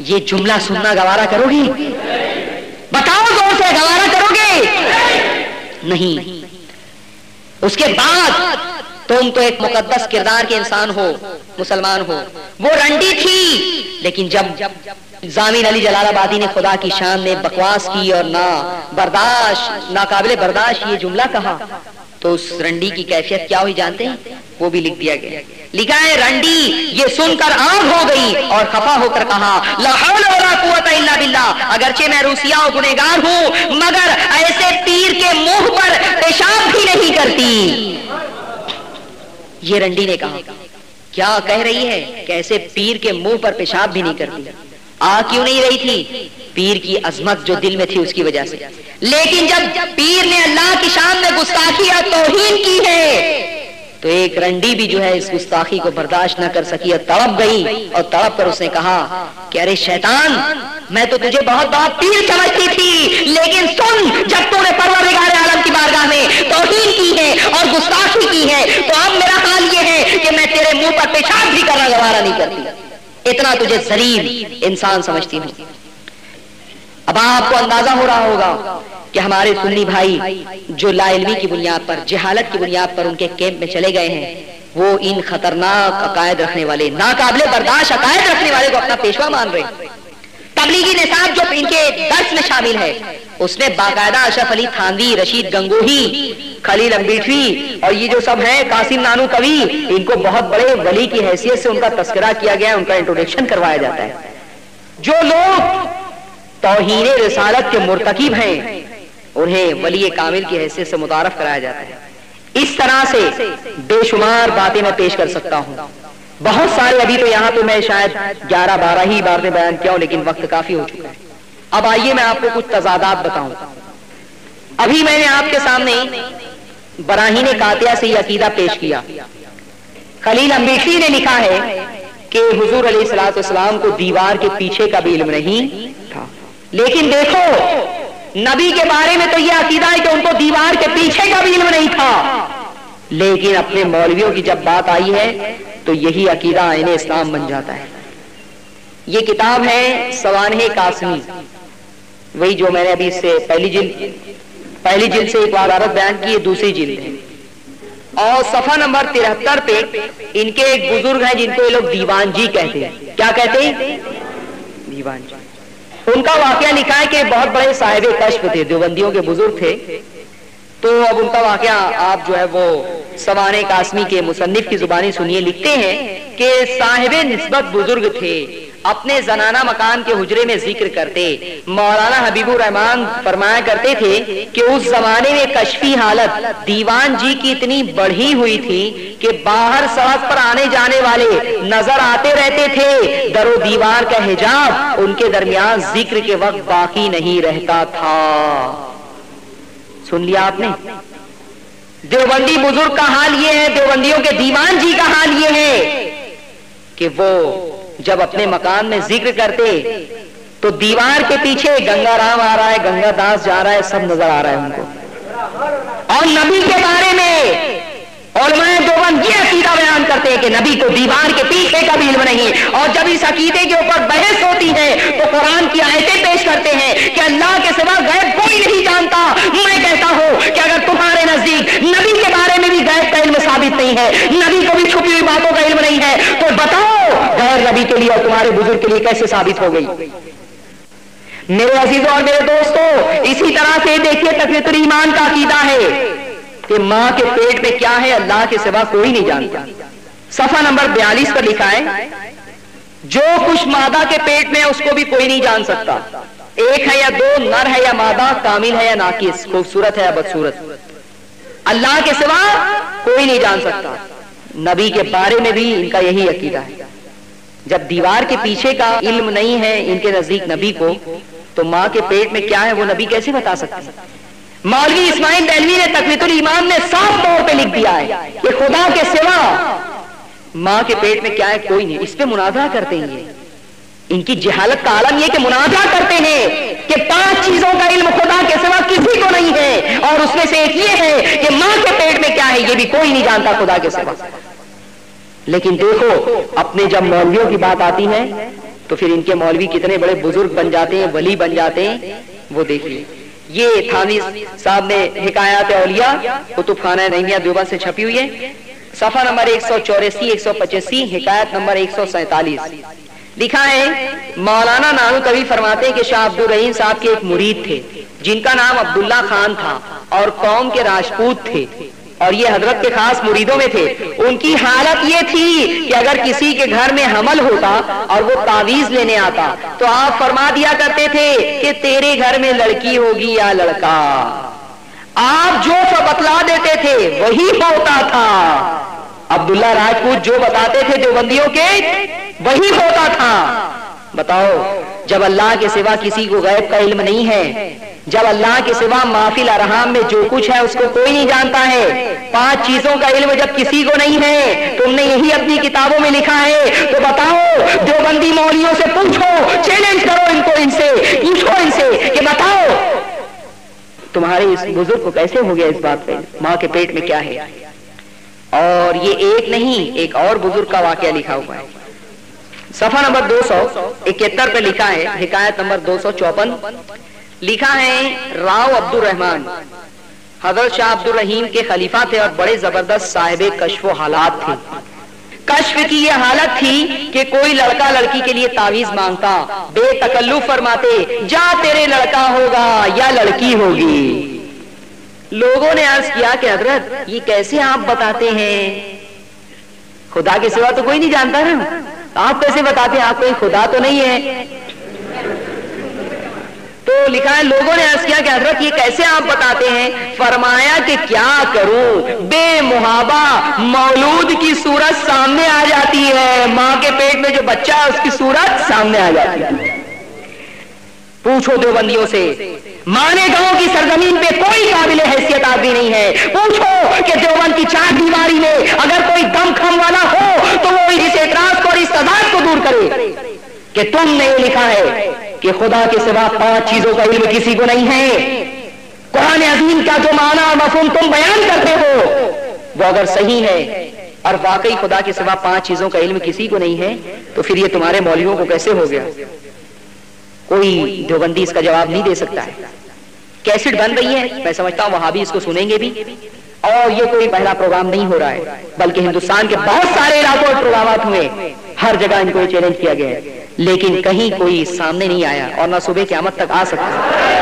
یہ جملہ سننا گوارا کرو گی؟ بتاؤ زور سے، گوارا کرو گے؟ نہیں. اس کے بعد تم تو ایک مقدس کردار کے انسان ہو، مسلمان ہو. وہ رنڈی تھی، لیکن جب ضامن علی جلال آبادی نے خدا کی شان میں بکواس کی اور ناقابل برداشت یہ جملہ کہا، تو اس رنڈی کی کیفیت کیا ہوئی جانتے ہیں؟ وہ بھی لکھ دیا گیا. لکھا ہے رنڈی یہ سن کر آگ ہو گئی اور خفا ہو کر کہا، لا حول ولا قوت الا باللہ، اگرچہ میں روسیا اور گنہگار ہوں مگر ایسے پیر کے منہ پر پیشاب بھی نہیں کرتی. یہ رنڈی نے کہا. کیا کہہ رہی ہے کہ ایسے پیر کے منہ پر پیشاب بھی نہیں کرتی. آ کیوں نہیں رہی تھی؟ پیر کی عظمت جو دل میں تھی اس کی وجہ سے. لیکن جب پیر نے اللہ کی شان میں گستاخی اور توہین کی ہے تو ایک رنڈی بھی جو ہے اس گستاخی کو برداشت نہ کر سکی اور تڑپ گئی، اور تڑپ کر اس نے کہا کہ ارے شیطان، میں تو تجھے بہت بڑا پیر سمجھتی تھی، لیکن سن، جب تو نے پروردگار عالم کی بارگاہ میں توہین کی ہے اور گستاخی کی ہے، تو اب میرا حال یہ ہے کہ میں تیرے منہ پر پیشاب بھی کرنا گوارا نہیں کرتی، اتنا تجھے ذلیل انسان سمجھتی ہوں۔ اب آپ کو اندازہ ہو رہا ہوگا کہ ہمارے سنی بھائی جو لا علمی کی بنیاد پر، جہالت کی بنیاد پر ان کے کیمپ میں چلے گئے ہیں، وہ ان خطرناک عقائد رکھنے والے، ناقابل برداشت عقائد رکھنے والے کو اپنا پیشوا مان رہے ہیں۔ تبلیغی نصاب جو ان کے درس میں شامل ہے، اس میں باقاعدہ اشرف علی تھانوی، رشید گنگوہی، خلیل امبیٹوی اور یہ جو سب ہیں، قاسم نانوتوی، ان کو بہت بڑے ولی کی حیثیت سے ان کا تذکرہ کیا گیا ہے، ان کا انٹروڈکشن کروایا جاتا ہے۔ جو لوگ توہین رسالت کے مرتکب ہیں انہیں ولی کامل کی حیثیت سے متعارف کرایا جاتا ہے۔ اس طرح سے بے شمار باتیں میں پیش کر سکتا ہوں، بہت سارے، ابھی تو یہاں تو میں شاید 11-12 ہی باتیں بیان کیا ہوں، لیکن وقت کافی ہو چکا ہے۔ اب آئیے میں آپ کو کچھ تضادات بتاؤں۔ ابھی میں نے آپ کے سامنے براہین قاطعہ سے یہ عقیدہ پیش کیا۔ خلیل امبیٹوی نے لکھا ہے کہ حضور علیہ الصلوۃ والسلام کو دیوار کے پیچھے کا بھی علم نہیں تھا، لیکن دیکھو نبی کے بارے میں تو یہ عقیدہ ہے کہ ان کو دیوار کے پیچھے کا بھی علم نہیں تھا، لیکن اپنے مولویوں کی جب بات آئی ہے تو یہی عقیدہ عین اسلام بن جاتا ہے۔ یہ کتاب ہے سوانح قاسمی، وہی جو میں نے ابھی اس سے پہلی جلد سے ایک وضاحت بیان کی ہے، دوسری جلد ہے، اور صفحہ نمبر 73 پہ ان کے ایک بزرگ ہیں جن کو یہ لوگ دیوان جی کہتے ہیں۔ کیا کہتے ہیں؟ دیوان جی۔ ان کا واقعہ لکھا ہے کہ بہت بڑے صاحب کشف تھے، دیوبندیوں کے بزرگ تھے، تو اب ان کا واقعہ آپ جو ہے وہ سوانح قاسمی کے مصنف کی زبانی سنیے۔ لکھتے ہیں کہ صاحب نسبت بزرگ تھے، اپنے زنانہ مکان کے حجرے میں ذکر کرتے، مولانا حبیب الرحمان فرمایا کرتے تھے کہ اس زمانے میں کشفی حالت دیوان جی کی اتنی بڑھی ہوئی تھی کہ باہر سڑک پر آنے جانے والے نظر آتے رہتے تھے، در و دیوار کا حجاب ان کے درمیان ذکر کے وقت باقی نہیں رہتا تھا۔ سن لیا آپ نے؟ دیوبندی بزرگ کا حال یہ ہے، دیوبندیوں کے دیوان جی کا حال یہ ہے کہ وہ جب اپنے مکان میں ذکر کرتے تو دیوار کے پیچھے گنگا رام آ رہا ہے، گنگا داس جا رہا ہے، سب نظر آ رہا ہے ان کو۔ اور نبی کے بارے میں علماء دیوبند یہ عقیدہ بیان کرتے ہیں کہ نبی کو دیوار کے پیچھے کا بھی علم نہیں، اور جب اس عقیدے کے اوپر بحث ہوتی ہے تو قرآن کی آیتیں پیش کرتے ہیں کہ اللہ کے سوا غیب کوئی نہیں جانتا۔ میں کہتا ہوں کہ اگر تمہارے نزدیک نبی کے بارے میں بھی غیب کا علم ثابت نہیں ہے، نبی کو بھی چھپی ہوئی باتوں کا علم نہیں ہے، تو بتاؤ غیر نبی کے لیے اور تمہارے بزرگ کے لیے کیسے ثابت ہو گئی؟ میرے عزیزوں اور میرے دوستوں، اسی طرح سے دیکھیے تقویۃ الایمان کا عقیدہ ہے کہ ماں کے پیٹ میں کیا ہے اللہ کے سوا کوئی نہیں جانتا۔ صفحہ نمبر 42 پر لکھا ہے جو کچھ مادہ کے پیٹ میں ہے اس کو بھی کوئی نہیں جان سکتا، ایک ہے یا دو، نر ہے یا مادہ، کامل ہے یا ناقص، خوبصورت ہے یا بدصورت، اللہ کے سوا کوئی نہیں جان سکتا۔ نبی کے بارے میں بھی ان کا یہی عقیدہ ہے۔ جب دیوار کے پیچھے کا علم نہیں ہے ان کے نزدیک نبی کو، تو ماں کے پیٹ میں کیا ہے وہ نبی کیسے بتا سکتے ہیں؟ مولوی اسماعیل دہلوی نے تقویۃ الایمان میں صاف طور پہ لکھ دیا ہے کہ خدا کے سوا ماں کے پیٹ میں کیا ہے کوئی نہیں۔ اس پہ مناظرہ کرتے ہیں، یہ ان کی جہالت کا عالم یہ کہ مناظرہ کرتے ہیں کہ 5 چیزوں کا علم خدا کے سوا کسی کو نہیں ہے، اور اس میں سے ایک یہ ہے کہ ماں کے پیٹ میں کیا ہے یہ بھی کوئی نہیں جانتا خدا کے سوا۔ لیکن دیکھو اپنے جب مولویوں کی بات آتی ہے تو پھر ان کے مولوی کتنے بڑے بزرگ بن جاتے ہیں، ولی بن جاتے ہیں، وہ دیکھیے۔ یہ تھانوی صاحب نے حکایات اولیاء کتب خانہ نعیمیہ دیوبند سے چھپی ہوئی ہے، صفحہ نمبر 184 185، حکایت نمبر 147 لکھا ہے مولانا نانوتوی فرماتے ہیں کہ شاہ عبد الرحیم صاحب کے ایک مرید تھے جن کا نام عبداللہ خان تھا اور قوم کے راجپوت تھے، اور یہ حضرت کے خاص مریدوں میں تھے۔ ان کی حالت یہ تھی کہ اگر کسی کے گھر میں حمل ہوتا اور وہ تعویذ لینے آتا تو آپ فرما دیا کرتے تھے کہ تیرے گھر میں لڑکی ہوگی یا لڑکا، آپ جو بتلا دیتے تھے وہی ہوتا تھا۔ عبداللہ راجپوت جو بتاتے تھے دیوبندیوں کے وہی ہوتا تھا۔ بتاؤ جب اللہ کے سوا کسی کو غیب کا علم نہیں ہے، جب اللہ کے سوا مافی الارحام میں جو کچھ ہے اس کو کوئی نہیں جانتا ہے، 5 چیزوں کا علم جب کسی کو نہیں ہے، تم نے یہی اپنی کتابوں میں لکھا ہے، تو بتاؤ دیوبندی مولویوں سے پوچھو، چیلنج کرو ان کو، ان سے پوچھو ان سے کہ بتاؤ تمہارے اس بزرگ کو کیسے ہو گیا اس بات پہ، ماں کے پیٹ میں کیا ہے؟ اور یہ ایک نہیں، ایک اور بزرگ کا واقعہ لکھا ہوا ہے، صفحہ نمبر 271 پہ لکھا ہے، حکایت نمبر 254 لکھا ہے، راؤ عبد الرحمن حضرت شاہ عبد الرحیم کے خلیفہ تھے اور بڑے زبردست صاحب کشف و حالات تھے۔ کشف کی یہ حالت تھی کہ کوئی لڑکا لڑکی کے لیے تعویذ مانگتا، بے تکلف فرماتے جا تیرے لڑکا ہوگا یا لڑکی ہوگی۔ لوگوں نے عرض کیا کہ حضرت یہ کیسے آپ بتاتے ہیں، خدا کے سوا تو کوئی نہیں جانتا نا، آپ کیسے بتاتے ہیں، آپ کوئی خدا تو نہیں ہے؟ تو لکھا ہے لوگوں نے عرض کیا کہ حضرت یہ کیسے آپ بتاتے ہیں؟ فرمایا کہ کیا کروں، بے محابہ مولود کی صورت سامنے آ جاتی ہے، ماں کے پیٹ میں جو بچہ ہے اس کی صورت سامنے آ جاتی ہے۔ پوچھو دیوبندیوں سے، مانے گاؤں کی سرزمین پہ کوئی قابل حیثیت آدمی نہیں ہے، پوچھو کہ دیوبند کی چار دیواری میں اگر کوئی دم خم والا ہو تو وہ اس اعتراض کو اور اس تضاد کو دور کرے کہ تم نے یہ لکھا ہے کہ خدا کے سوا 5 چیزوں کا علم کسی کو نہیں ہے۔ قرآن عظیم کا جو معنی اور مفہوم تم بیان کرتے ہو وہ اگر صحیح ہے اور واقعی خدا کے سوا 5 چیزوں کا علم کسی کو نہیں ہے تو پھر یہ تمہارے مولویوں کو کیسے ہو گیا؟ کوئی دیوبندی اس کا جواب نہیں دے سکتا ہے۔ کیسٹ بن رہی ہے، میں سمجھتا ہوں وہابی اس کو سنیں گے بھی، اور یہ کوئی پہلا پروگرام نہیں ہو رہا ہے بلکہ ہندوستان کے بہت سارے علاقوں میں پروگرامات ہوئے، ہر جگہ ان کو چیلنج کیا گیا ہے، لیکن کہیں کوئی سامنے نہیں آیا اور نہ صبح قیامت تک آ سکتا ہے۔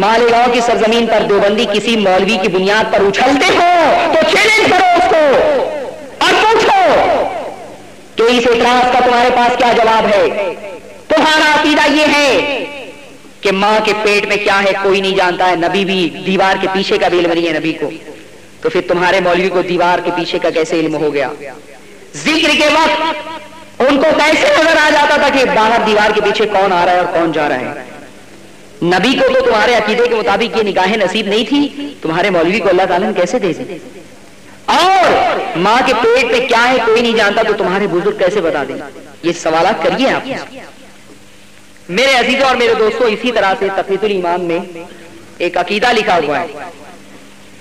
مالیگاؤں کی سرزمین پر دیوبندی کسی مولوی کی بنیاد پر اچھلتے ہو تو چیلنج کرو اس کو اور پوچھو کہ اس اعتراض کا تمہارے پاس کیا جواب ہے۔ تمہارا عقیدہ یہ ہے کہ ماں کے پیٹ میں کیا ہے کوئی نہیں جانتا ہے، نبی بھی دیوار کے پیچھے کا بھی علم نہیں ہے نبی کو، تو پھر تمہارے مولوی کو دیوار کے پیچھے کا کیسے علم ہو گیا؟ ذکر کے وقت ان کو کیسے نظر آ جاتا تھا کہ باہر دیوار کے پیچھے کون آ رہا ہے اور کون جا رہا ہے؟ نبی کو تو تمہارے عقیدے کے مطابق یہ نگاہیں نصیب نہیں تھی، تمہارے مولوی کو اللہ تعالیٰ نے کیسے دے دی؟ اور ماں کے پیٹ میں کیا ہے کوئی نہیں جانتا تو تمہارے بزرگ کیسے بتا دیں؟ یہ سوالات کریے آپ میرے عزیزوں اور میرے دوستوں۔ اسی طرح سے تقویۃ الایمان میں ایک عقیدہ لکھا ہوا ہے،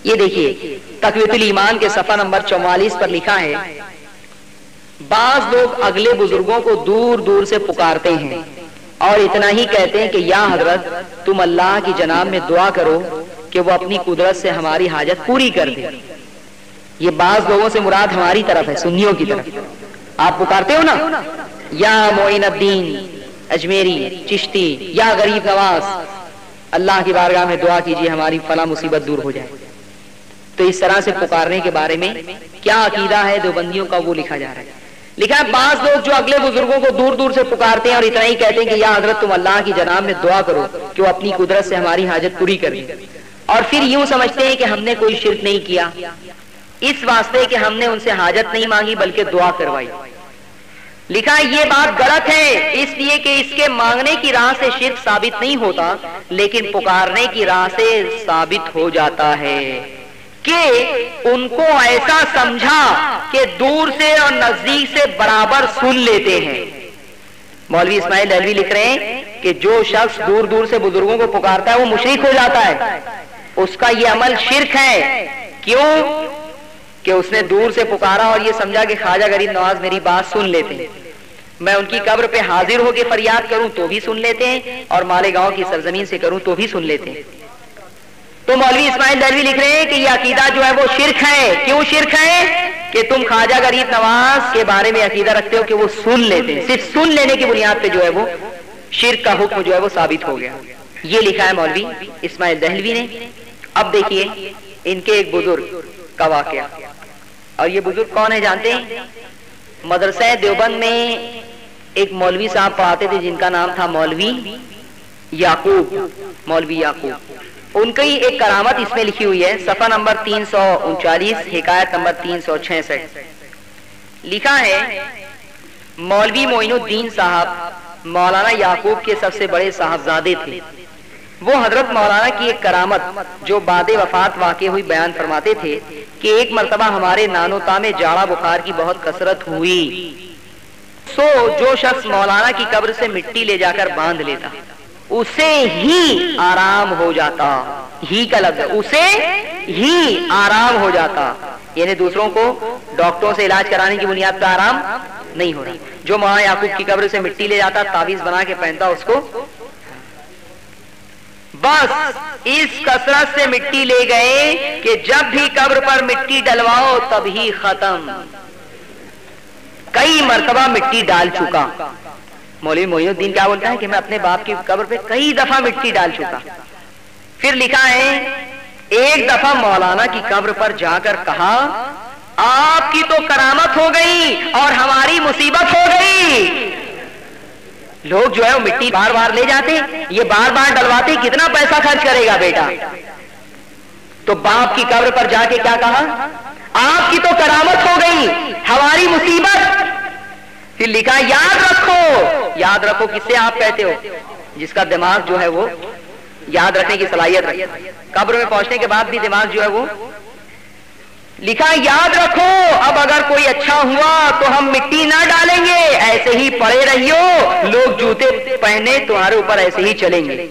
یہ دیکھیے تقویۃ الایمان کے صفحہ نمبر 44 پر لکھا ہے، بعض لوگ اگلے بزرگوں کو دور دور سے پکارتے ہیں اور اتنا ہی کہتے ہیں کہ یا حضرت تم اللہ کی جناب میں دعا کرو کہ وہ اپنی قدرت سے ہماری حاجت پوری کر دے۔ یہ بعض لوگوں سے مراد ہماری طرف ہے، سنیوں کی طرف۔ آپ پکارتے ہو نا، یا معین الدین اجمیری چشتی یا غریب نواز، اللہ کی بارگاہ میں دعا کیجیے ہماری فلاں مصیبت دور ہو جائے۔ تو اس طرح سے پکارنے کے بارے میں کیا عقیدہ ہے دیوبندیوں کا وہ لکھا جا رہا ہے۔ لکھا ہے بعض لوگ جو اگلے بزرگوں کو دور دور سے پکارتے ہیں اور اتنا ہی کہتے ہیں کہ یا حضرت تم اللہ کی جناب میں دعا کرو کہ وہ اپنی قدرت سے ہماری حاجت پوری کر دے، اور پھر یوں سمجھتے ہیں کہ ہم نے کوئی شرک نہیں کیا اس واسطے کہ ہم نے ان سے حاجت نہیں مانگی بلکہ دعا کروائی۔ لکھا ہے یہ بات غلط ہے، اس لیے کہ اس کے مانگنے کی راہ سے شرک ثابت نہیں ہوتا لیکن پکارنے کی راہ سے ثابت ہو جاتا ہے کہ ان کو ایسا سمجھا کہ دور سے اور نزدیک سے برابر سن لیتے ہیں۔ مولوی اسماعیل دہلوی لکھ رہے ہیں کہ جو شخص دور دور سے بزرگوں کو پکارتا ہے وہ مشرک ہو جاتا ہے، اس کا یہ عمل شرک ہے۔ کیوں؟ کہ اس نے دور سے پکارا اور یہ سمجھا کہ خواجہ غریب نواز میری بات سن لیتے ہیں، میں ان کی قبر پہ حاضر ہو کے فریاد کروں تو بھی سن لیتے ہیں اور مالیگاؤں کی سرزمین سے کروں تو بھی سن لیتے ہیں۔ تو مولوی اسماعیل دہلوی لکھ رہے ہیں کہ یہ عقیدہ جو ہے وہ شرک ہے۔ کیوں شرک ہے؟ کہ تم خواجہ غریب نواز کے بارے میں عقیدہ رکھتے ہو کہ وہ سن لیتے ہیں، صرف سن لینے کی بنیاد پہ جو ہے وہ شرک کا حکم جو ہے وہ ثابت ہو گیا۔ یہ لکھا ہے مولوی اسماعیل دہلوی نے۔ اب دیکھیے ان کے ایک بزرگ کا واقعہ، اور یہ بزرگ کون ہے جانتے ہیں؟ مدرسہ دیوبند میں ایک مولوی صاحب پڑھاتے تھے جن کا نام تھا مولوی یعقوب، مولوی یعقوب۔ ان کی ایک کرامت اس میں لکھی ہوئی ہے، صفحہ نمبر 339 حکایت نمبر 366 لکھا ہے، مولوی معین الدین صاحب مولانا یعقوب کے سب سے بڑے صاحبزادے تھے۔ وہ حضرت مولانا کی ایک کرامت جو بعد وفات واقع ہوئی بیان فرماتے تھے کہ ایک مرتبہ ہمارے نانوتا میں جاڑا بخار کی بہت کثرت ہوئی سو جو شخص مولانا کی قبر سے مٹی لے جا کر باندھ لیتا اسے ہی آرام ہو جاتا. ہی کا لفظ ہے، اسے ہی آرام ہو جاتا، یعنی دوسروں کو ڈاکٹروں سے علاج کرانے کی بنیاد پر آرام نہیں ہو رہا. جو مولانا یعقوب کی قبر سے مٹی لے جاتا، تعویذ بنا کے پہنتا اس کو، بس اس کثرت سے مٹی لے گئے کہ جب بھی قبر پر مٹی ڈلواؤ تبھی ختم. کئی مرتبہ مٹی ڈال چکا. مولوی معین الدین کیا بولتا ہے کہ میں اپنے باپ کی قبر پہ کئی دفعہ مٹی ڈال چکا. پھر لکھا ہے ایک دفعہ مولانا کی قبر پر جا کر کہا آپ کی تو کرامت ہو گئی اور ہماری مصیبت ہو گئی. لوگ جو ہے وہ مٹی بار بار لے جاتے، یہ بار بار ڈلواتے، کتنا پیسہ خرچ کرے گا بیٹا. تو باپ کی قبر پر جا کے کیا کہا؟ آپ کی تو کرامت ہو گئی ہماری مصیبت. پھر لکھا یاد رکھو کس سے آپ کہتے ہو؟ جس کا دماغ جو ہے وہ یاد رکھنے کی صلاحیت رکھتا ہے. قبر میں پہنچنے کے بعد بھی دماغ جو ہے وہ لکھا یاد رکھو اب اگر کوئی اچھا ہوا تو ہم مٹی نہ ڈالیں گے، ایسے ہی پڑے رہیو، لوگ جوتے پہنے تمہارے اوپر ایسے ہی چلیں گے.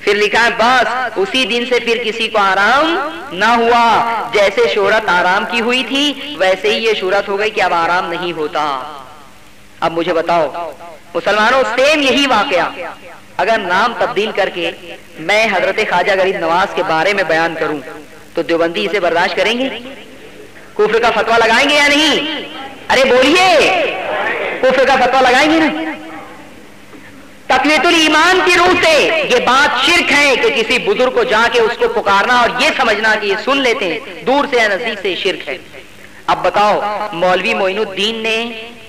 پھر لکھا ہے بس اسی دن سے پھر کسی کو آرام نہ ہوا. جیسے شہرت آرام کی ہوئی تھی ویسے ہی یہ شہرت ہو گئی کہ اب آرام نہیں ہوتا. اب مجھے بتاؤ مسلمانوں، سیم یہی واقعہ اگر نام تبدیل کر کے میں حضرت خواجہ غریب نواز کے بارے میں بیان کروں تو دیوبندی اسے برداشت کریں گے؟ کفر کا فتویٰ لگائیں گے یا نہیں؟ ارے بولیے، کفر کا فتویٰ لگائیں گے نا؟ تقویت الایمان کی روح سے یہ بات شرک ہے کہ کسی بزرگ کو جا کے اس کو پکارنا اور یہ سمجھنا کہ یہ سن لیتے ہیں، دور سے یا نزدیک سے شرک ہے. اب بتاؤ مولوی معین الدین نے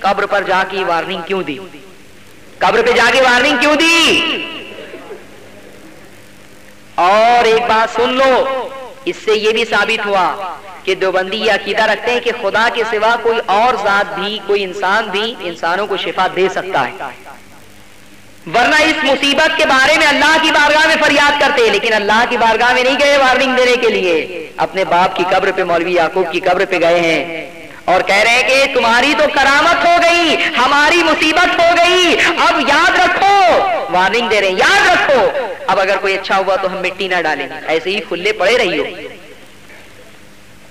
قبر پر جا کے وارننگ کیوں دی؟ قبر پہ جا کے وارننگ کیوں دی؟ اور ایک بات سن لو، اس سے یہ بھی ثابت ہوا کہ دیوبندی یہ عقیدہ رکھتے ہیں کہ خدا کے سوا کوئی اور ذات بھی، کوئی انسان بھی انسانوں کو شفا دے سکتا ہے. ورنہ اس مصیبت کے بارے میں اللہ کی بارگاہ میں فریاد کرتے، لیکن اللہ کی بارگاہ میں نہیں گئے وارننگ دینے کے لیے. اپنے باپ کی قبر پہ، مولوی یعقوب کی قبر پہ گئے ہیں اور کہہ رہے ہیں کہ تمہاری تو کرامت ہو گئی ہماری مصیبت ہو گئی، اب یاد رکھو. وارننگ دے رہے ہیں یاد رکھو اب اگر کوئی اچھا ہوا تو ہم مٹی نہ ڈالیں، ایسے ہی کھلے پڑے رہیو.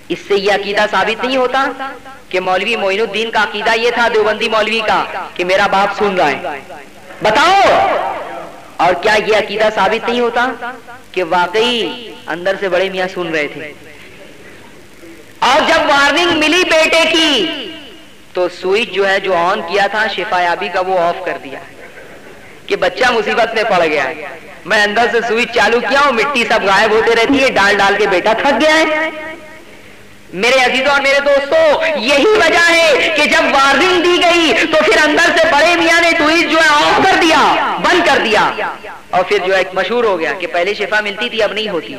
اس سے یہ عقیدہ ثابت نہیں ہوتا کہ مولوی معین الدین کا عقیدہ یہ تھا دیوبندی مولوی کا کہ میرا باپ سن رہا ہے؟ بتاؤ. اور کیا یہ عقیدہ ثابت نہیں ہوتا کہ واقعی اندر سے بڑے میاں سن رہے تھے؟ اور جب وارننگ ملی بیٹے کی تو سوئچ جو ہے جو آن کیا تھا شفا یابی کا وہ آف کر دیا کہ بچہ مصیبت میں پڑ گیا ہے. میں اندر سے سوئچ چالو کیا ہوں، مٹی سب غائب ہوتے رہتی ہے، ڈال ڈال کے بیٹا تھک گیا ہے. میرے عزیزوں اور میرے دوستوں، یہی وجہ ہے کہ جب وارننگ دی گئی تو پھر اندر سے بڑے میاں نے سوئچ جو ہے آف کر دیا، بند کر دیا، اور پھر جو ہے مشہور ہو گیا کہ پہلے شفا ملتی تھی اب نہیں ہوتی.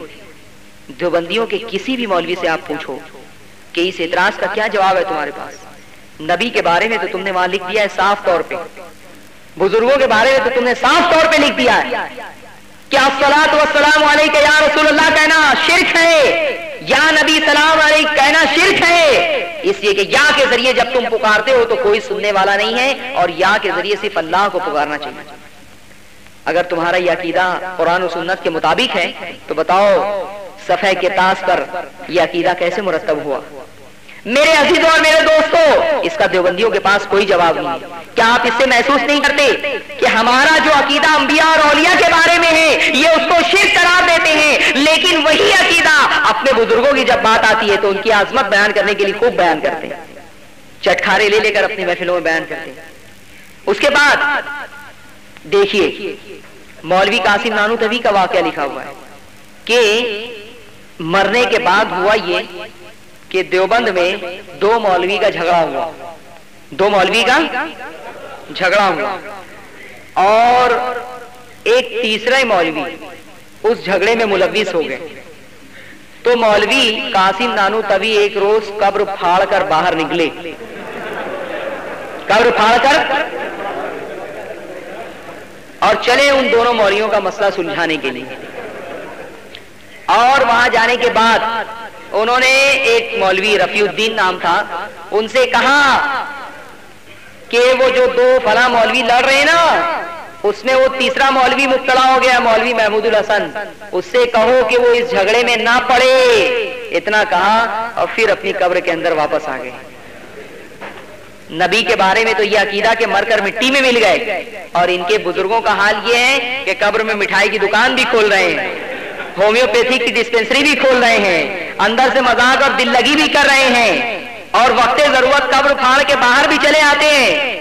دیوبندیوں کے کسی بھی مولوی سے آپ پوچھو کہ اس اعتراض کا کیا جواب ہے تمہارے پاس؟ نبی کے بارے میں تو تم نے وہاں لکھ دیا ہے صاف طور پہ، بزرگوں کے بارے میں تو تم نے صاف طور پہ لکھ دیا ہے کہ الصلاۃ والسلام علیک یا رسول اللہ کہنا شرک ہے، یا نبی سلام علیک کہنا شرک ہے. اس لیے کہ یا کے ذریعے جب تم پکارتے ہو تو کوئی سننے والا نہیں ہے، اور یا کے ذریعے صرف اللہ کو پکارنا چاہیے. اگر تمہارا یہ عقیدہ قرآن و سنت کے مطابق ہے تو بتاؤ صفحہ کے طاس پر یہ عقیدہ کیسے مرتب ہوا؟ میرے عزیزوں اور میرے دوستوں، اس کا دیوبندیوں کے پاس کوئی جواب نہیں. کیا آپ اس سے محسوس نہیں کرتے کہ ہمارا جو عقیدہ انبیاء اور اولیاء کے بارے میں ہے یہ اس کو شرک قرار دیتے ہیں، لیکن وہی عقیدہ اپنے بزرگوں کی جب بات آتی ہے تو ان کی عظمت بیان کرنے کے لیے خوب بیان کرتے ہیں، چٹکارے لے لے کر اپنی محفلوں میں بیان کرتے ہیں. اس کے بعد دیکھیے مولوی قاسم نانوتوی کا واقعہ لکھا ہوا ہے کہ مرنے کے بعد ہوا یہ کہ دیوبند میں دو مولوی کا جھگڑا ہوا اور ایک تیسرا مولوی اس جھگڑے میں ملوث ہو گئے. تو مولوی قاسم نانوتوی ایک روز قبر پھاڑ کر باہر نکلے، قبر پھاڑ کر اور چلے ان دونوں مولویوں کا مسئلہ سلجھانے کے لیے. اور وہاں جانے کے بعد انہوں نے ایک مولوی رفیع الدین نام تھا، ان سے کہا کہ وہ جو دو فلاں مولوی لڑ رہے ہیں نا، اس میں وہ تیسرا مولوی مبتلا ہو گیا، مولوی محمود الحسن، اس سے کہو کہ وہ اس جھگڑے میں نہ پڑے۔ اتنا کہا اور پھر اپنی قبر کے اندر واپس آ گئے۔ نبی کے بارے میں تو یہ عقیدہ کہ مر کر مٹی میں مل گئے، اور ان کے بزرگوں کا حال یہ ہے کہ قبر میں مٹھائی کی دکان بھی کھول رہے ہیں، ہومیوپیتھی کی ڈسپینسری بھی کھول رہے ہیں، اندر سے مذاق اور دل لگی بھی کر رہے ہیں، اور وقت ضرورت قبر پھاڑ کے باہر بھی چلے آتے ہیں۔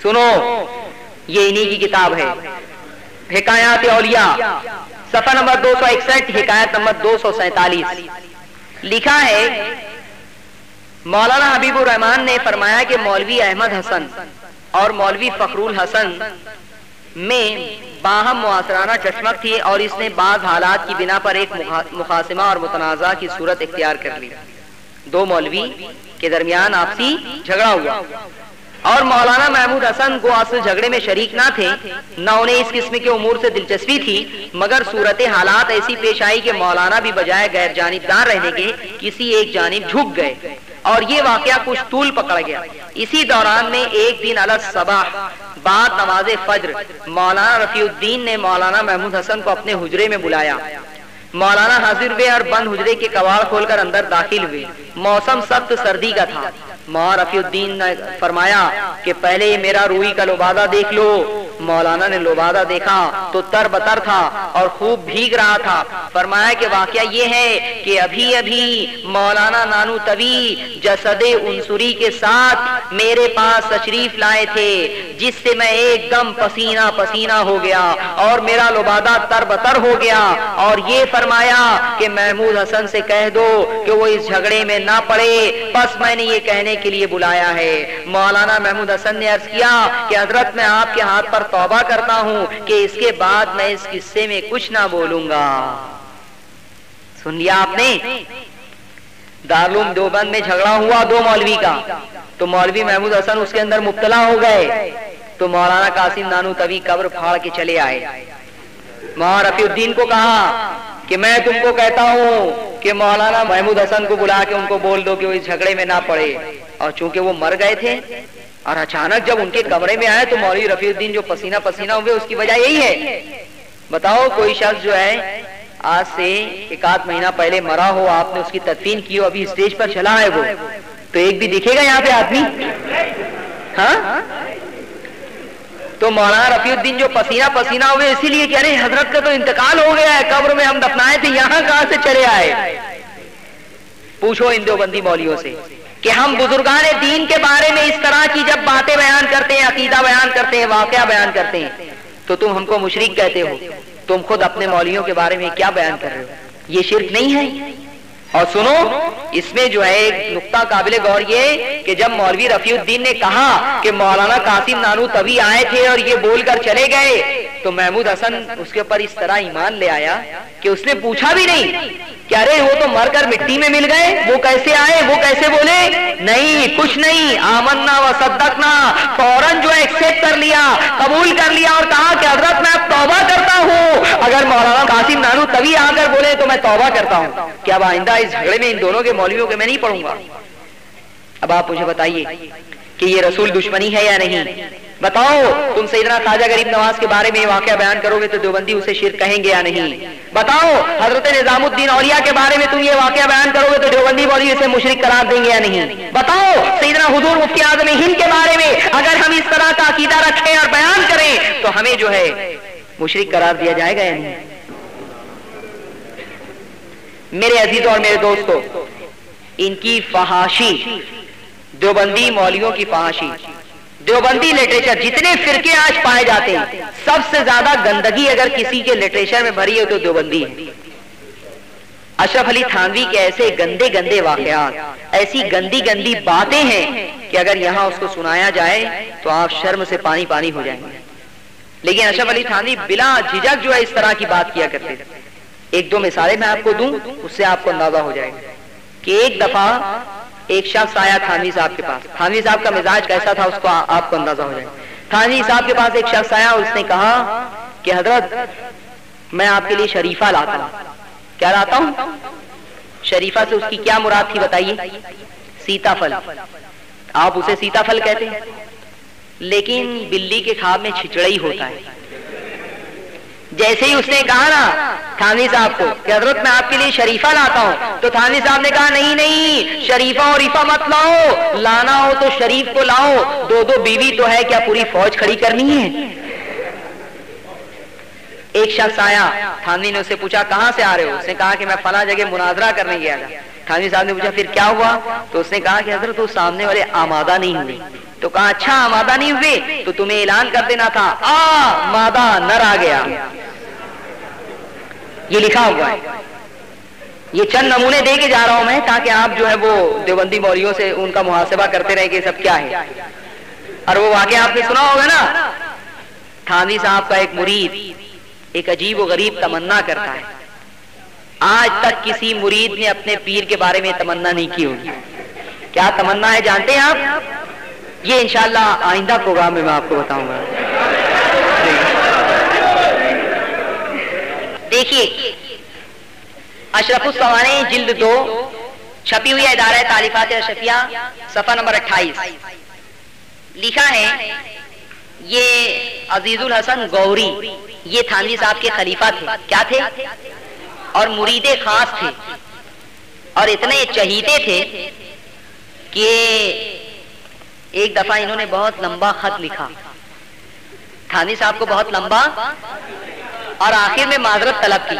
سنو، یہ انہی کی کتاب ہے، حکایات اولیاء، صفحہ نمبر 261، حکایت نمبر 247۔ لکھا ہے مولانا حبیب الرحمان نے فرمایا کہ مولوی احمد حسن اور مولوی فخر الحسن میں باہم معاصرانہ چشمک تھی، اور اس نے بعض حالات کی بنا پر ایک مخاصمہ اور متنازع کی صورت اختیار کر لی۔ دو مولوی کے درمیان آپسی جھگڑا ہوا، اور مولانا محمود حسن کو اصل جھگڑے میں شریک نہ تھے، نہ انہیں اس قسم کے امور سے دلچسپی تھی، مگر صورت حالات ایسی پیش آئی کہ مولانا بھی بجائے غیر جانبدار رہنے کے کسی ایک جانب جھک گئے، اور یہ واقعہ کچھ طول پکڑ گیا۔ اسی دوران میں ایک دن علی الصباح بعد نماز فجر مولانا رفیع الدین نے مولانا محمود حسن کو اپنے حجرے میں بلایا۔ مولانا حاضر ہوئے اور بند حجرے کے کواڑ کھول کر اندر داخل ہوئے۔ موسم سخت سردی کا تھا۔ مولانا رفیع الدین نے فرمایا کہ پہلے میرا روئی کا لبادہ دیکھ لو۔ مولانا نے لبادہ دیکھا تو تر بتر تھا اور خوب بھیگ رہا تھا۔ فرمایا کہ واقعہ یہ ہے کہ ابھی ابھی مولانا نانو توی جسد عنصری کے ساتھ میرے پاس تشریف لائے تھے، جس سے میں ایک دم پسینہ پسینہ ہو گیا اور میرا لبادہ تر بتر ہو گیا، اور یہ فرمایا کہ محمود حسن سے کہہ دو کہ وہ اس جھگڑے میں نہ پڑے، بس میں نے یہ کہنے کے لیے بلایا ہے۔ مولانا محمود حسن نے عرض کیا کہ حضرت میں آپ کے ہاتھ پر توبہ کرتا ہوں کہ اس کے بعد میں اس قصے میں کچھ نہ بولوں گا۔ سن لیا آپ نے؟ دارالعلوم دیوبند میں جھگڑا ہوا دو مولوی کا، تو مولوی محمود حسن اس کے اندر مبتلا ہو گئے، تو مولانا قاسم نانو توی قبر پھاڑ کے چلے آئے۔ مولانا رفیع الدین کو کہا کہ میں تم کو کہتا ہوں کہ مولانا محمود حسن کو بلا کے ان کو بول دو کہ وہ اس جھگڑے میں نہ پڑے، اور چونکہ وہ مر گئے تھے اور اچانک جب ان کے کمرے میں آئے تو مولوی رفیع الدین جو پسینہ پسینہ ہوئے، اس کی وجہ یہی ہے۔ بتاؤ کوئی شخص جو ہے آج سے ایک آدھ مہینہ پہلے مرا ہو، آپ نے اس کی تدفین کی ہو، ابھی اسٹیج پر چلا ہے وہ، تو ایک بھی دکھے گا یہاں پہ آدمی؟ ہاں؟ تو مولانا رفیع الدین جو پسینہ پسینہ ہوئے اسی لیے کہ ارے حضرت کا تو انتقال ہو گیا ہے، قبر میں ہم دفنائے تھے، یہاں کہاں سے چلے آئے؟ پوچھو ان دیوبندی مولویوں سے کہ ہم بزرگان دین کے بارے میں اس طرح کی جب باتیں بیان کرتے ہیں، عقیدہ بیان کرتے ہیں، واقعہ بیان کرتے ہیں، تو تم ہم کو مشرک کہتے ہو۔ تم خود اپنے مولویوں کے بارے میں کیا بیان کر رہے ہو؟ یہ شرک نہیں ہے؟ اور سنو، اس میں جو ہے ایک نقطہ قابل غور یہ کہ جب مولوی رفیع الدین نے کہا کہ مولانا قاسم نانو توی آئے تھے اور یہ بول کر چلے گئے، تو محمود حسن اس کے اوپر اس طرح ایمان لے آیا کہ اس نے پوچھا بھی نہیں کہ ارے وہ تو مر کر مٹی میں مل گئے، وہ کیسے آئے، وہ کیسے بولے؟ نہیں، کچھ نہیں، آمنا و صدقنا، فوراً جو ہے ایکسپٹ کر لیا، قبول کر لیا، اور کہا کہ حضرت میں اب توبہ کرتا ہوں، اگر مولانا قاسم نانو توی آ کر بولے تو میں توبہ کرتا ہوں کہ اب آئندہ اس جھگڑے میں ان دونوں کے مولویوں کے میں نہیں پڑھوں گا۔ اب آپ مجھے بتائیے کہ یہ رسول دشمنی ہے یا نہیں؟ بتاؤ، تم سیدنا خواجہ غریب نواز کے بارے میں یہ واقعہ بیان کرو گے تو دیوبندی اسے شرک کہیں گے یا نہیں؟ بتاؤ، حضرت نظام الدین اولیاء کے بارے میں تم یہ واقعہ بیان کرو گے تو دیوبندی مولوی اسے مشرک قرار دیں گے یا نہیں؟ بتاؤ، سیدنا حضور مفتی اعظم ہند کے بارے میں اگر ہم اس طرح کا عقیدہ رکھیں اور بیان کریں تو ہمیں جو ہے مشرک قرار دیا جائے گا یا نہیں؟ میرے عزیزوں اور میرے دوستوں، ان کی فحاشی، دیوبندی مولویوں کی فحاشی، دیوبندی لٹریچر، جتنے فرقے آج پائے جاتے ہیں، سب سے زیادہ گندگی اگر کسی کے لٹریچر میں بھری ہے تو دیوبندی ہے۔ اشرف علی تھانوی کے ایسے گندے گندے واقعات، ایسی گندی گندی باتیں ہیں کہ اگر یہاں اس کو سنایا جائے تو آپ شرم سے پانی پانی ہو جائیں گے، لیکن اشرف علی تھانوی بلا جھجک جو ہے اس طرح کی بات کیا کرتے تھے۔ ایک دو مثالیں میں آپ کو دوں، اس سے آپ کو اندازہ ہو جائے گا کہ ایک دفعہ ایک شخص آیا تھانوی صاحب کے پاس۔ تھانوی صاحب کا مزاج کیسا تھا اس کو آپ کو اندازہ ہو جائے گا۔ تھانوی صاحب کے پاس ایک شخص آیا، اس نے کہا کہ حضرت میں آپ کے لیے شریفہ لاتا ہوں۔ کیا لاتا ہوں؟ شریفہ سے اس کی کیا مراد تھی بتائیے؟ سیتا پھل۔ آپ اسے سیتا پھل کہتے ہیں؟ لیکن بلی کے خواب میں چھچڑا ہی ہوتا ہے۔ جیسے ہی اس نے کہا نا تھانوی صاحب کو کہ حضرت میں آپ کے لیے شریفہ لاتا ہوں، تو تھانوی صاحب نے کہا نہیں نہیں، شریفہ اور ریفہ مت لاؤ، لانا ہو تو شریف کو لاؤ، دو دو بیوی تو ہے، کیا پوری فوج کھڑی کرنی ہے؟ ایک شخص آیا، تھانوی نے اس سے پوچھا کہاں سے آ رہے ہو؟ اس نے کہا کہ میں فلاں جگہ مناظرہ کرنے گیا تھا۔ تھانوی صاحب نے پوچھا پھر کیا ہوا؟ تو اس نے کہا کہ حضرت وہ سامنے والے آمادہ نہیں ہوئے۔ تو کہا اچھا آمادہ نہیں ہوئے تو تمہیں اعلان کر دینا تھا، آمادہ نر آ گیا۔ یہ لکھا ہوا ہے، یہ چند نمونے دے کے جا رہا ہوں میں تاکہ آپ جو ہے وہ دیوبندی مولیوں سے ان کا محاسبہ کرتے رہے کہ سب کیا ہے۔ اور وہ واقعہ آپ نے سنا ہوگا نا، تھانوی صاحب کا ایک مرید ایک عجیب و غریب تمنا کرتا ہے، آج تک کسی مرید نے اپنے پیر کے بارے میں تمنا نہیں کی ہوگی۔ کیا تمنا ہے جانتے ہیں آپ؟ یہ انشاءاللہ آئندہ پروگرام میں آپ کو بتاؤں گا۔ دیکھیے اشرف السوانح جلد 2 چھپی ہوئی ہے ادارہ تالیفات اشرفیہ صفحہ نمبر 28، لکھا ہے یہ عزیز الحسن گوری یہ تھانوی صاحب کے خلیفہ تھے، کیا تھے؟ اور مرید خاص تھے، اور اتنے چہیتے تھے کہ ایک دفعہ انہوں نے بہت لمبا خط لکھا تھانوی صاحب کو، بہت لمبا، اور آخر میں معذرت طلب کی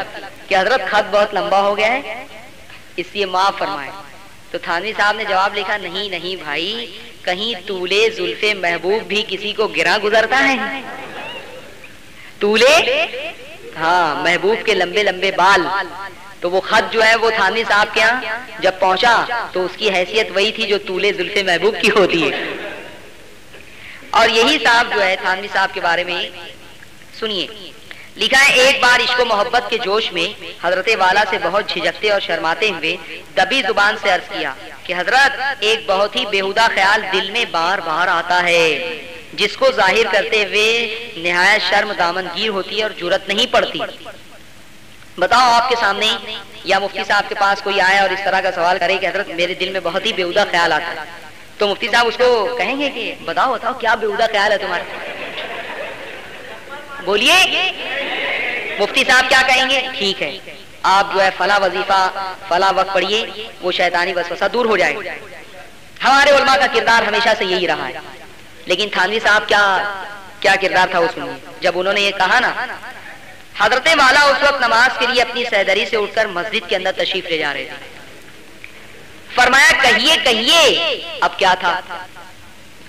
کہ حضرت خط بہت لمبا ہو گیا ہے اس لیے معاف فرمائیں۔ تو تھانوی صاحب نے جواب لکھا نہیں نہیں بھائی، کہیں طولے زلف محبوب بھی کسی کو گرا گزرتا ہے؟ طولے، ہاں محبوب کے لمبے لمبے بال۔ تو وہ خط جو ہے وہ تھانوی صاحب کے یہاں جب پہنچا تو اس کی حیثیت وہی تھی جو طولے زلف محبوب کی ہوتی ہے۔ اور یہی صاحب جو ہے تھانوی صاحب کے بارے میں سنیے، لکھا ہے ایک بار عشق و محبت کے جوش میں حضرت والا سے بہت جھجکتے اور شرماتے ہوئے دبی زبان سے عرض کیا کہ حضرت ایک بہت ہی بیہودہ خیال دل میں بار بار آتا ہے جس کو ظاہر کرتے ہوئے نہایت شرم دامنگیر ہوتی ہے اور جرأت نہیں پڑتی۔ بتاؤ آپ کے سامنے یا مفتی صاحب کے پاس کوئی آیا اور اس طرح کا سوال کرے کہ حضرت میرے دل میں بہت ہی بیہودہ خیال آتا ہے، تو مفتی صاحب اس کو کہیں گے کہ بتاؤ بتاؤ کیا بیہودہ خیال ہے تمہارا؟ بولیے۔ مفتی صاحب کیا کہیں گے؟ ٹھیک ہے آپ جو ہے فلاں وظیفہ فلاں وقت پڑھیے، وہ شیطانی وسوسہ دور ہو جائے۔ ہمارے علماء کا کردار ہمیشہ سے یہی رہا ہے، لیکن تھانوی صاحب کیا کردار تھا اس میں؟ جب انہوں نے یہ کہا نا، حضرت والا اس وقت نماز کے لیے اپنی سہدری سے اٹھ کر مسجد کے اندر تشریف لے جا رہے تھے، فرمایا کہیے کہیے۔ اب کیا تھا؟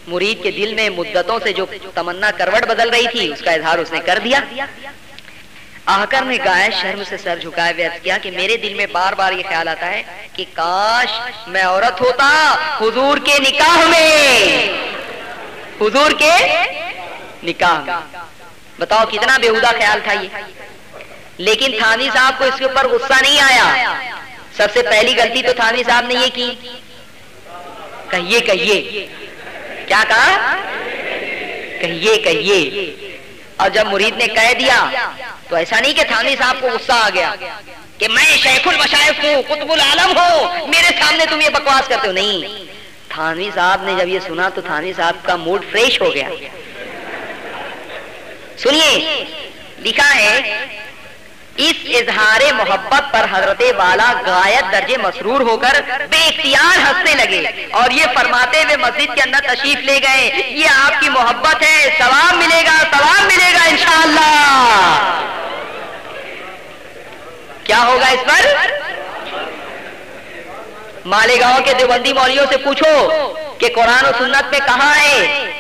مرید کے دل میں مدتوں سے جو تمنا کروٹ بدل رہی تھی اس کا اظہار اس نے کر دیا۔ آہکر نے گائے شرم سے سر جھکائے ہوئے عرض کیا کہ میرے دل میں بار بار یہ خیال آتا ہے کہ کاش میں عورت ہوتا حضور کے نکاح میں، حضور کے نکاح میں۔ بتاؤ کتنا بیہودہ خیال تھا یہ۔ لیکن تھانوی صاحب کو اس کے اوپر غصہ نہیں آیا۔ سب سے پہلی غلطی تو تھانوی صاحب نے یہ کی، کہیے کہیے۔ کیا کہا؟ کہیے کہیے۔ اور جب مرید نے کہہ دیا تو ایسا نہیں کہ تھانوی صاحب کو غصہ آ گیا کہ میں شیخ المشائخ ہوں، قطب العالم ہوں، میرے سامنے تم یہ بکواس کرتے ہو، نہیں۔ تھانوی صاحب نے جب یہ سنا تو تھانوی صاحب کا موڈ فریش ہو گیا۔ سنیے، لکھا ہے اس اظہار محبت پر حضرت والا غایت درجے مسرور ہو کر بے اختیار ہنسنے لگے اور یہ فرماتے ہوئے مسجد کے اندر تشریف لے گئے، یہ آپ کی محبت ہے، ثواب ملے گا، ثواب ملے گا انشاءاللہ۔ کیا ہوگا اس پر؟ مالیگاؤں کے دیوبندی مولیوں سے پوچھو کہ قرآن و سنت میں کہاں ہے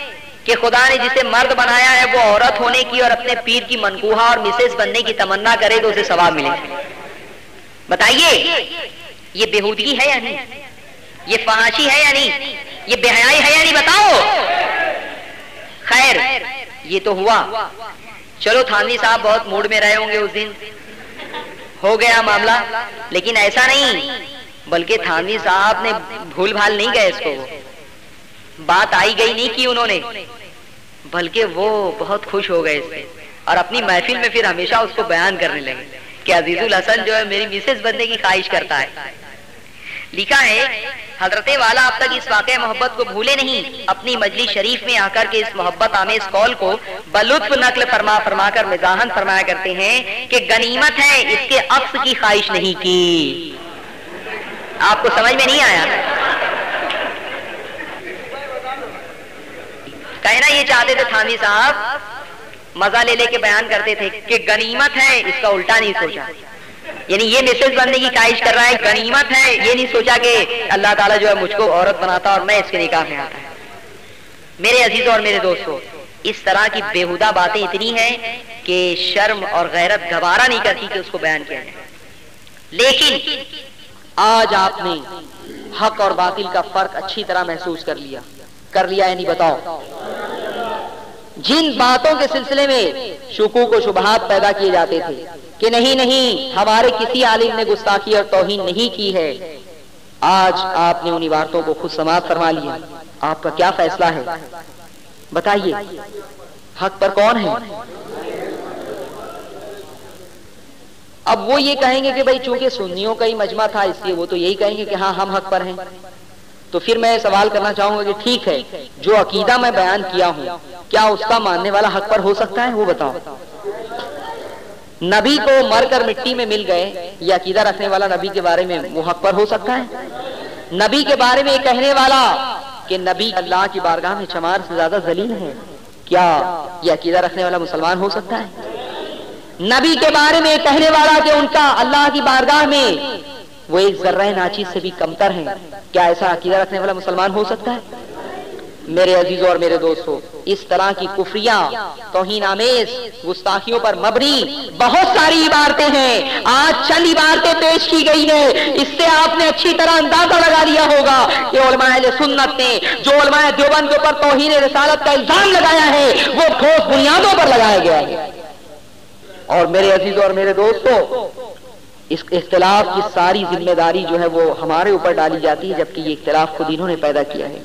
کہ خدا نے جسے مرد بنایا ہے وہ عورت ہونے کی اور اپنے پیر کی منکوحہ اور مسز بننے کی تمنا کرے تو اسے ثواب ملے؟ بتائیے، یہ بےہودگی ہے یا نہیں؟ یہ فحاشی ہے یا نہیں؟ یہ بے حیائی ہے یا نہیں؟ بتاؤ۔ خیر یہ تو ہوا، چلو تھانوی صاحب بہت موڈ میں رہے ہوں گے اس دن، ہو گیا معاملہ، لیکن ایسا نہیں، بلکہ تھانوی صاحب نے بھول بھال نہیں گئے اس کو، بات آئی گئی نہیں کی انہوں نے، بلکہ وہ بہت خوش ہو گئے اس سے اور اپنی محفل میں پھر ہمیشہ اس کو بیان کرنے لگے کہ عزیز الحسن جو ہے میری مسز بننے کی خواہش کرتا ہے۔ لکھا ہے حضرت والا اب تک اس واقع محبت کو بھولے نہیں، اپنی مجلس شریف میں آ کر کے اس محبت آمیز قول کو بلطف نقل فرما کر مزاحن فرمایا کرتے ہیں کہ غنیمت ہے، اس کے عکس کی خواہش نہیں کی۔ آپ کو سمجھ میں نہیں آیا؟ کہنا یہ چاہتے تھے تھانوی صاحب، مزہ لے لے کے بیان کرتے تھے کہ غنیمت ہے، اس کا الٹا نہیں سوچا، یعنی یہ میسج بننے کی خواہش کر رہا ہے غنیمت ہے، یہ نہیں سوچا کہ اللہ تعالیٰ جو ہے مجھ کو عورت بناتا اور میں اس کے نکاح میں آتا ہے۔ میرے عزیزوں اور میرے دوستوں، اس طرح کی بےہودہ باتیں اتنی ہیں کہ شرم اور غیرت گوارا نہیں کرتی کہ اس کو بیان کیا جائے۔ لیکن آج آپ نے حق اور باطل کا فرق اچھی طرح محسوس کر لیا یعنی بتاؤ، جن باتوں کے سلسلے میں شکوک و شبہات پیدا کیے جاتے تھے کہ نہیں ہمارے کسی عالم نے گستاخی اور توہین نہیں کی ہے، آج آپ نے ان عبارتوں کو خود سماعت فرما لیا۔ آپ کا کیا فیصلہ ہے؟ بتائیے، حق پر کون ہے؟ اب وہ یہ کہیں گے کہ بھئی چونکہ سنیوں کا ہی مجمع تھا اس لیے وہ تو یہی کہیں گے کہ ہاں ہم حق پر ہیں۔ تو پھر میں سوال کرنا چاہوں گا کہ ٹھیک ہے، جو عقیدہ میں بیان کیا ہوں کیا اس کا ماننے والا حق پر ہو سکتا ہے؟ وہ بتاؤ۔ نبی کو مر کر مٹی میں مل گئے، یہ عقیدہ رکھنے والا نبی کے بارے میں وہ حق پر ہو سکتا ہے؟ نبی کے بارے میں کہنے والا کہ نبی اللہ کی بارگاہ میں چمار سے زیادہ ذلیل ہے، کیا یہ عقیدہ رکھنے والا مسلمان ہو سکتا ہے؟ نبی کے بارے میں کہنے والا کہ ان کا اللہ کی بارگاہ میں وہ ایک ذرہ ناچیز سے بھی کمتر ہیں، کیا ایسا عقیدہ رکھنے والا مسلمان ہو سکتا ہے؟ میرے عزیزوں اور میرے دوستوں، اس طرح کی کفریاں، توہین آمیز گستاخیوں پر مبنی بہت ساری عبارتیں ہیں۔ آج چند عبارتیں پیش کی گئی ہیں، اس سے آپ نے اچھی طرح اندازہ لگا لیا ہوگا کہ علماء اہل سنت نے جو علماء دیوبند کے اوپر توہین رسالت کا الزام لگایا ہے وہ ٹھوس بنیادوں پر لگایا گیا ہے۔ اور میرے عزیزوں اور میرے دوستوں، اس اختلاف کی ساری ذمہ داری جو ہے وہ ہمارے اوپر ڈالی جاتی ہے، جبکہ یہ اختلاف خود انہوں نے پیدا کیا ہے۔